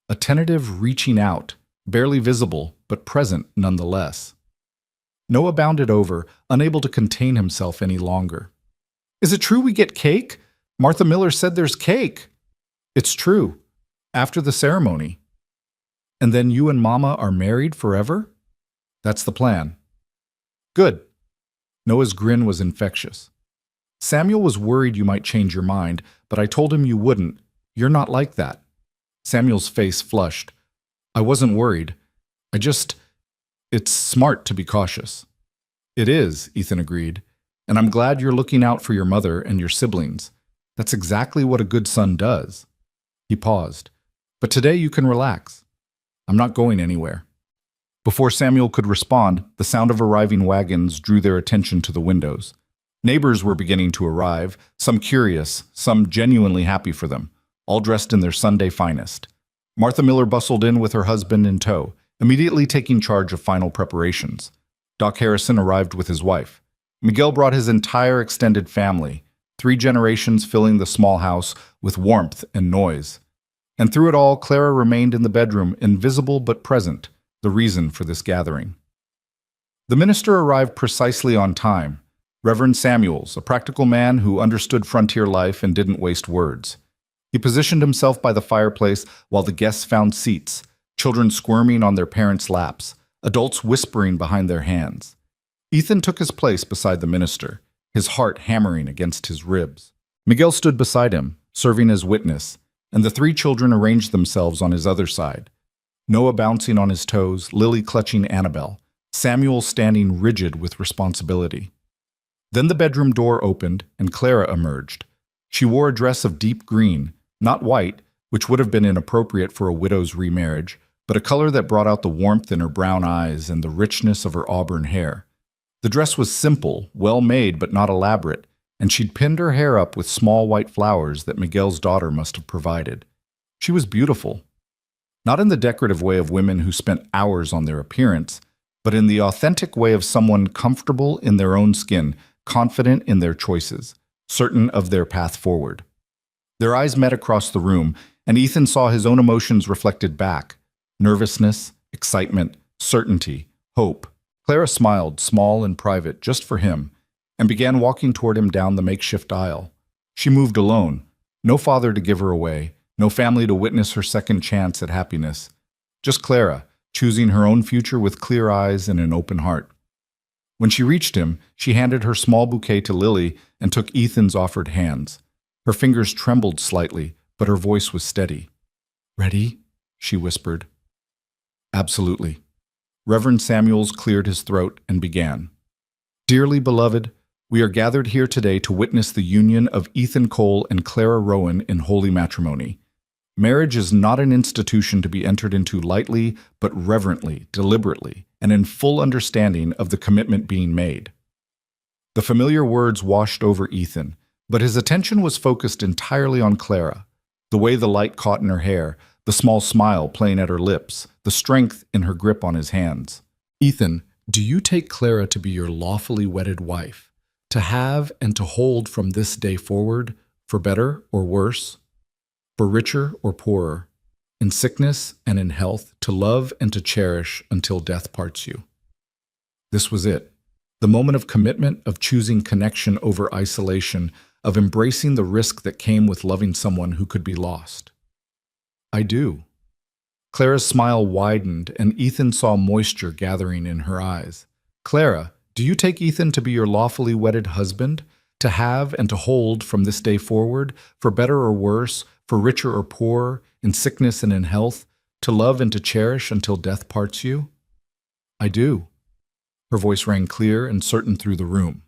Speaker 1: A tentative reaching out, barely visible, but present nonetheless. Noah bounded over, unable to contain himself any longer. "Is it true we get cake? Martha Miller said there's cake." "It's true. After the ceremony." "And then you and Mama are married forever?" "That's the plan." "Good." Noah's grin was infectious. "Samuel was worried you might change your mind, but I told him you wouldn't. You're not like that." Samuel's face flushed. "I wasn't worried. It's smart to be cautious." "It is," Ethan agreed. "And I'm glad you're looking out for your mother and your siblings. That's exactly what a good son does." He paused. "But today you can relax. I'm not going anywhere." Before Samuel could respond, the sound of arriving wagons drew their attention to the windows. Neighbors were beginning to arrive, some curious, some genuinely happy for them, all dressed in their Sunday finest. Martha Miller bustled in with her husband in tow, immediately taking charge of final preparations. Doc Harrison arrived with his wife. Miguel brought his entire extended family, 3 generations filling the small house with warmth and noise. And through it all, Clara remained in the bedroom, invisible but present, the reason for this gathering. The minister arrived precisely on time. Reverend Samuels, a practical man who understood frontier life and didn't waste words. He positioned himself by the fireplace while the guests found seats, children squirming on their parents' laps, adults whispering behind their hands. Ethan took his place beside the minister, his heart hammering against his ribs. Miguel stood beside him, serving as witness, and the 3 children arranged themselves on his other side. Noah bouncing on his toes, Lily clutching Annabelle, Samuel standing rigid with responsibility. Then the bedroom door opened and Clara emerged. She wore a dress of deep green, not white, which would have been inappropriate for a widow's remarriage, but a color that brought out the warmth in her brown eyes and the richness of her auburn hair. The dress was simple, well made but not elaborate, and she'd pinned her hair up with small white flowers that Miguel's daughter must have provided. She was beautiful. Not in the decorative way of women who spent hours on their appearance, but in the authentic way of someone comfortable in their own skin, confident in their choices, certain of their path forward. Their eyes met across the room, and Ethan saw his own emotions reflected back: nervousness, excitement, certainty, hope. Clara smiled, small and private, just for him, and began walking toward him down the makeshift aisle. She moved alone, no father to give her away, no family to witness her second chance at happiness. Just Clara, choosing her own future with clear eyes and an open heart. When she reached him, she handed her small bouquet to Lily and took Ethan's offered hands. Her fingers trembled slightly, but her voice was steady. "Ready?" she whispered. "Absolutely." Reverend Samuels cleared his throat and began. "Dearly beloved, we are gathered here today to witness the union of Ethan Cole and Clara Rowan in holy matrimony. Marriage is not an institution to be entered into lightly, but reverently, deliberately, and in full understanding of the commitment being made." The familiar words washed over Ethan, but his attention was focused entirely on Clara. The way the light caught in her hair, the small smile playing at her lips, the strength in her grip on his hands. "Ethan, do you take Clara to be your lawfully wedded wife, to have and to hold from this day forward, for better or worse, for richer or poorer, in sickness and in health, to love and to cherish until death parts you?" This was it. The moment of commitment, of choosing connection over isolation, of embracing the risk that came with loving someone who could be lost. "I do." Clara's smile widened, and Ethan saw moisture gathering in her eyes. "Clara, do you take Ethan to be your lawfully wedded husband, to have and to hold from this day forward, for better or worse, for richer or poorer, in sickness and in health, to love and to cherish until death parts you?" "I do." Her voice rang clear and certain through the room.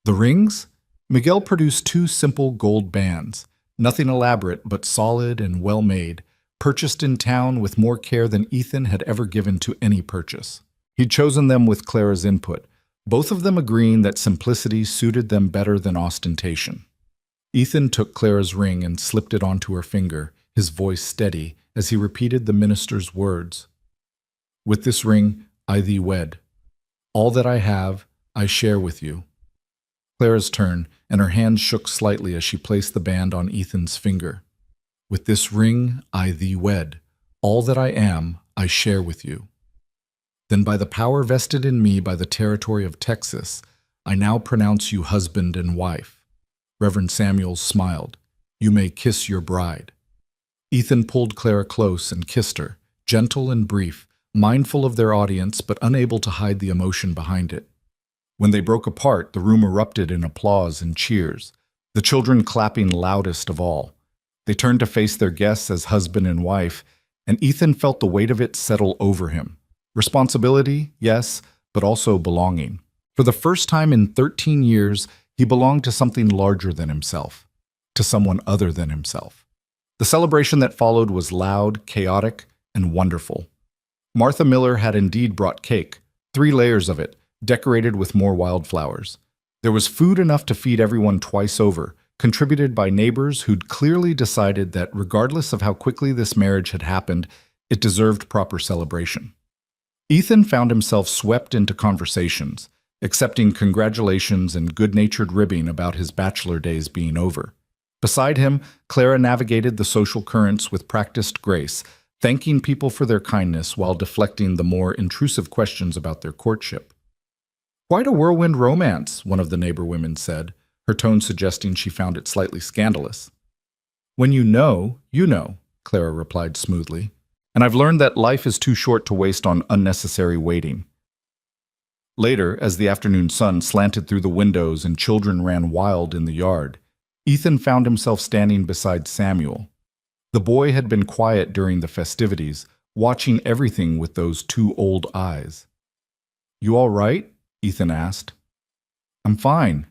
Speaker 1: "The rings?" Miguel produced 2 simple gold bands, nothing elaborate but solid and well-made, purchased in town with more care than Ethan had ever given to any purchase. He'd chosen them with Clara's input, both of them agreeing that simplicity suited them better than ostentation. Ethan took Clara's ring and slipped it onto her finger, his voice steady as he repeated the minister's words. "With this ring I thee wed. All that I have I share with you." Clara's turn, and her hand shook slightly as she placed the band on Ethan's finger. "With this ring I thee wed. All that I am I share with you. Then by the power vested in me by the territory of Texas, I now pronounce you husband and wife." Reverend Samuels smiled. "You may kiss your bride." Ethan pulled Clara close and kissed her, gentle and brief, mindful of their audience but unable to hide the emotion behind it. When they broke apart, the room erupted in applause and cheers, the children clapping loudest of all. They turned to face their guests as husband and wife, and Ethan felt the weight of it settle over him. Responsibility, yes, but also belonging. For the first time in 13 years, he belonged to something larger than himself, to someone other than himself. The celebration that followed was loud, chaotic, and wonderful. Martha Miller had indeed brought cake, 3 layers of it, decorated with more wildflowers. There was food enough to feed everyone twice over, contributed by neighbors who'd clearly decided that regardless of how quickly this marriage had happened, it deserved proper celebration. Ethan found himself swept into conversations, accepting congratulations and good-natured ribbing about his bachelor days being over. Beside him, Clara navigated the social currents with practiced grace, thanking people for their kindness while deflecting the more intrusive questions about their courtship. "Quite a whirlwind romance," one of the neighbor women said, her tone suggesting she found it slightly scandalous. "When you know, Clara replied smoothly. "And I've learned that life is too short to waste on unnecessary waiting." Later, as the afternoon sun slanted through the windows and children ran wild in the yard, Ethan found himself standing beside Samuel. The boy had been quiet during the festivities, watching everything with those 2 old eyes. "You all right?" Ethan asked. "I'm fine."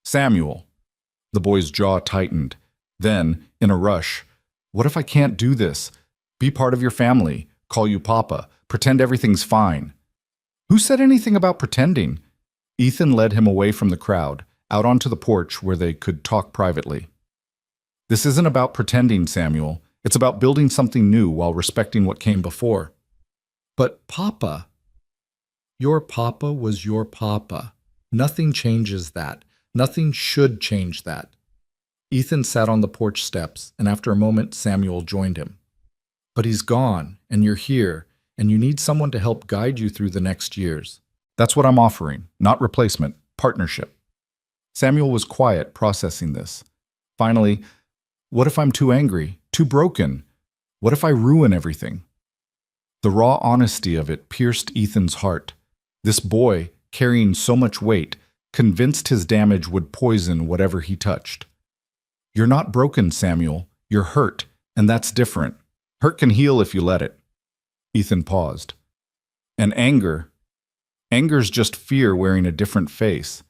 Speaker 1: "Samuel." The boy's jaw tightened. Then, in a rush, "What if I can't do this? Be part of your family, call you Papa, pretend everything's fine." "Who said anything about pretending?" Ethan led him away from the crowd, out onto the porch where they could talk privately. "This isn't about pretending, Samuel. It's about building something new while respecting what came before." "But Papa..." "Your papa was your papa. Nothing changes that. Nothing should change that. Ethan sat on the porch steps, and after a moment, Samuel joined him. But he's gone, and you're here, and you need someone to help guide you through the next years. That's what I'm offering, not replacement, partnership. Samuel was quiet, processing this. Finally, what if I'm too angry, too broken? What if I ruin everything? The raw honesty of it pierced Ethan's heart. This boy, carrying so much weight, convinced his damage would poison whatever he touched. You're not broken, Samuel. You're hurt, and that's different. Hurt can heal if you let it. Ethan paused. And anger's just fear wearing a different face.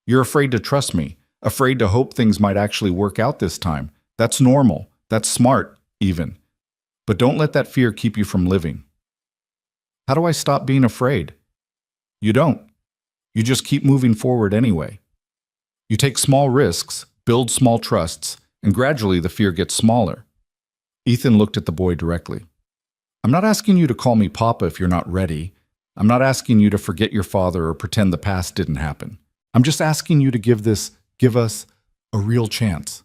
Speaker 1: You're afraid to trust me, afraid to hope things might actually work out this time. That's normal. That's smart, even. But don't let that fear keep you from living. How do I stop being afraid? You don't. You just keep moving forward anyway. You take small risks, build small trusts, and gradually the fear gets smaller. Ethan looked at the boy directly. I'm not asking you to call me Papa if you're not ready. I'm not asking you to forget your father or pretend the past didn't happen. I'm just asking you to give us a real chance.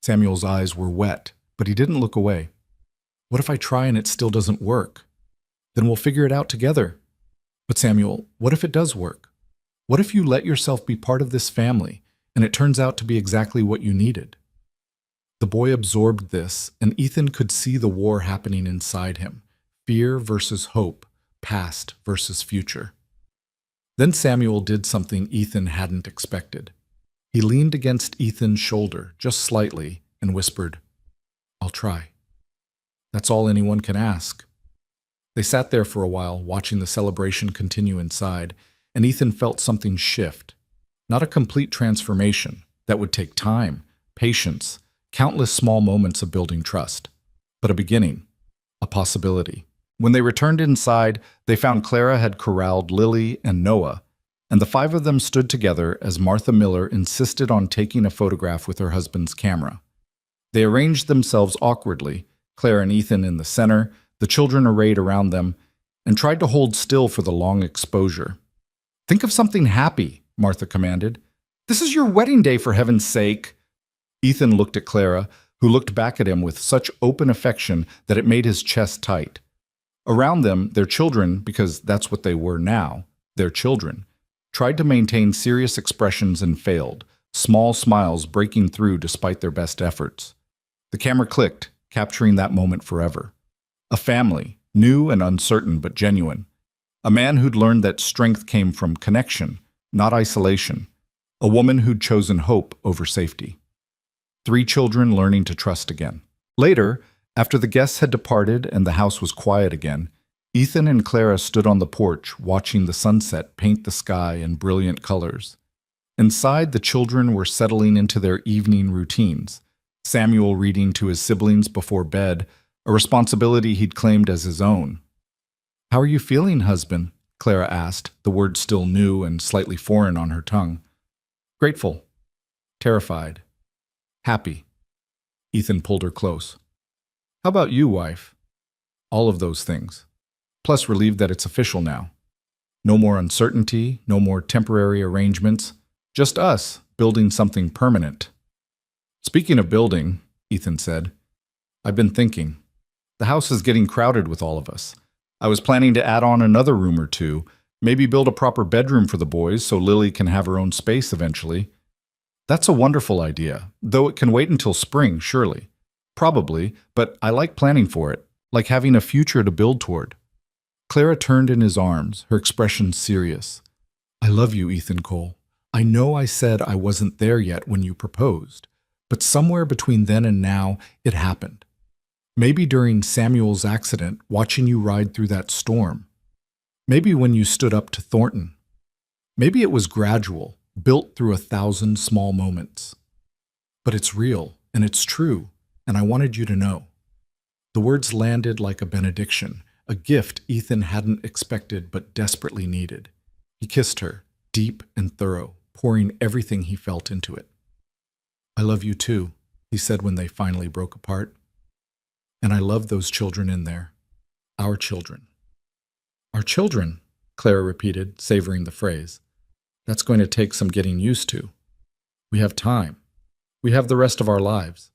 Speaker 1: Samuel's eyes were wet, but he didn't look away. What if I try and it still doesn't work? Then we'll figure it out together. But Samuel, what if it does work? What if you let yourself be part of this family and it turns out to be exactly what you needed? The boy absorbed this, and Ethan could see the war happening inside him. Fear versus hope, past versus future. Then Samuel did something Ethan hadn't expected. He leaned against Ethan's shoulder, just slightly, and whispered, I'll try. That's all anyone can ask. They sat there for a while, watching the celebration continue inside, and Ethan felt something shift. Not a complete transformation. That would take time, patience, countless small moments of building trust. But a beginning, a possibility. When they returned inside, they found Clara had corralled Lily and Noah, and the five of them stood together as Martha Miller insisted on taking a photograph with her husband's camera. They arranged themselves awkwardly, Clara and Ethan in the center, the children arrayed around them, and tried to hold still for the long exposure. Think of something happy, Martha commanded. This is your wedding day, for heaven's sake. Ethan looked at Clara, who looked back at him with such open affection that it made his chest tight. Around them, their children, because that's what they were now, their children, tried to maintain serious expressions and failed, small smiles breaking through despite their best efforts. The camera clicked, capturing that moment forever. A family, new and uncertain but genuine. A man who'd learned that strength came from connection, not isolation. A woman who'd chosen hope over safety. 3 children learning to trust again. Later, after the guests had departed and the house was quiet again, Ethan and Clara stood on the porch watching the sunset paint the sky in brilliant colors. Inside, the children were settling into their evening routines. Samuel reading to his siblings before bed, a responsibility he'd claimed as his own. How are you feeling, husband? Clara asked, the word still new and slightly foreign on her tongue. Grateful. Terrified. Happy. Ethan pulled her close. How about you, wife? All of those things. Plus relieved that it's official now. No more uncertainty, no more temporary arrangements. Just us, building something permanent. Speaking of building, Ethan said, I've been thinking. The house is getting crowded with all of us. I was planning to add on another room or two, maybe build a proper bedroom for the boys so Lily can have her own space eventually. That's a wonderful idea, though it can wait until spring, surely. Probably, but I like planning for it, like having a future to build toward. Clara turned in his arms, her expression serious. I love you, Ethan Cole. I know I said I wasn't there yet when you proposed, but somewhere between then and now, it happened. Maybe during Samuel's accident, watching you ride through that storm. Maybe when you stood up to Thornton. Maybe it was gradual, built through 1,000 small moments. But it's real, and it's true, and I wanted you to know. The words landed like a benediction, a gift Ethan hadn't expected but desperately needed. He kissed her, deep and thorough, pouring everything he felt into it. I love you too, he said when they finally broke apart. And I love those children in there. Our children. Our children, Clara repeated, savoring the phrase. That's going to take some getting used to. We have time. We have the rest of our lives.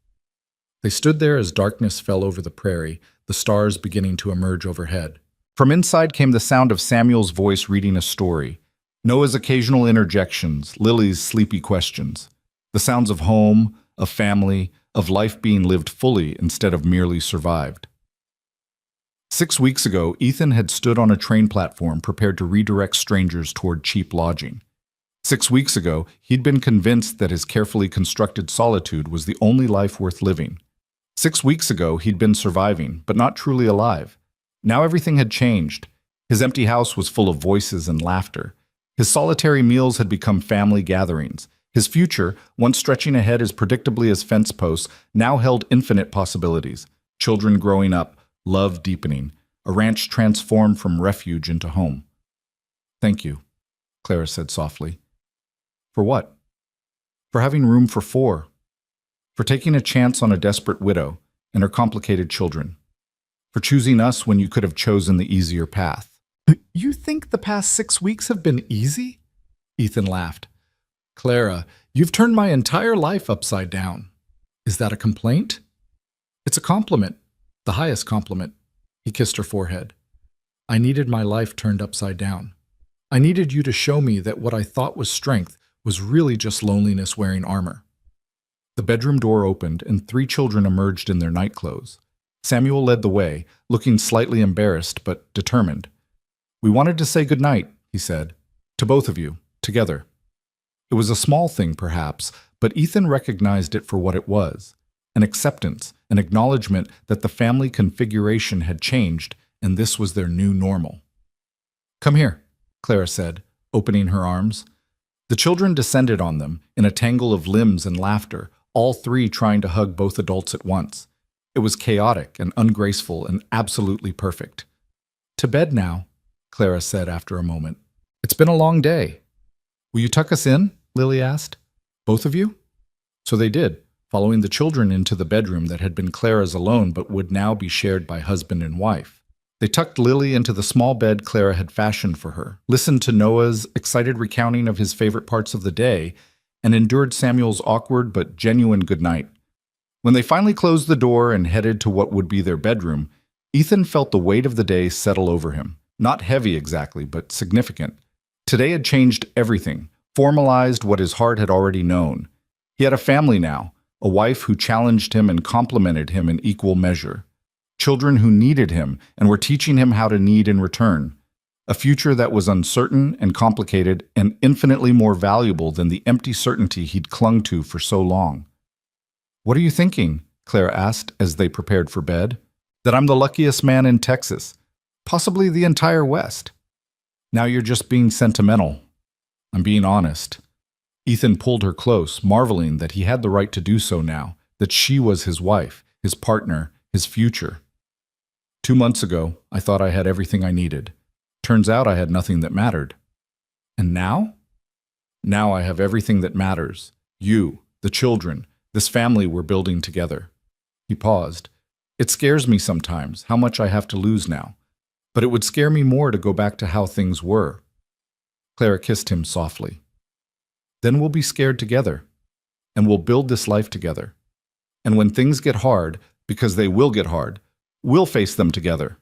Speaker 1: They stood there as darkness fell over the prairie, the stars beginning to emerge overhead. From inside came the sound of Samuel's voice reading a story, Noah's occasional interjections, Lily's sleepy questions, the sounds of home, of family, of life being lived fully instead of merely survived. 6 weeks ago, Ethan had stood on a train platform prepared to redirect strangers toward cheap lodging. 6 weeks ago, he'd been convinced that his carefully constructed solitude was the only life worth living. 6 weeks ago, he'd been surviving, but not truly alive. Now everything had changed. His empty house was full of voices and laughter. His solitary meals had become family gatherings. His future, once stretching ahead as predictably as fence posts, now held infinite possibilities. Children growing up, love deepening, a ranch transformed from refuge into home. "Thank you," Clara said softly. "For what?" "For having room for 4. For taking a chance on a desperate widow and her complicated children. For choosing us when you could have chosen the easier path." "You think the past 6 weeks have been easy?" Ethan laughed. "Clara, you've turned my entire life upside down. Is that a complaint?" "It's a compliment. The highest compliment." He kissed her forehead. "I needed my life turned upside down. I needed you to show me that what I thought was strength was really just loneliness wearing armor." The bedroom door opened and 3 children emerged in their nightclothes. Samuel led the way, looking slightly embarrassed but determined. "We wanted to say goodnight," he said, "to both of you, together." It was a small thing, perhaps, but Ethan recognized it for what it was. An acceptance, an acknowledgement that the family configuration had changed and this was their new normal. "Come here," Clara said, opening her arms. The children descended on them, in a tangle of limbs and laughter, all 3 trying to hug both adults at once. It was chaotic and ungraceful and absolutely perfect. "To bed now," Clara said after a moment. "It's been a long day." "Will you tuck us in?" Lily asked. "Both of you?" So they did, following the children into the bedroom that had been Clara's alone but would now be shared by husband and wife. They tucked Lily into the small bed Clara had fashioned for her, listened to Noah's excited recounting of his favorite parts of the day, and endured Samuel's awkward but genuine goodnight. When they finally closed the door and headed to what would be their bedroom, Ethan felt the weight of the day settle over him. Not heavy exactly, but significant. Today had changed everything, formalized what his heart had already known. He had a family now, a wife who challenged him and complimented him in equal measure. Children who needed him and were teaching him how to need in return. A future that was uncertain and complicated and infinitely more valuable than the empty certainty he'd clung to for so long. "What are you thinking?" Clara asked as they prepared for bed. "That I'm the luckiest man in Texas, possibly the entire West." "Now you're just being sentimental." "I'm being honest." Ethan pulled her close, marveling that he had the right to do so now, that she was his wife, his partner, his future. 2 months ago, I thought I had everything I needed. Turns out I had nothing that mattered. And now? Now I have everything that matters. You, the children, this family we're building together. He paused. It scares me sometimes, how much I have to lose now. But it would scare me more to go back to how things were. Clara kissed him softly. Then we'll be scared together. And we'll build this life together. And when things get hard, because they will get hard, we'll face them together.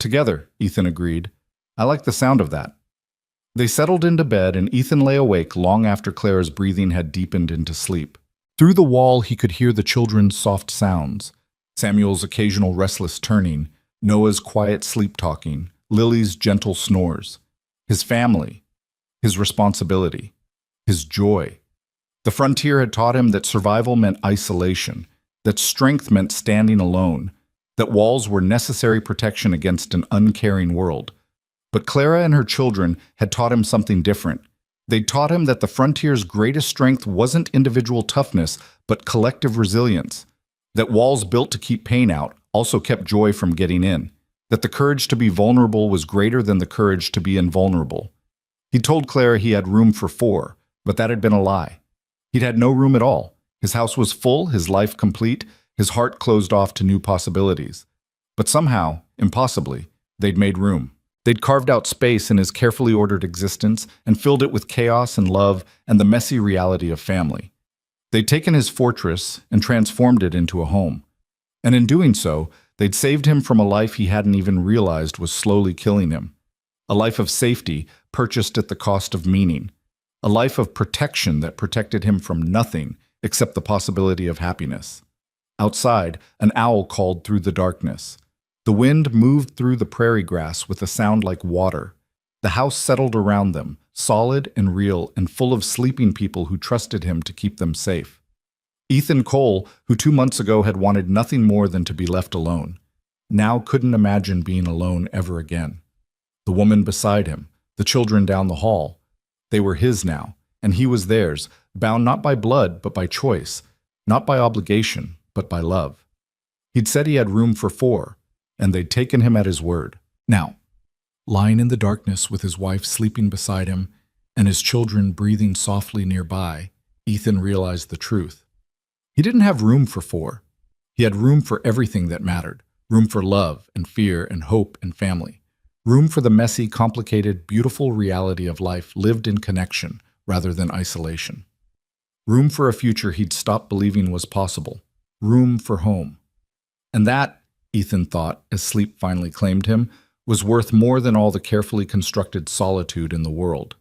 Speaker 1: Together, Ethan agreed. I like the sound of that. They settled into bed and Ethan lay awake long after Clara's breathing had deepened into sleep. Through the wall he could hear the children's soft sounds, Samuel's occasional restless turning, Noah's quiet sleep-talking, Lily's gentle snores. His family, his responsibility, his joy. The frontier had taught him that survival meant isolation, that strength meant standing alone, that walls were necessary protection against an uncaring world. But Clara and her children had taught him something different. They'd taught him that the frontier's greatest strength wasn't individual toughness, but collective resilience. That walls built to keep pain out also kept joy from getting in. That the courage to be vulnerable was greater than the courage to be invulnerable. He told Clara he had room for 4, but that had been a lie. He'd had no room at all. His house was full, his life complete, his heart closed off to new possibilities. But somehow, impossibly, they'd made room. They'd carved out space in his carefully ordered existence and filled it with chaos and love and the messy reality of family. They'd taken his fortress and transformed it into a home. And in doing so, they'd saved him from a life he hadn't even realized was slowly killing him. A life of safety purchased at the cost of meaning. A life of protection that protected him from nothing except the possibility of happiness. Outside, an owl called through the darkness. The wind moved through the prairie grass with a sound like water. The house settled around them, solid and real and full of sleeping people who trusted him to keep them safe. Ethan Cole, who 2 months ago had wanted nothing more than to be left alone, now couldn't imagine being alone ever again. The woman beside him, the children down the hall, they were his now, and he was theirs, bound not by blood but by choice, not by obligation but by love. He'd said he had room for 4, and they'd taken him at his word. Now, lying in the darkness with his wife sleeping beside him and his children breathing softly nearby, Ethan realized the truth. He didn't have room for 4. He had room for everything that mattered, room for love and fear and hope and family, room for the messy, complicated, beautiful reality of life lived in connection rather than isolation. Room for a future he'd stopped believing was possible, room for home. And that, Ethan thought, as sleep finally claimed him, was worth more than all the carefully constructed solitude in the world.